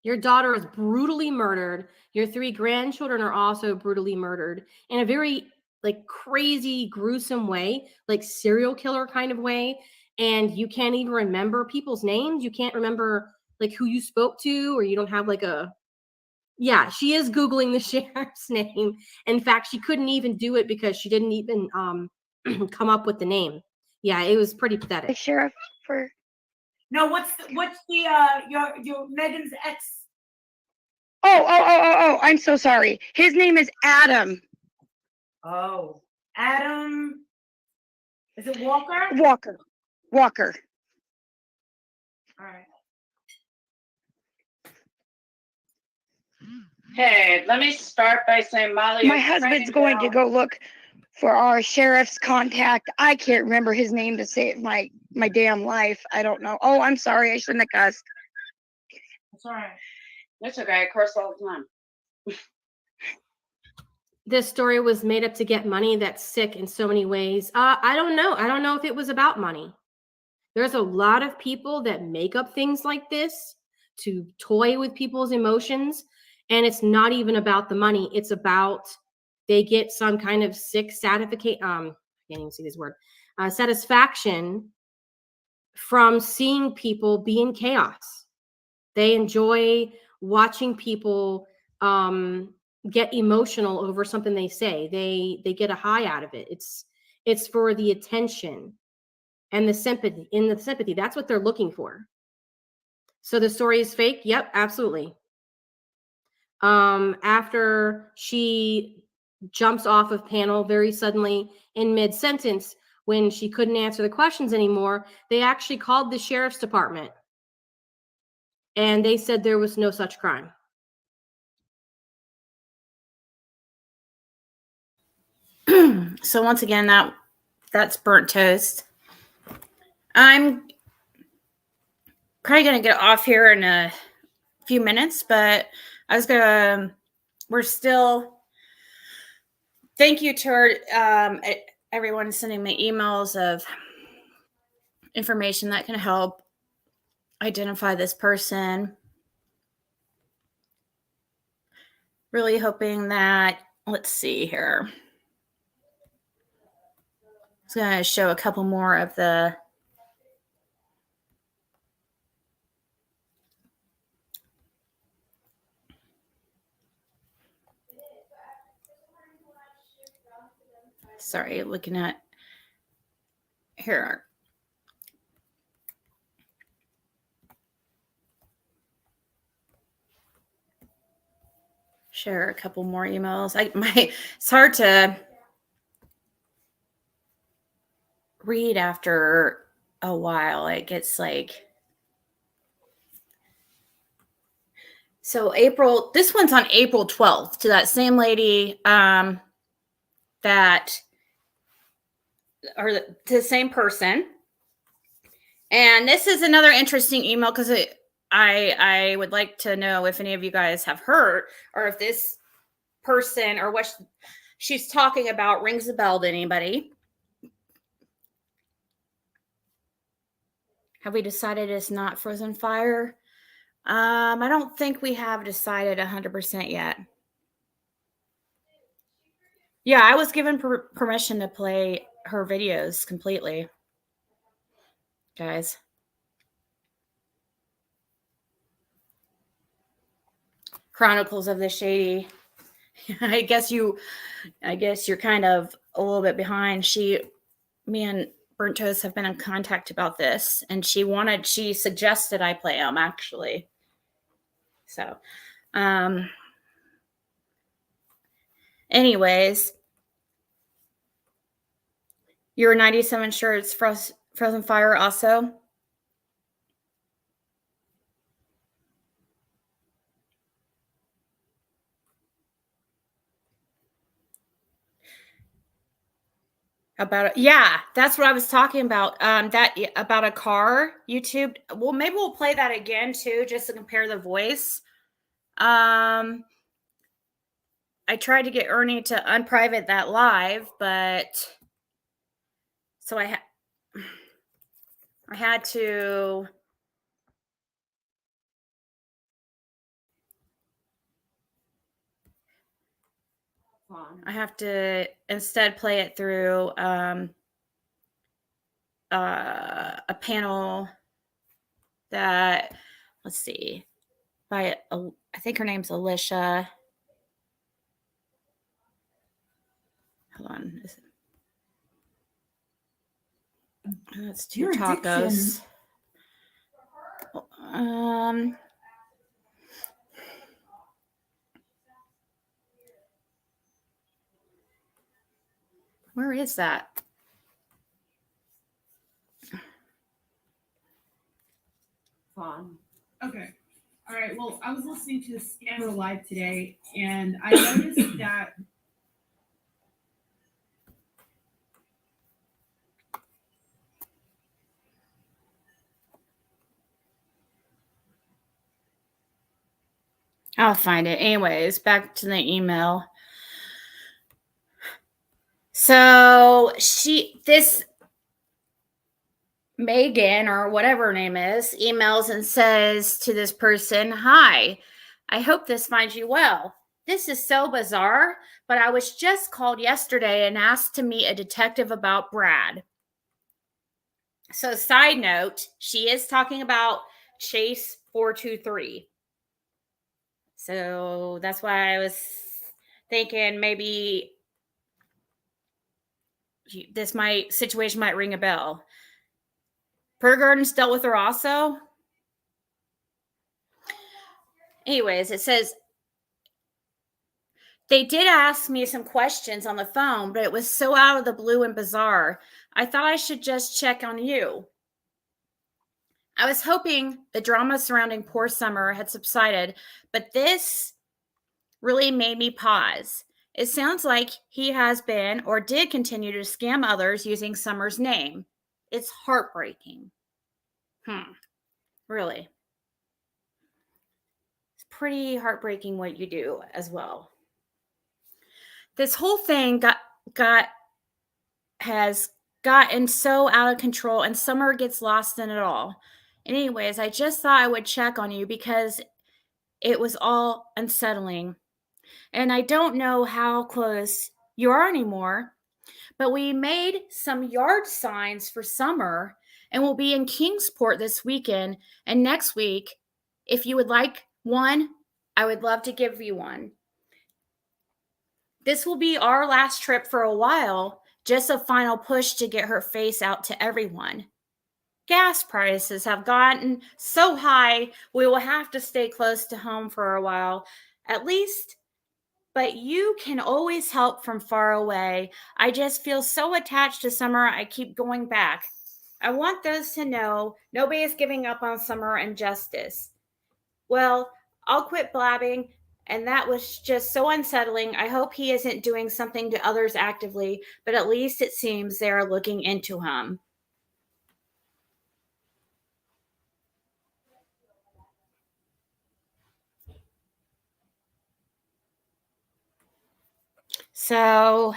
F: Your daughter is brutally murdered. Your 3 grandchildren are also brutally murdered in a very like crazy, gruesome way, like serial killer kind of way. And you can't even remember people's names. You can't remember like who you spoke to, or you don't have like a Yeah, she is Googling the sheriff's name. In fact, she couldn't even do it because she didn't even come up with the name. Yeah, it was pretty
C: The
F: pathetic.
C: sheriff for
E: No, what's the your Megan's ex?
C: oh, I'm so sorry. His name is Adam
E: Oh, Adam. Is it Walker?
C: Walker. Walker.
E: All right.
D: Hey, let me start by saying, Molly,
C: My
D: you're
C: husband's
D: training
C: going to
D: well.
C: go look for our sheriff's contact. I can't remember his name to save my damn life. I don't know. Oh, I'm sorry. I shouldn't have cussed.
E: That's all right.
D: It's okay. I curse all the time.
F: This story was made up to get money. That's sick in so many ways. I don't know. I don't know if it was about money. There's a lot of people that make up things like this to toy with people's emotions. And it's not even about the money. It's about they get some kind of sick satisfaction. I can't even see this word. Satisfaction from seeing people be in chaos. They enjoy watching people get emotional over something they say. They get a high out of it. It's for the attention and the sympathy. That's what they're looking for. So the story is fake. Yep, absolutely. After she jumps off of panel very suddenly in mid-sentence when she couldn't answer the questions anymore, they actually called the sheriff's department and they said there was no such crime.
A: So once again, that's burnt toast. I'm probably gonna get off here in a few minutes, but we're still. Thank you to everyone sending me emails of information that can help identify this person. Really hoping that, let's see here. It's going to show a couple more of the sorry, looking at here. Share a couple more emails. It's hard to read after a while. It gets like, so this one's on April 12th to that same lady to the same person. And this is another interesting email because I would like to know if any of you guys have heard or if this person or what she's talking about rings a bell to anybody. Have we decided it's not Frozen Fire? I don't think we have decided 100% yet. Yeah, I was given permission to play her videos completely, guys. Chronicles of the Shady. I guess you're kind of a little bit behind. Me and Burnt Toast have been in contact about this, and she suggested I play them actually. So, anyways, you're 97 sure it's Frozen Fire also? Yeah, that's what I was talking about. That about a car YouTube. Well, maybe we'll play that again too, just to compare the voice. I tried to get Ernie to unprivate that live, but so I had to. I have to instead play it through a panel that, let's see, by, I think her name's Alicia. Hold on. That's 2
E: Your
A: tacos. Where is that?
E: Fun. Okay. All right. Well, I was listening to the Scammer Live today, and I noticed that
A: I'll find it. Anyways, back to the email. So this Megan or whatever her name is emails and says to this person, "Hi, I hope this finds you well. This is so bizarre, but I was just called yesterday and asked to meet a detective about Brad." So side note, she is talking about Chase 423. So that's why I was thinking maybe this situation might ring a bell. Pergardens dealt with her also. Anyways, it says, they did ask me some questions on the phone, but it was so out of the blue and bizarre. I thought I should just check on you. I was hoping the drama surrounding poor Summer had subsided, but this really made me pause. It sounds like he has been or did continue to scam others using Summer's name. It's heartbreaking. Really. It's pretty heartbreaking what you do as well. This whole thing has gotten so out of control, and Summer gets lost in it all. Anyways, I just thought I would check on you because it was all unsettling. And I don't know how close you are anymore, but we made some yard signs for Summer and we'll be in Kingsport this weekend and next week. If you would like one, I would love to give you one. This will be our last trip for a while, just a final push to get her face out to everyone. Gas prices have gotten so high, we will have to stay close to home for a while, at least. But you can always help from far away. I just feel so attached to Summer, I keep going back. I want those to know nobody is giving up on Summer and justice. Well, I'll quit blabbing, and that was just so unsettling. I hope he isn't doing something to others actively, but at least it seems they are looking into him. So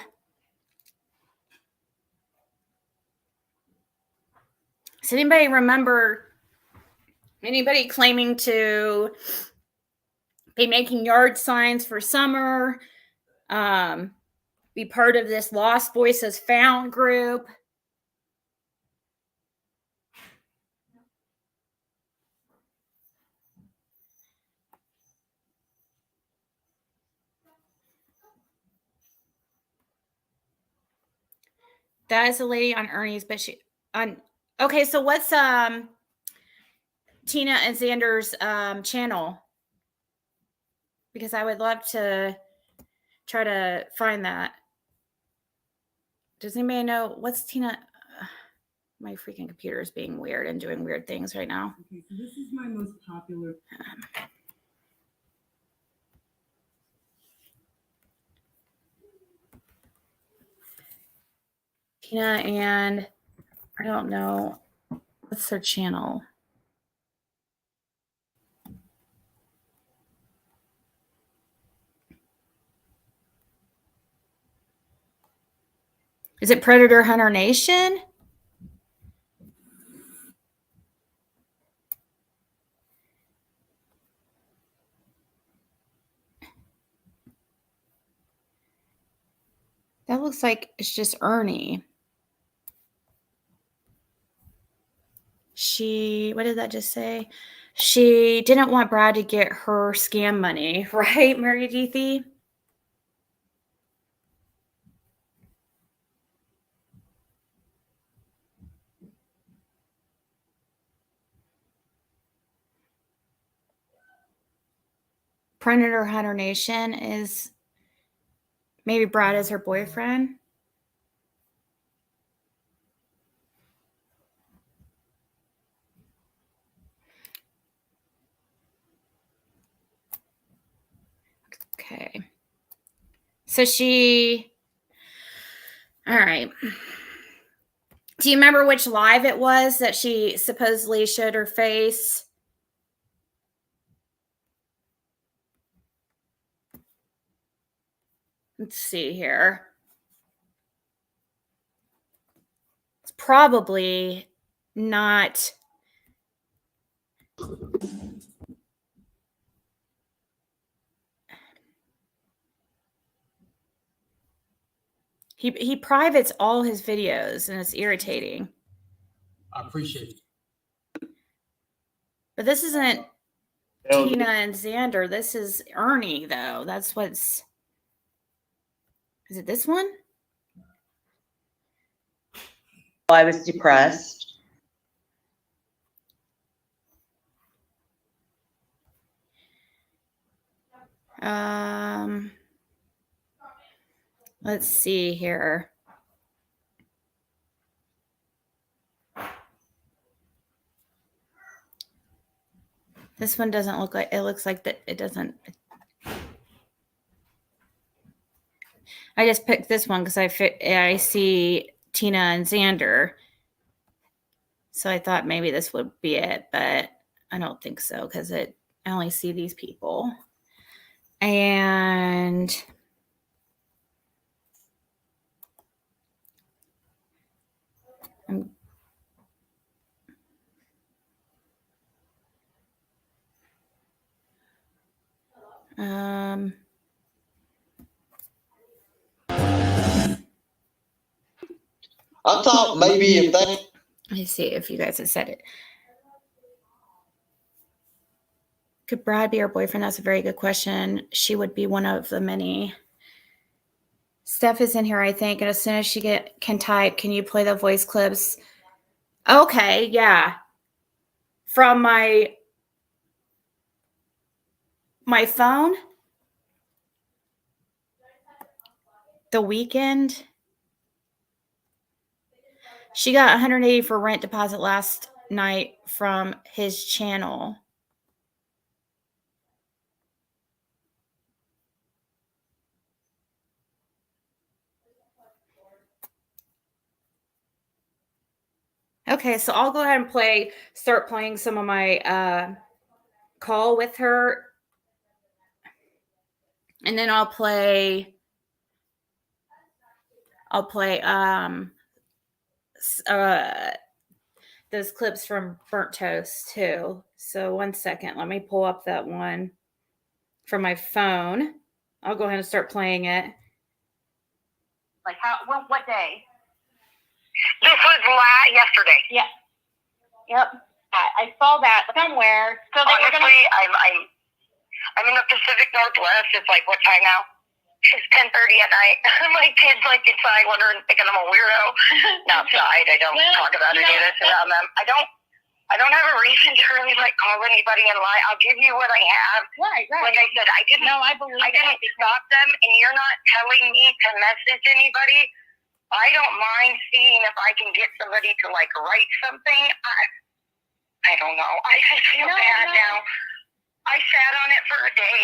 A: does anybody remember anybody claiming to be making yard signs for Summer, be part of this Lost Voices Found group? That is a lady on Ernie's, but she on okay, so what's Tina and Xander's channel? Because I would love to try to find that. Does anybody know what's Tina? My freaking computer is being weird and doing weird things right now.
E: Okay, so this is my most popular.
A: Tina and I don't know what's her channel. Is it Predator Hunter Nation? That looks like it's just Ernie. what did that just say? She didn't want Brad to get her scam money, right, Mary Deethy? Predator Hunter Nation is maybe Brad is her boyfriend. Okay. So all right. Do you remember which live it was that she supposedly showed her face? Let's see here. It's probably not. He privates all his videos, and it's irritating.
H: I appreciate it.
A: But this isn't Tina and Xander. This is Ernie, though. That's what's. Is it this one?
I: I was depressed.
A: Let's see here. This one doesn't look like, it looks like that it doesn't. I just picked this one because I see Tina and Xander. So I thought maybe this would be it, but I don't think so because I only see these people. And
J: I thought maybe if they.
A: let me see if you guys have said it. Could Brad be her boyfriend? That's a very good question. She would be one of the many. Steph is in here, I think, and as soon as she can type, can you play the voice clips? Okay, yeah. From my phone. The weekend. She got 180 for rent deposit last night from his channel. Okay, so I'll go ahead and start playing some of my call with her. And then I'll play those clips from Burnt Toast too. So 1 second, let me pull up that one from my phone. I'll go ahead and start playing it.
G: Like what day? This was yesterday.
C: Yeah. Yep. I saw that somewhere. So
G: honestly, I'm in the Pacific Northwest. It's like what time now? It's 10:30 at night. My kids like inside wondering, thinking I'm a weirdo. No, outside. I don't talk about any of this around them. I don't have a reason to really like call anybody and lie. I'll give you what I have.
C: Right.
G: Like I said, I didn't stop them, and you're not telling me to message anybody. I don't mind seeing if I can get somebody to like write something. I don't know. I just feel bad now. I sat on it for a day.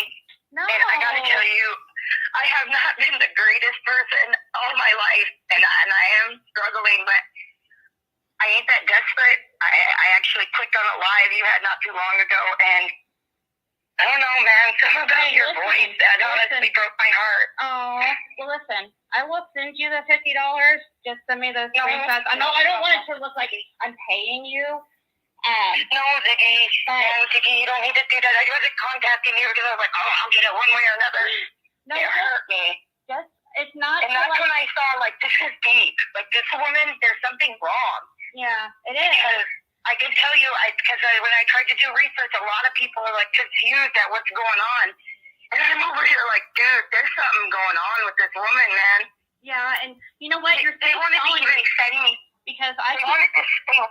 C: No.
G: And I gotta tell you, I have not been the greatest person all my life, and I am struggling, but I ain't that desperate. I actually clicked on a live you had not too long ago, and I don't know, man, something about your voice that honestly broke my heart.
C: Oh, well, listen, I will send you the $50. Just send me those screenshots. I don't want it to look like I'm paying you.
G: No, Ziggy, you don't need to do that. I wasn't contacting you because I was like, oh, I'll get it one way or another.
C: No,
G: it hurt me.
C: It's not.
G: And that's when I saw, like, this is deep. Like, this woman, there's something wrong.
C: Yeah, it is.
G: Because I can tell you, because when I tried to do research, a lot of people are like confused at what's going on. And I'm over here like, dude, there's something going on with this woman, man.
C: Yeah, and you know what?
G: They wanted to even send me.
C: Because
G: They wanted to stay.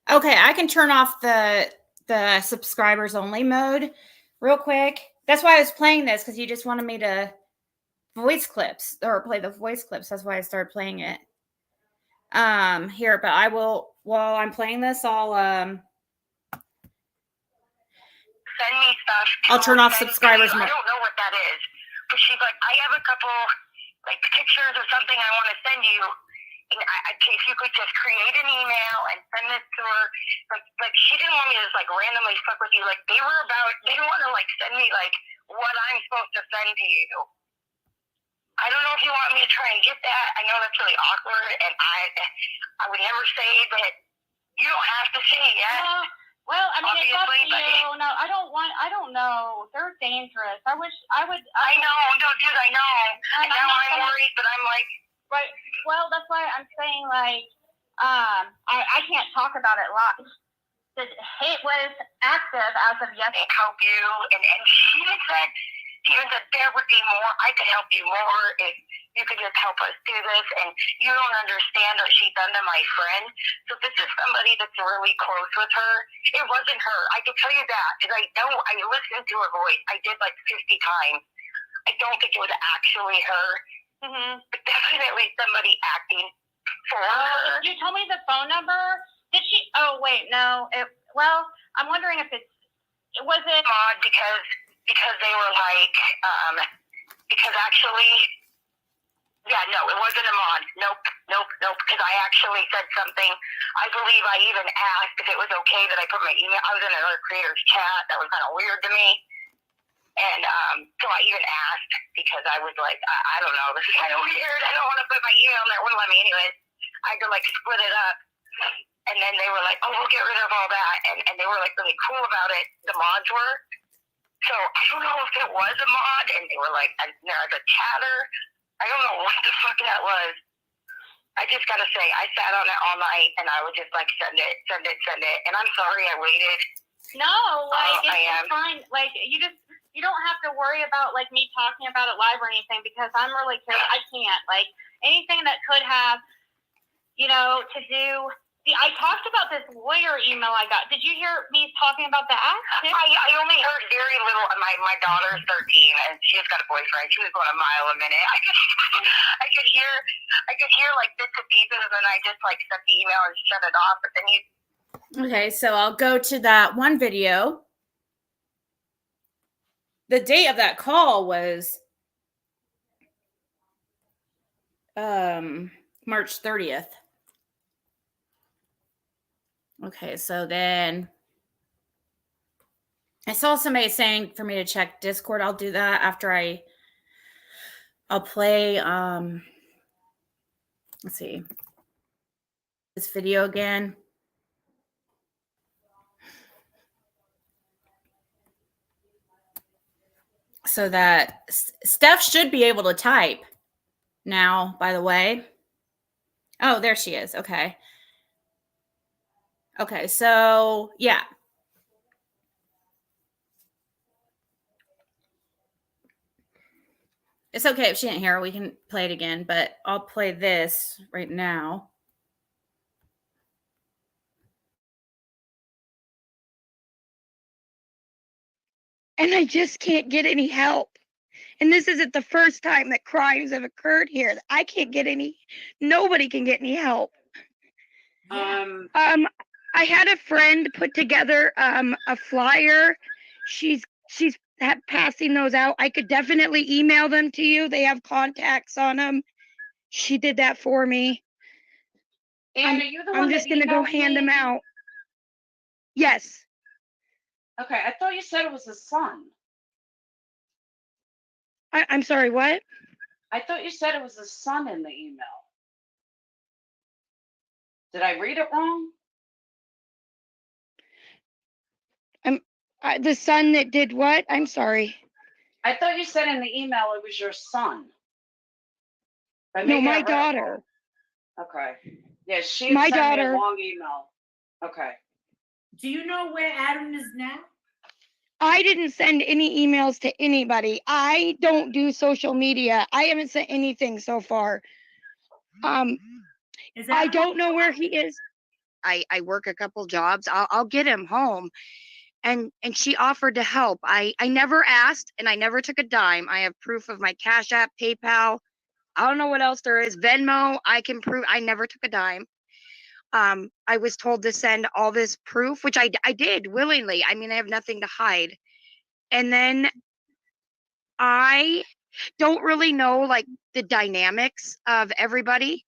A: Okay, I can turn off the subscribers only mode real quick. That's why I was playing this, because you just wanted me to voice clips or play the voice clips. That's why I started playing it. Here, but I will, while I'm playing this, I'll
G: send me stuff.
A: I'll turn off subscribers
G: I
A: mode.
G: don't know what that is. But she's like, I have a couple like pictures or something I want to send you. And if you could just create an email and send this to her, like she didn't want me to just like randomly fuck with you. Like they want to like send me like what I'm supposed to send to you. I don't know if you want me to try and get that. I know that's really awkward, and I would never say that you don't have to say yes.
C: Well, I mean, it's up to
G: Obviously,
C: you. No, I don't know. They're dangerous. I wish I would.
G: I know, no, dude, I know. And now I'm worried, but I'm like.
C: Right. Well, that's why I'm saying, like, I can't talk about it live. It was active as of yesterday.
G: Help you, and she even said there would be more. I could help you more if you could just help us do this. And you don't understand what she's done to my friend. So this is somebody that's really close with her. It wasn't her. I can tell you that because I know I listened to her voice. I did like 50 times. I don't think it was actually her.
C: Mm-hmm.
G: But definitely somebody acting for her.
C: You told me the phone number. Did she? Oh wait, no. Well, I'm wondering if it was
G: odd because they were like because actually. Yeah, no, it wasn't a mod. Nope. Because I actually said something. I believe I even asked if it was okay that I put my email. I was in another creator's chat. That was kind of weird to me. And so I even asked because I was like, I don't know, this is kind of weird. I don't want to put my email in there. It wouldn't let me anyways. I had to like split it up. And then they were like, oh, we'll get rid of all that. And they were like really cool about it. The mods were. So I don't know if it was a mod. And they were like, there's a chatter. I don't know what the fuck that was. I just got to say, I sat on it all night and I would just like send it. And I'm sorry I waited.
C: No, like
G: it's
C: fine. Like you don't have to worry about like me talking about it live or anything because I'm really careful. I can't like anything that could have, to do. See, I talked about this lawyer email I got. Did you hear me talking about that?
G: I only heard very little. My daughter's 13 and she just got a boyfriend. She was going a mile a minute. I could hear like bits and pieces, and then I just like sent the email and shut it off. But then
A: Okay, so I'll go to that one video. The date of that call was March 30th. Okay, so then I saw somebody saying for me to check Discord. I'll do that after I'll play let's see this video again. So that Steph should be able to type now, by the way. Oh, there she is. Okay. Okay, so yeah. It's okay if she didn't hear it. We can play it again, but I'll play this right now.
C: And I just can't get any help. And this isn't the first time that crimes have occurred here. I can't get nobody can get any help. I had a friend put together a flyer. She's passing those out. I could definitely email them to you. They have contacts on them. She did that for me.
D: And are you the one
C: I'm just gonna go hand them out. Yes.
D: Okay, I thought you said it was the son.
C: I'm sorry, what?
D: I thought you said it was the son in the email. Did I read it wrong?
C: The son that did what? I'm sorry.
D: I thought you said in the email it was your son.
C: No, my daughter.
D: Okay. Yeah, she
C: My
D: had sent me
C: daughter-
D: a long email. Okay.
E: Do you know where Adam is now?
C: I didn't send any emails to anybody. I don't do social media. I haven't sent anything so far.
E: Is
C: I
E: Adam
C: don't know where he is. I work a couple jobs. I'll get him home. And she offered to help. I never asked and I never took a dime. I have proof of my Cashapp, PayPal. I don't know what else there is. Venmo, I can prove I never took a dime. I was told to send all this proof, which I did willingly. I mean, I have nothing to hide. And then I don't really know like the dynamics of everybody.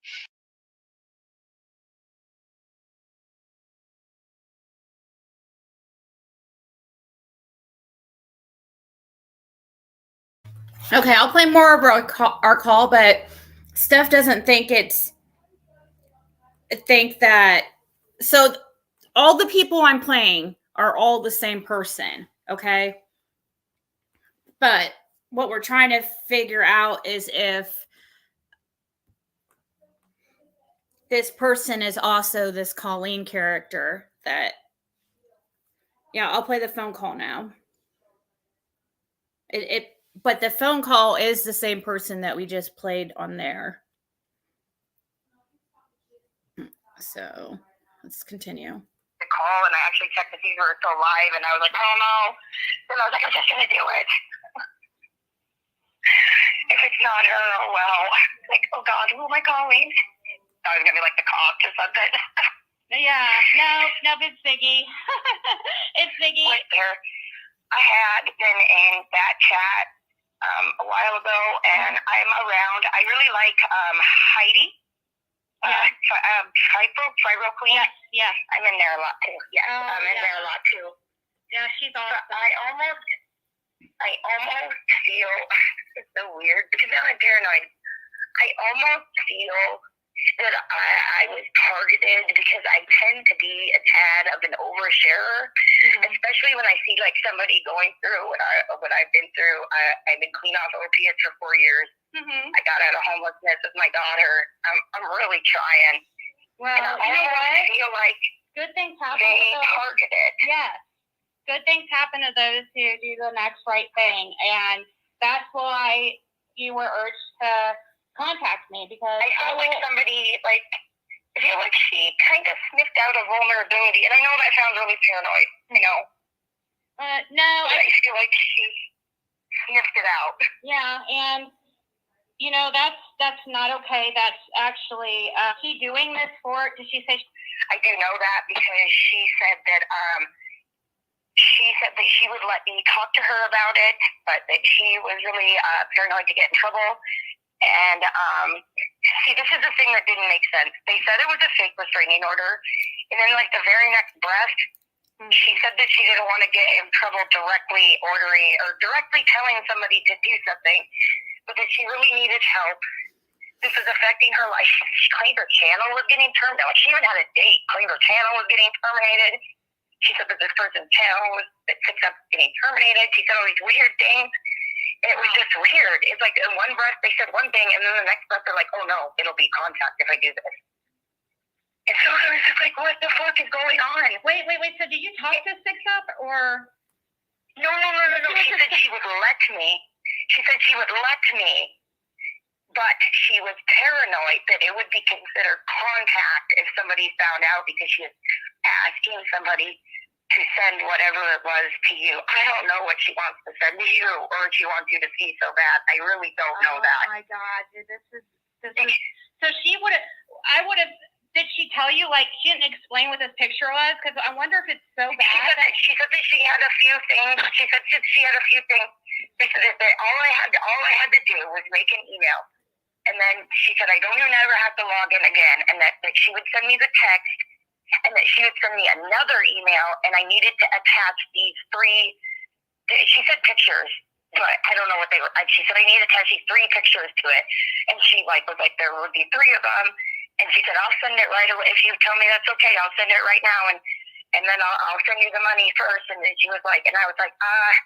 A: Okay, I'll play more of our call, but Steph doesn't think that. So all the people I'm playing are all the same person, okay? But what we're trying to figure out is if this person is also this Colleen character that, yeah, I'll play the phone call now. But the phone call is the same person that we just played on there. So let's continue.
G: The call, and I actually checked to see if we were still live, and I was like, oh no. Then I was like, I'm just gonna do it. If it's not her, oh well. Like, oh God, who am I calling? I was gonna be like the cops or something.
C: Yeah, no, it's Ziggy. It's Ziggy.
G: Wait there. I had been in that chat a while ago, and I'm around. I really like Heidi. Fibro Queen.
C: Yeah.
G: I'm in there a lot too. Yes, I'm in there a lot too.
C: Yeah, she's awesome.
G: But I almost feel it's so weird because now I'm paranoid. I almost feel that I was targeted because I tend to be a tad of an oversharer, especially when I see like somebody going through what I've been through. I've been clean off opiates for 4 years. I got out of homelessness with my daughter. I'm really trying.
C: Well,
G: And I
C: you know
G: almost
C: what?
G: feel like
C: Good things happen
G: they
C: to those.
G: targeted.
C: Yes. Good things happen to those who do the next right thing. And that's why you were urged to contact me, because
G: I felt like somebody, like, I feel like she kind of sniffed out a vulnerability. And I know that sounds really paranoid, I know.
C: No,
G: But I feel like she sniffed it out.
C: yeah, and you know that's not okay. That's actually she doing this for? Did she say?
G: I do know that because she said that she would let me talk to her about it, but that she was really paranoid to get in trouble. And see, this is the thing that didn't make sense. They said it was a fake restraining order, and then like the very next breath, she said that she didn't want to get in trouble directly ordering or directly telling somebody to do something, but that she really needed help. This is affecting her life. She claimed her channel was getting terminated. She even had a date. Claimed her channel was getting terminated. She said that this person's channel was picked up getting terminated. She said all these weird things. And it was just weird. It's like in one breath they said one thing, and then the next breath they're like, oh no, it'll be contact if I do this. And so I was just like, what the fuck is going on?
C: Wait. So did you talk to Six Up or?
G: No. She said she would let me. She said she would let me. But she was paranoid that it would be considered contact if somebody found out because she was asking somebody to send whatever it was to you. I don't know what she wants to send to you or what she wants you to see so bad. I really don't know that.
C: Oh my God, dude, this is. So she would have. I would have. Did she tell you, like, she didn't explain what this picture was? Because I wonder if it's so bad.
G: She said that she had a few things. She said she had a few things. She said that all I had to do was make an email. And then she said, I don't even ever have to log in again. And that she would send me the text, and that she would send me another email, and I needed to attach these 3, she said pictures, but I don't know what they were. She said I need to attach these 3 pictures to it. And she was like, there would be 3 of them. And she said, I'll send it right away. If you tell me that's okay, I'll send it right now. And then I'll send you the money first. And then she was like, and I was like, I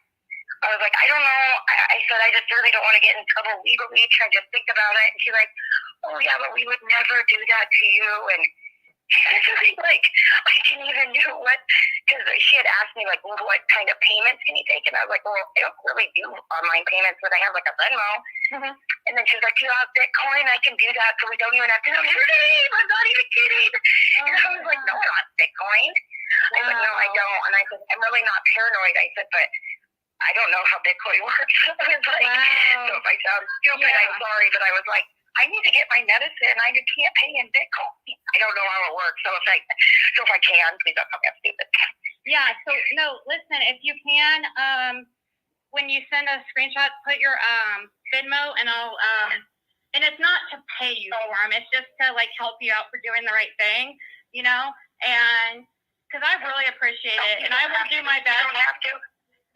G: don't know. I said, I just really don't want to get in trouble legally. Can I just think about it? And she's like, oh yeah, but we would never do that to you. And like, I didn't even know what, because she had asked me, like, well, what kind of payments can you take? And I was like, well, I don't really do online payments, but I have, like, a Venmo. And then she was like, do you have Bitcoin? I can do that, so we don't even have to. I'm not even kidding. And I was like, no, not Bitcoin. I was like, no, I don't. And I said, I'm really not paranoid. I said, but I don't know how Bitcoin works. I was like, so if I sound stupid, I'm sorry, but I was like, I need to get my medicine. I can't pay in Bitcoin. I don't know how it works. So if I can, please don't tell me I'm stupid.
K: Yeah. So no, listen. If you can, when you send a screenshot, put your Venmo, and I'll and it's not to pay you for them. It's just to like help you out for doing the right thing, you know. And because I really appreciate it, and I will do my best.
G: You don't have to.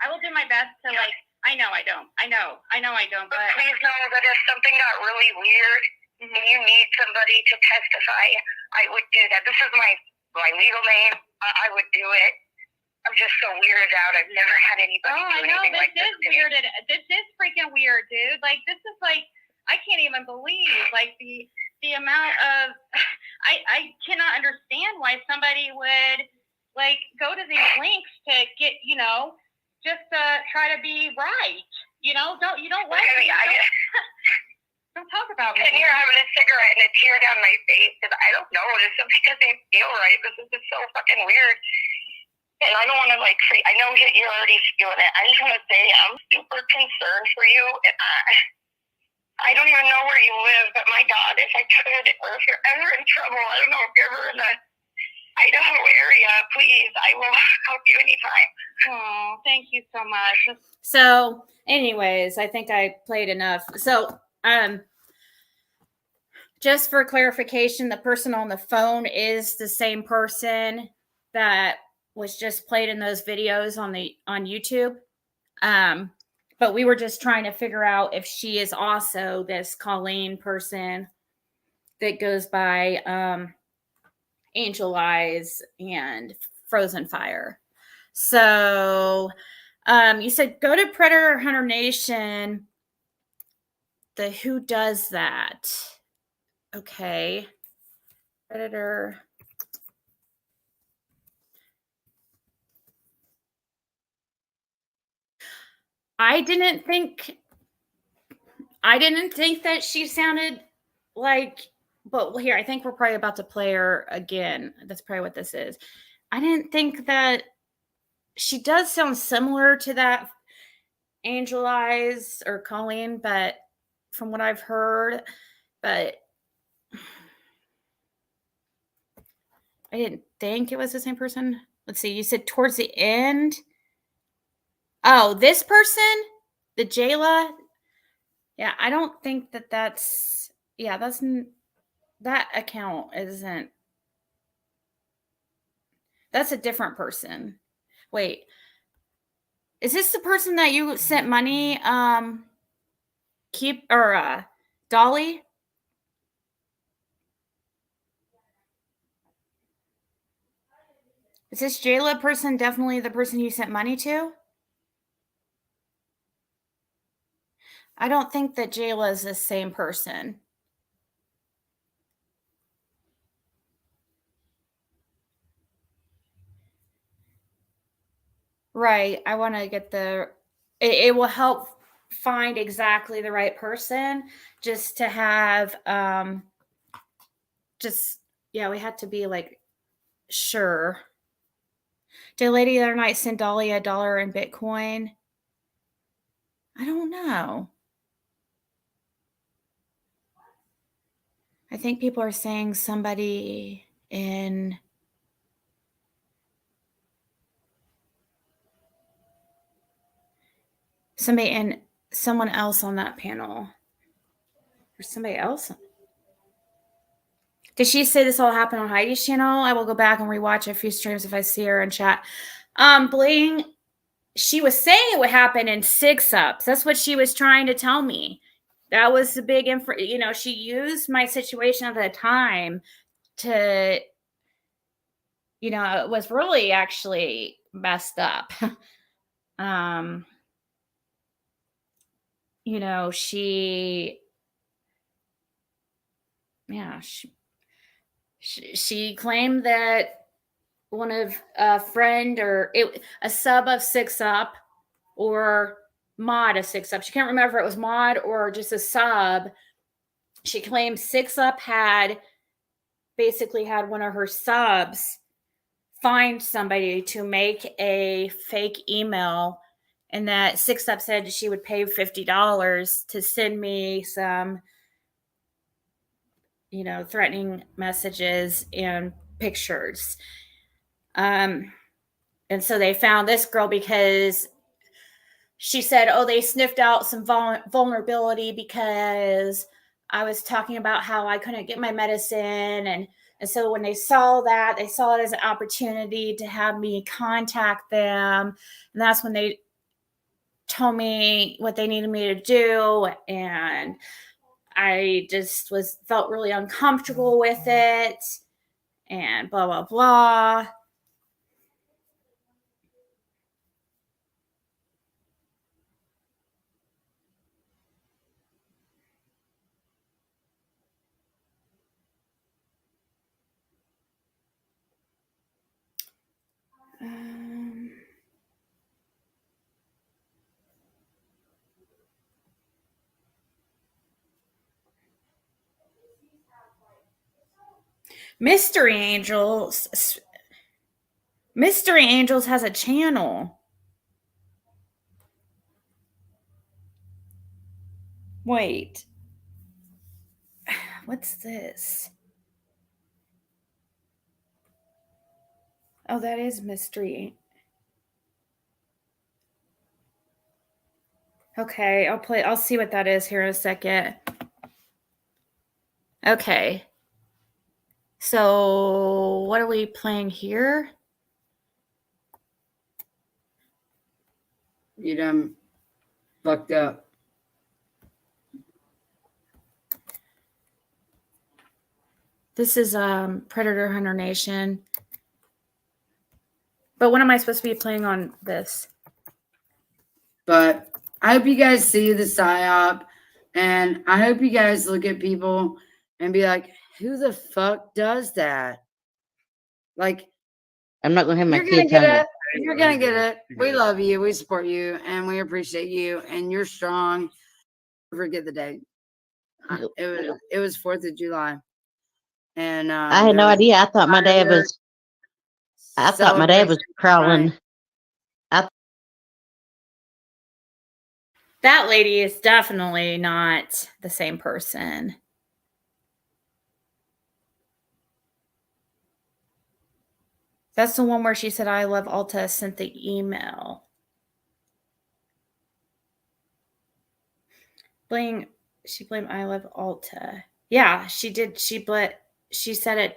K: I will do my best to like. I know I don't. But
G: please know that if something got really weird and you need somebody to testify, I would do that. This is my legal name. I would do it. I'm just so weirded out. I've never had anybody do anything like this.
K: This is freaking weird, dude. Like this is like I can't even believe like the amount of I cannot understand why somebody would like go to these links to get, you know, just to try to be right. You know, don't talk about me.
G: And you're having a cigarette and a tear down my face because I don't know. It's something that doesn't feel right. This is just so fucking weird. And I don't want to like I know that you're already feeling it. I just want to say I'm super concerned for you. And I don't even know where you live, but my God, if I could, or if you're ever in trouble, I don't know if you're ever in the Idaho area, please, I will help you anytime.
K: Oh, thank you so much.
A: So, anyways, I think I played enough. So, just for clarification, the person on the phone is the same person that was just played in those videos on YouTube. But we were just trying to figure out if she is also this Colleen person that goes by Angel Eyes and Frozen Fire. So you said go to Predator Hunter Nation. The who does that? Okay. Predator. I didn't think that she sounded like, but here, I think we're probably about to play her again. That's probably what this is. I didn't think that she does sound similar to that Angel Eyes or Colleen, but from what I've heard, but I didn't think it was the same person. Let's see. You said towards the end. Oh, this person, the Jayla. Yeah, I don't think that's. Yeah, that account isn't. That's a different person. Wait, is this the person that you sent money? Dolly? Is this Jayla person definitely the person you sent money to? I don't think that Jayla is the same person. Right. I want to get it will help find exactly the right person just to have, we had to be like, sure. Did a lady the other night send Dolly $1 in Bitcoin? I don't know. I think people are saying somebody in someone else on that panel. Or somebody else. Did she say this all happened on Heidi's channel? I will go back and rewatch a few streams if I see her in chat. Bling, she was saying it would happen in 6-ups. That's what she was trying to tell me. That was the big info. You know, she used my situation at the time to, you know, it was really actually messed up. You know, She claimed that one of a friend or a sub of Six Up or mod of Six Up. She can't remember if it was mod or just a sub. She claimed Six Up had one of her subs find somebody to make a fake email, and that Six Up said she would pay $50 to send me some, threatening messages and pictures. And so they found this girl because she said, they sniffed out some vulnerability because I was talking about how I couldn't get my medicine. And so when they saw that, they saw it as an opportunity to have me contact them. And that's when they told me what they needed me to do. And I just felt really uncomfortable with it and blah, blah, blah. Mystery Angels has a channel. Wait. What's this? Oh, that is Mystery. Okay, I'll see what that is here in a second. Okay. So, what are we playing here?
L: You done fucked up.
A: This is Predator Hunter Nation. But when am I supposed to be playing on this?
L: But I hope you guys see the PSYOP, and I hope you guys look at people and be like, who the fuck does that? Like,
I: I'm not gonna have my
L: you're gonna
I: kids
L: get
I: hungry.
L: it. You're gonna get it. We love you. We support you, and we appreciate you. And you're strong. Forget the date. It was 4th of July, and
I: I had no idea. I thought my dad was. I thought my dad was crawling.
A: That lady is definitely not the same person. That's the one where she said, I love Alta, sent the email. She blamed I love Alta. Yeah, she did. She said it.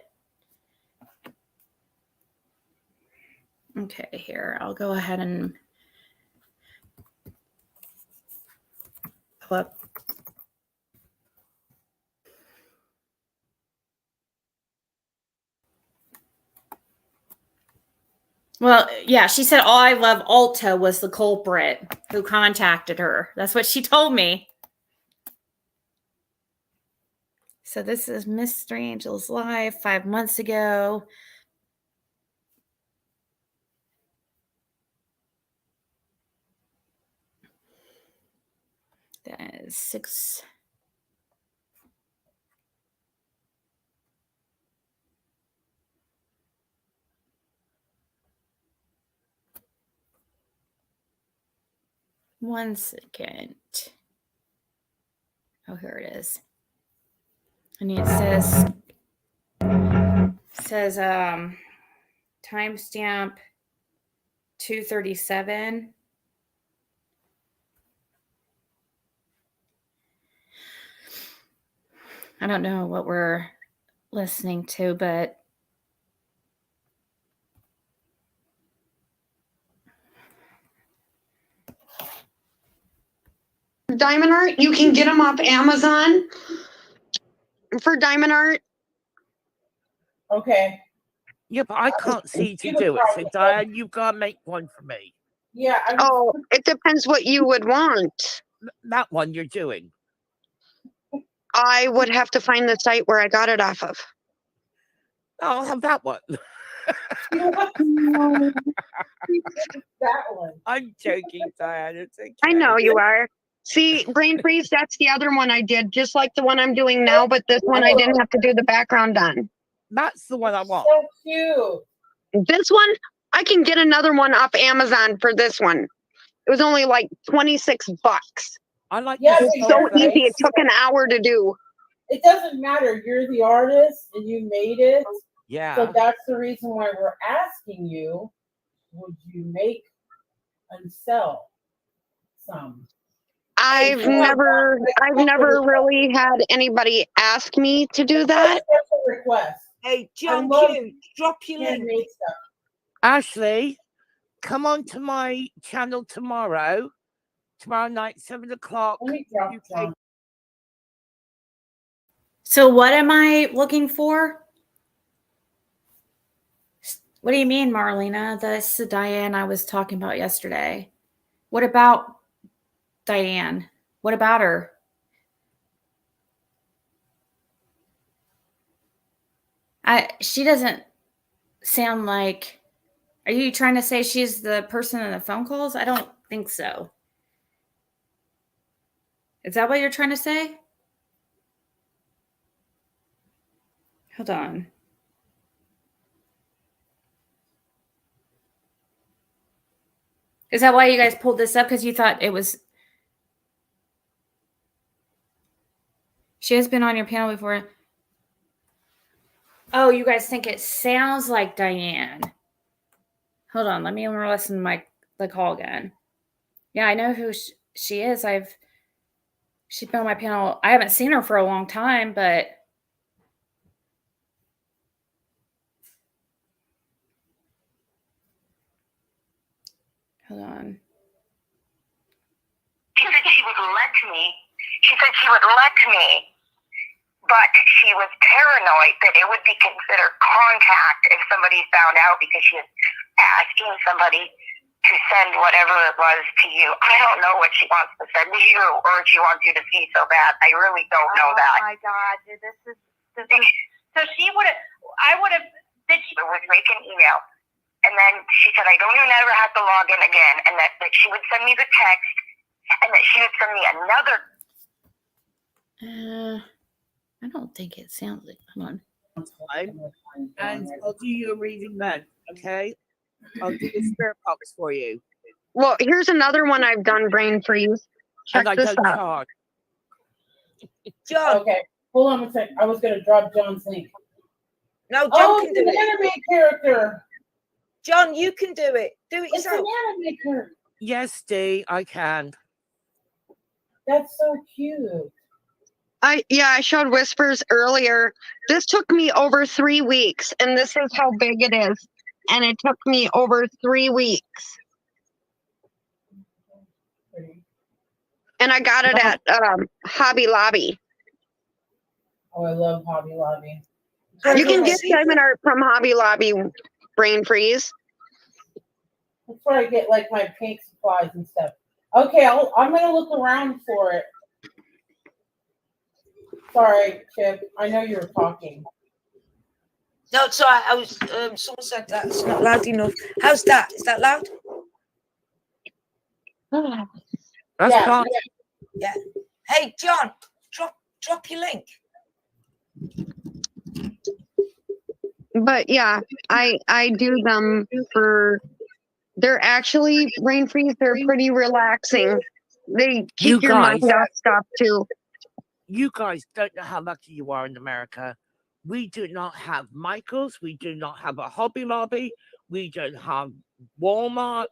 A: Okay, here. I'll go ahead and pull up. Well, yeah, she said I love Alta was the culprit who contacted her. That's what she told me. So this is Mystery Angels Live 5 months ago. That is 6. One second. Oh, here it is. And it says timestamp 2:37. I don't know what we're listening to, but
C: Diamond art, you can get them off Amazon for diamond art.
M: Okay.
N: Yeah, but I can't see you do it. So, Diane, you gotta make one for me.
M: Yeah.
C: Oh, it depends what you would want.
N: That one you're doing.
C: I would have to find the site where I got it off of.
N: I'll have that one.
E: That one.
N: I'm joking, Diane. It's okay.
C: I know you are. See, brain freeze, that's the other one I did, just like the one I'm doing now, but this one I didn't have to do the background on.
N: That's the one I want.
E: So cute.
C: This one, I can get another one off Amazon for this one. It was only like $26.
N: I like
E: Yeah,
C: It was so easy. It took an hour to do.
E: It doesn't matter. You're the artist and you made it.
N: Yeah.
E: So that's the reason why we're asking you, would you make and sell some?
C: I've never really had anybody ask me to do that.
E: Special request.
M: Hey, John Q, drop your link.
N: Ashley, come on to my channel tomorrow night, 7 o'clock.
E: Let me drop John.
A: So what am I looking for? What do you mean, Marlena? That's the Diane I was talking about yesterday. What about Diane? What about her? She doesn't sound like... Are you trying to say she's the person in the phone calls? I don't think so. Is that what you're trying to say? Hold on. Is that why you guys pulled this up? Because you thought it was... She has been on your panel before. Oh, you guys think it sounds like Diane. Hold on. Let me listen to the call again. Yeah, I know who she is. She's been on my panel. I haven't seen her for a long time, but... Hold on.
G: She said she would let me. She said she would let me, but she was paranoid that it would be considered contact if somebody found out because she was asking somebody to send whatever it was to you. I don't know what she wants to send to you or what she wants you to see so bad. I really don't know that.
K: Oh my God, dude, this is so she would have, I would have,
G: She would make an email. And then she said, I don't even ever have to log in again. And that she would send me the text and that she would send me another.
A: I don't think it sounds like... Hold on.
N: And I'll do you a reading then, okay? I'll do the spirit box for you.
C: Well, here's another one I've done, brain freeze. Check
N: And I
C: this
N: don't
C: out.
N: charge.
M: John.
E: Okay, hold on a second. I was going to drop John's link.
M: No, John can do
E: it's an
M: it.
E: anime character.
M: John, you can do it. Do it
E: It's an
M: yourself.
E: anime character.
N: Yes, Dee, I can.
E: That's so cute.
C: I showed Whispers earlier. This took me over 3 weeks, and this is how big it is. And it took me over 3 weeks. And I got it at Hobby Lobby.
E: Oh, I love Hobby Lobby.
C: You can get diamond art from Hobby Lobby, brain freeze.
E: That's where I get like my paint supplies and stuff. Okay, I'm gonna look around for it. Sorry, Chip. I know you were talking.
M: No, it's all right. I was. Someone said that it's not loud enough. How's that? Is that loud?
N: That's fine.
M: Yeah. Hey, John, drop your link.
C: But yeah, I do them for. They're actually brain freeze. They're pretty relaxing. They keep your mind off stuff too.
N: You guys don't know how lucky you are in America. We do not have Michael's. We do not have a Hobby Lobby. We don't have Walmart.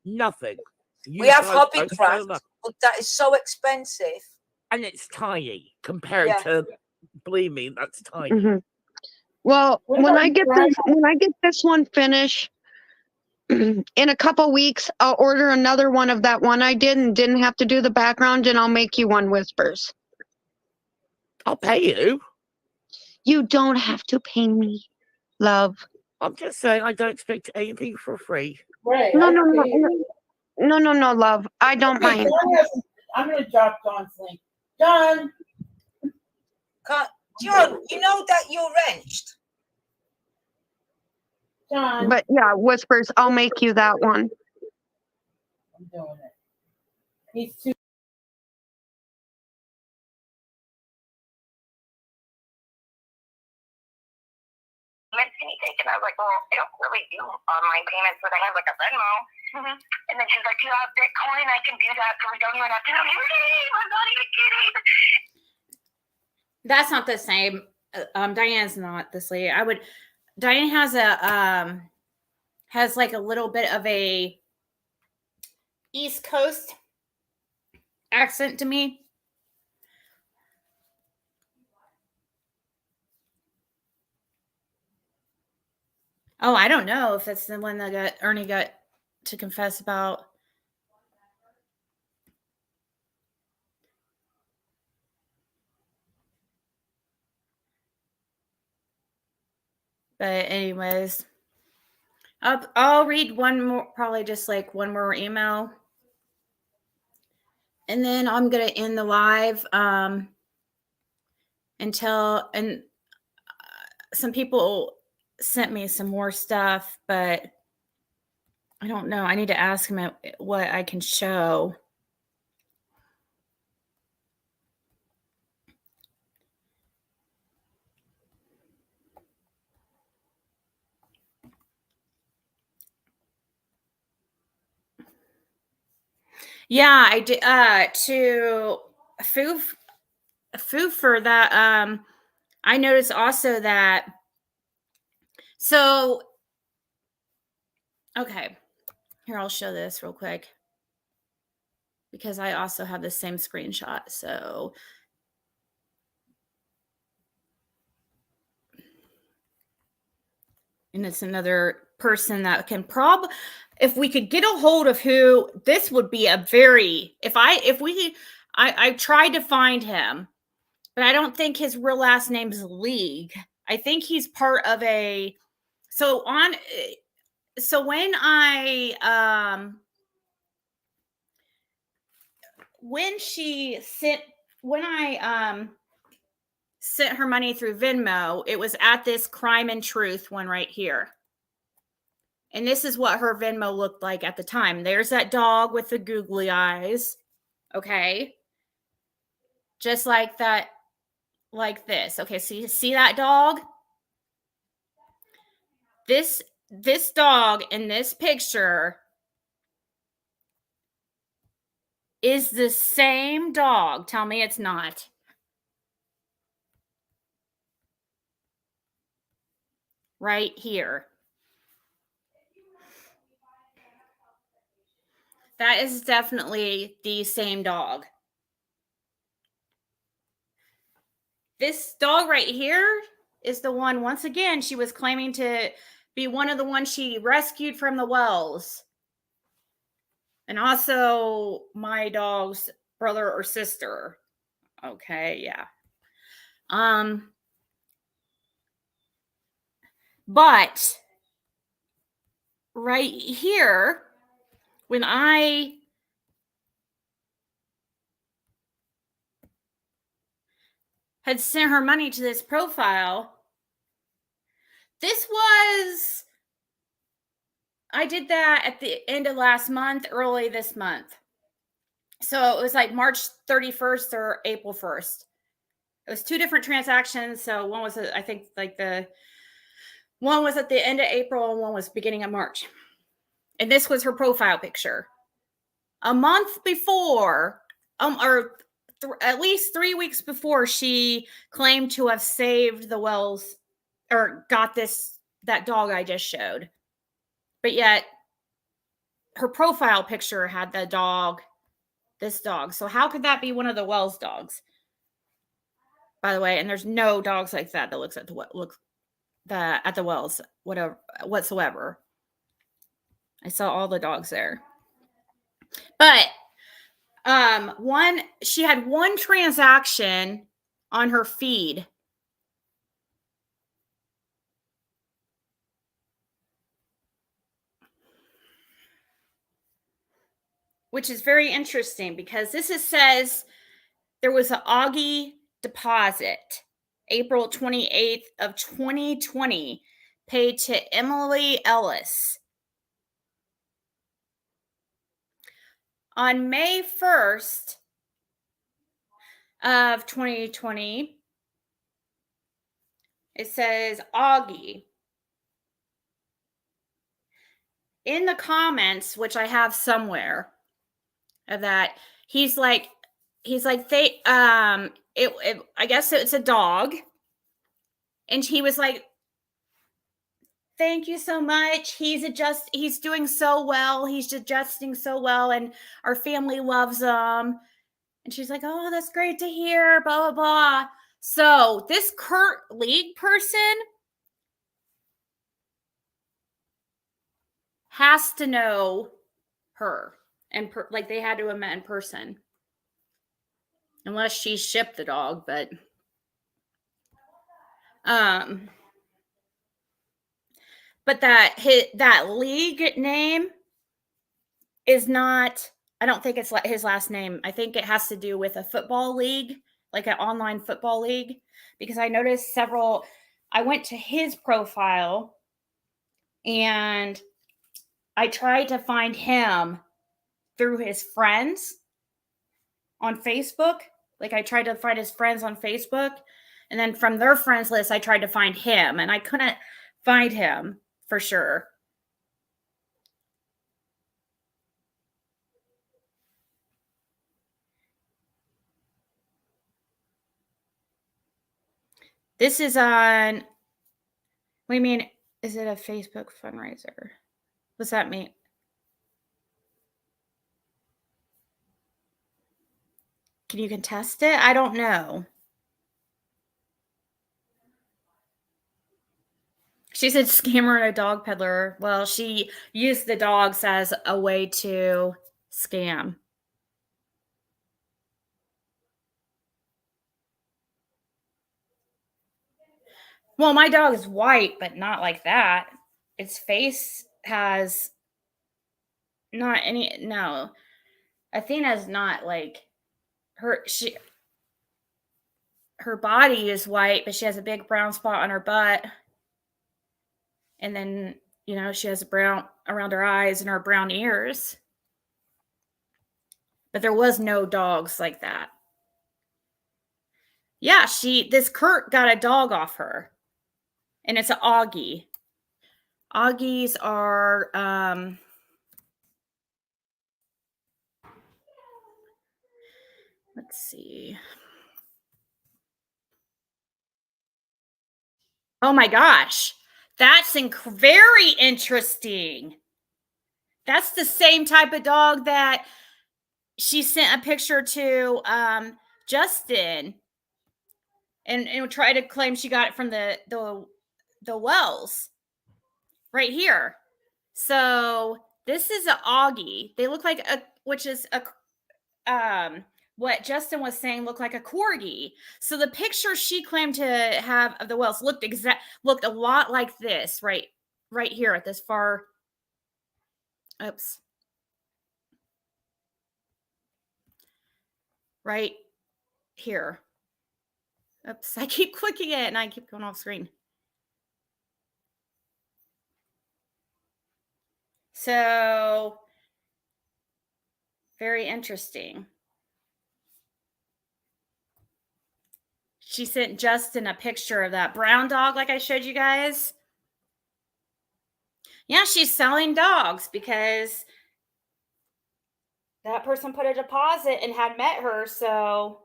N: Nothing.
M: We have Hobbycraft, but that is so expensive.
N: And it's tiny compared to, believe me, that's tiny.
C: Mm-hmm. Well, when I get this one finished, in a couple weeks, I'll order another one of that one I did and didn't have to do the background, and I'll make you one, Whispers.
N: I'll pay you.
C: You don't have to pay me, love.
N: I'm just saying I don't expect anything for free.
E: Right.
C: No, love. I don't mind.
E: I'm gonna drop John's link. John.
M: John, you know that you're wrenched.
A: John.
O: But yeah, Whispers, I'll make you that one.
A: I'm doing it. He's too.
G: Payments can you take? And I was like, well, I don't really do online payments, but I have like a Venmo. And then she's like, you have Bitcoin? I can do that, so we don't even have to have your name. I'm not even kidding.
A: That's not the same. Diane's not this lady. Diane has has like a little bit of a East Coast accent to me. Oh, I don't know if that's the one that Ernie got to confess about. But anyways, I'll read one more, probably just like one more email. And then I'm going to end the live until some people sent me some more stuff, but I don't know. I need to ask them what I can show. Yeah, I did to Foo for that. I noticed also that. So, okay, here, I'll show this real quick because I also have the same screenshot. So, and it's another person that can if we could get a hold of who, this would be a very, I tried to find him, but I don't think his real last name is League. I think he's part of so when I sent her money through Venmo, it was at this Crime and Truth one right here. And this is what her Venmo looked like at the time. There's that dog with the googly eyes. Okay. Just like that, like this. Okay, so you see that dog? This dog in this picture is the same dog. Tell me it's not. Right here. That is definitely the same dog. This dog right here is the one, once again, she was claiming to be one of the ones she rescued from the wells. And also my dog's brother or sister. Okay, yeah. But right here, when I had sent her money to this profile, I did that at the end of last month, early this month. So it was like March 31st or April 1st. It was two different transactions. So one was, I think, like one was at the end of April and one was beginning of March. And this was her profile picture. A month before, at least 3 weeks before, she claimed to have saved the wells or got that dog I just showed. But yet her profile picture had the dog, this dog. So how could that be one of the wells dogs? By the way, and there's no dogs like that looks at the wells, whatever whatsoever. I saw all the dogs there. But she had one transaction on her feed. Which is very interesting because says there was an Augie deposit, April 28th of 2020, paid to Emily Ellis. On May 1st of 2020, it says Augie. In the comments, which I have somewhere of that, he's like they I guess it's a dog. And he was like, thank you so much. He's doing so well. He's adjusting so well, and our family loves him. And she's like, oh, that's great to hear, blah, blah, blah. So this Kurt League person has to know her. And like they had to have met in person. Unless she shipped the dog, but that league name is not, I don't think it's his last name. I think it has to do with a football league, like an online football league, because I noticed I went to his profile and I tried to find him through his friends on Facebook. Like I tried to find his friends on Facebook, and then from their friends list, I tried to find him, and I couldn't find him for sure. This is on, what do you mean? Is it a Facebook fundraiser? What's that mean? Can you contest it? I don't know. She said scammer and a dog peddler. Well, she used the dogs as a way to scam. Well, my dog is white, but not like that. Its face has not any, no. Athena's not like, her body is white, but she has a big brown spot on her butt. And then, she has a brown around her eyes and her brown ears. But there was no dogs like that. Yeah, this Kurt got a dog off her. And it's an Augie. Augies are, let's see. Oh my gosh. That's very interesting. That's the same type of dog that she sent a picture to Justin and tried to claim she got it from the Wells right here. So this is an Augie. They look like what Justin was saying looked like a corgi. So the picture she claimed to have of the Wells looked a lot like this right here at this far. Oops. Right here. Oops, I keep clicking it and I keep going off screen. So, very interesting. She sent Justin a picture of that brown dog like I showed you guys. Yeah, she's selling dogs because that person put a deposit and had met her, so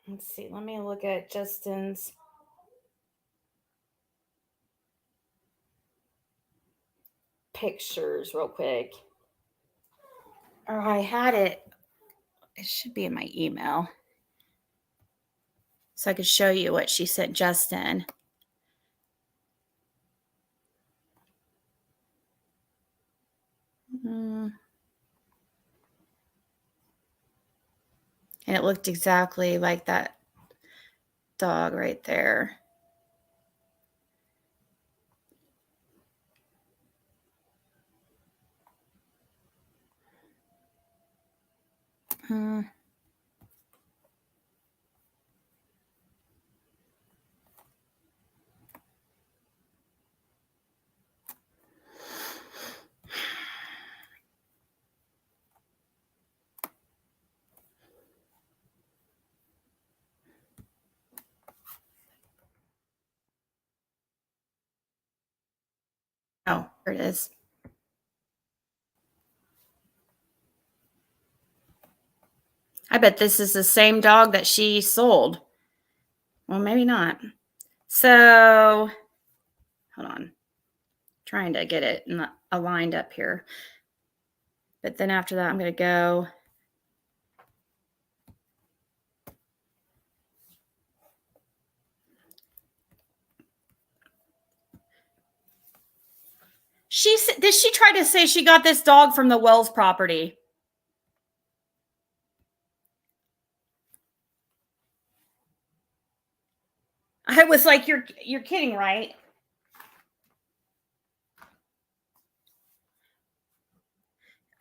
A: let's see. Let me look at Justin's pictures real quick. Oh, I had it. It should be in my email. So I could show you what she sent Justin. And it looked exactly like that dog right there. Oh, here it is. I bet this is the same dog that she sold. Well, maybe not. So, hold on. Trying to get it aligned up here. But then after that, I'm going to go. Did she try to say she got this dog from the Wells property? I was like, you're kidding, right?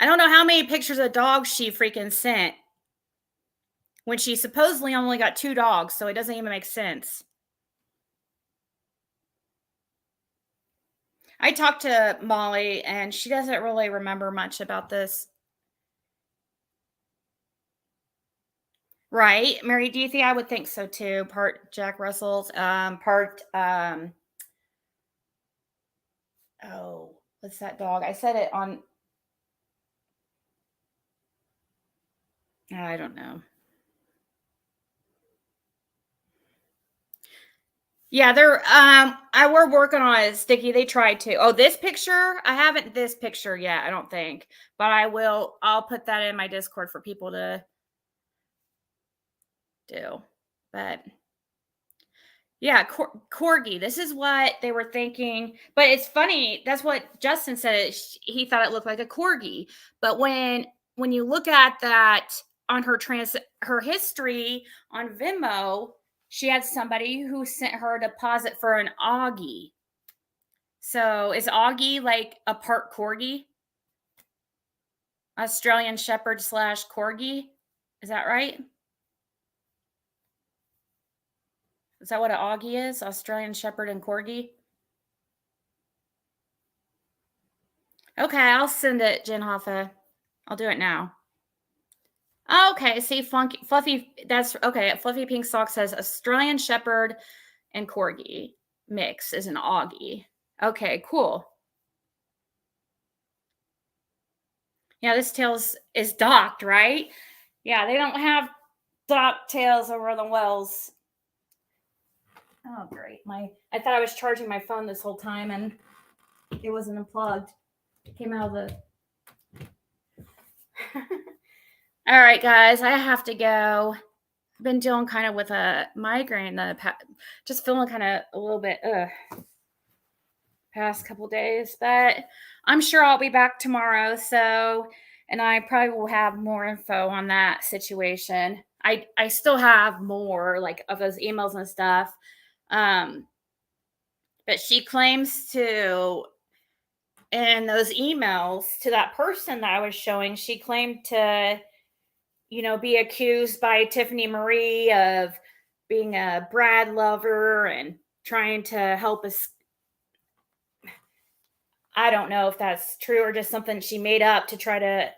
A: I don't know how many pictures of dogs she freaking sent when she supposedly only got 2 dogs, so it doesn't even make sense. I talked to Molly, and she doesn't really remember much about this. Right, Mary, do you think? I would think so too. Part Jack Russell's, part oh, what's that dog? I said it on. I don't know. Yeah, we're working on it, Sticky. They tried to. Oh, this picture? I haven't this picture yet, I don't think. But I'll put that in my Discord for people to do. But yeah, corgi. This is what they were thinking. But it's funny. That's what Justin said. He thought it looked like a corgi. But when you look at that on her history on Venmo, she had somebody who sent her a deposit for an Augie. So is Augie like a part corgi? Australian Shepherd / corgi? Is that right? Is that what an Augie is? Australian Shepherd and corgi? Okay, I'll send it, Jen Hoffa. I'll do it now. Okay, see, Fluffy, that's okay. Fluffy Pink Sock says Australian Shepherd and corgi mix is an Augie. Okay, cool. Yeah, this tail is docked, right? Yeah, they don't have docked tails over the Wells. Oh, great. I thought I was charging my phone this whole time and it wasn't unplugged. It came out of the... All right, guys, I have to go. I've been dealing kind of with a migraine, just feeling kind of a little bit past couple days, but I'm sure I'll be back tomorrow. So, and I probably will have more info on that situation. I still have more like of those emails and stuff. But she claims to, in those emails to that person that I was showing, she claimed to, be accused by Tiffany Marie of being a Brad lover and trying to help us. I don't know if that's true or just something she made up to try to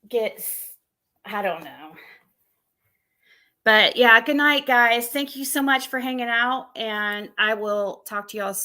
A: get, I don't know. But yeah, good night, guys. Thank you so much for hanging out, and I will talk to y'all soon.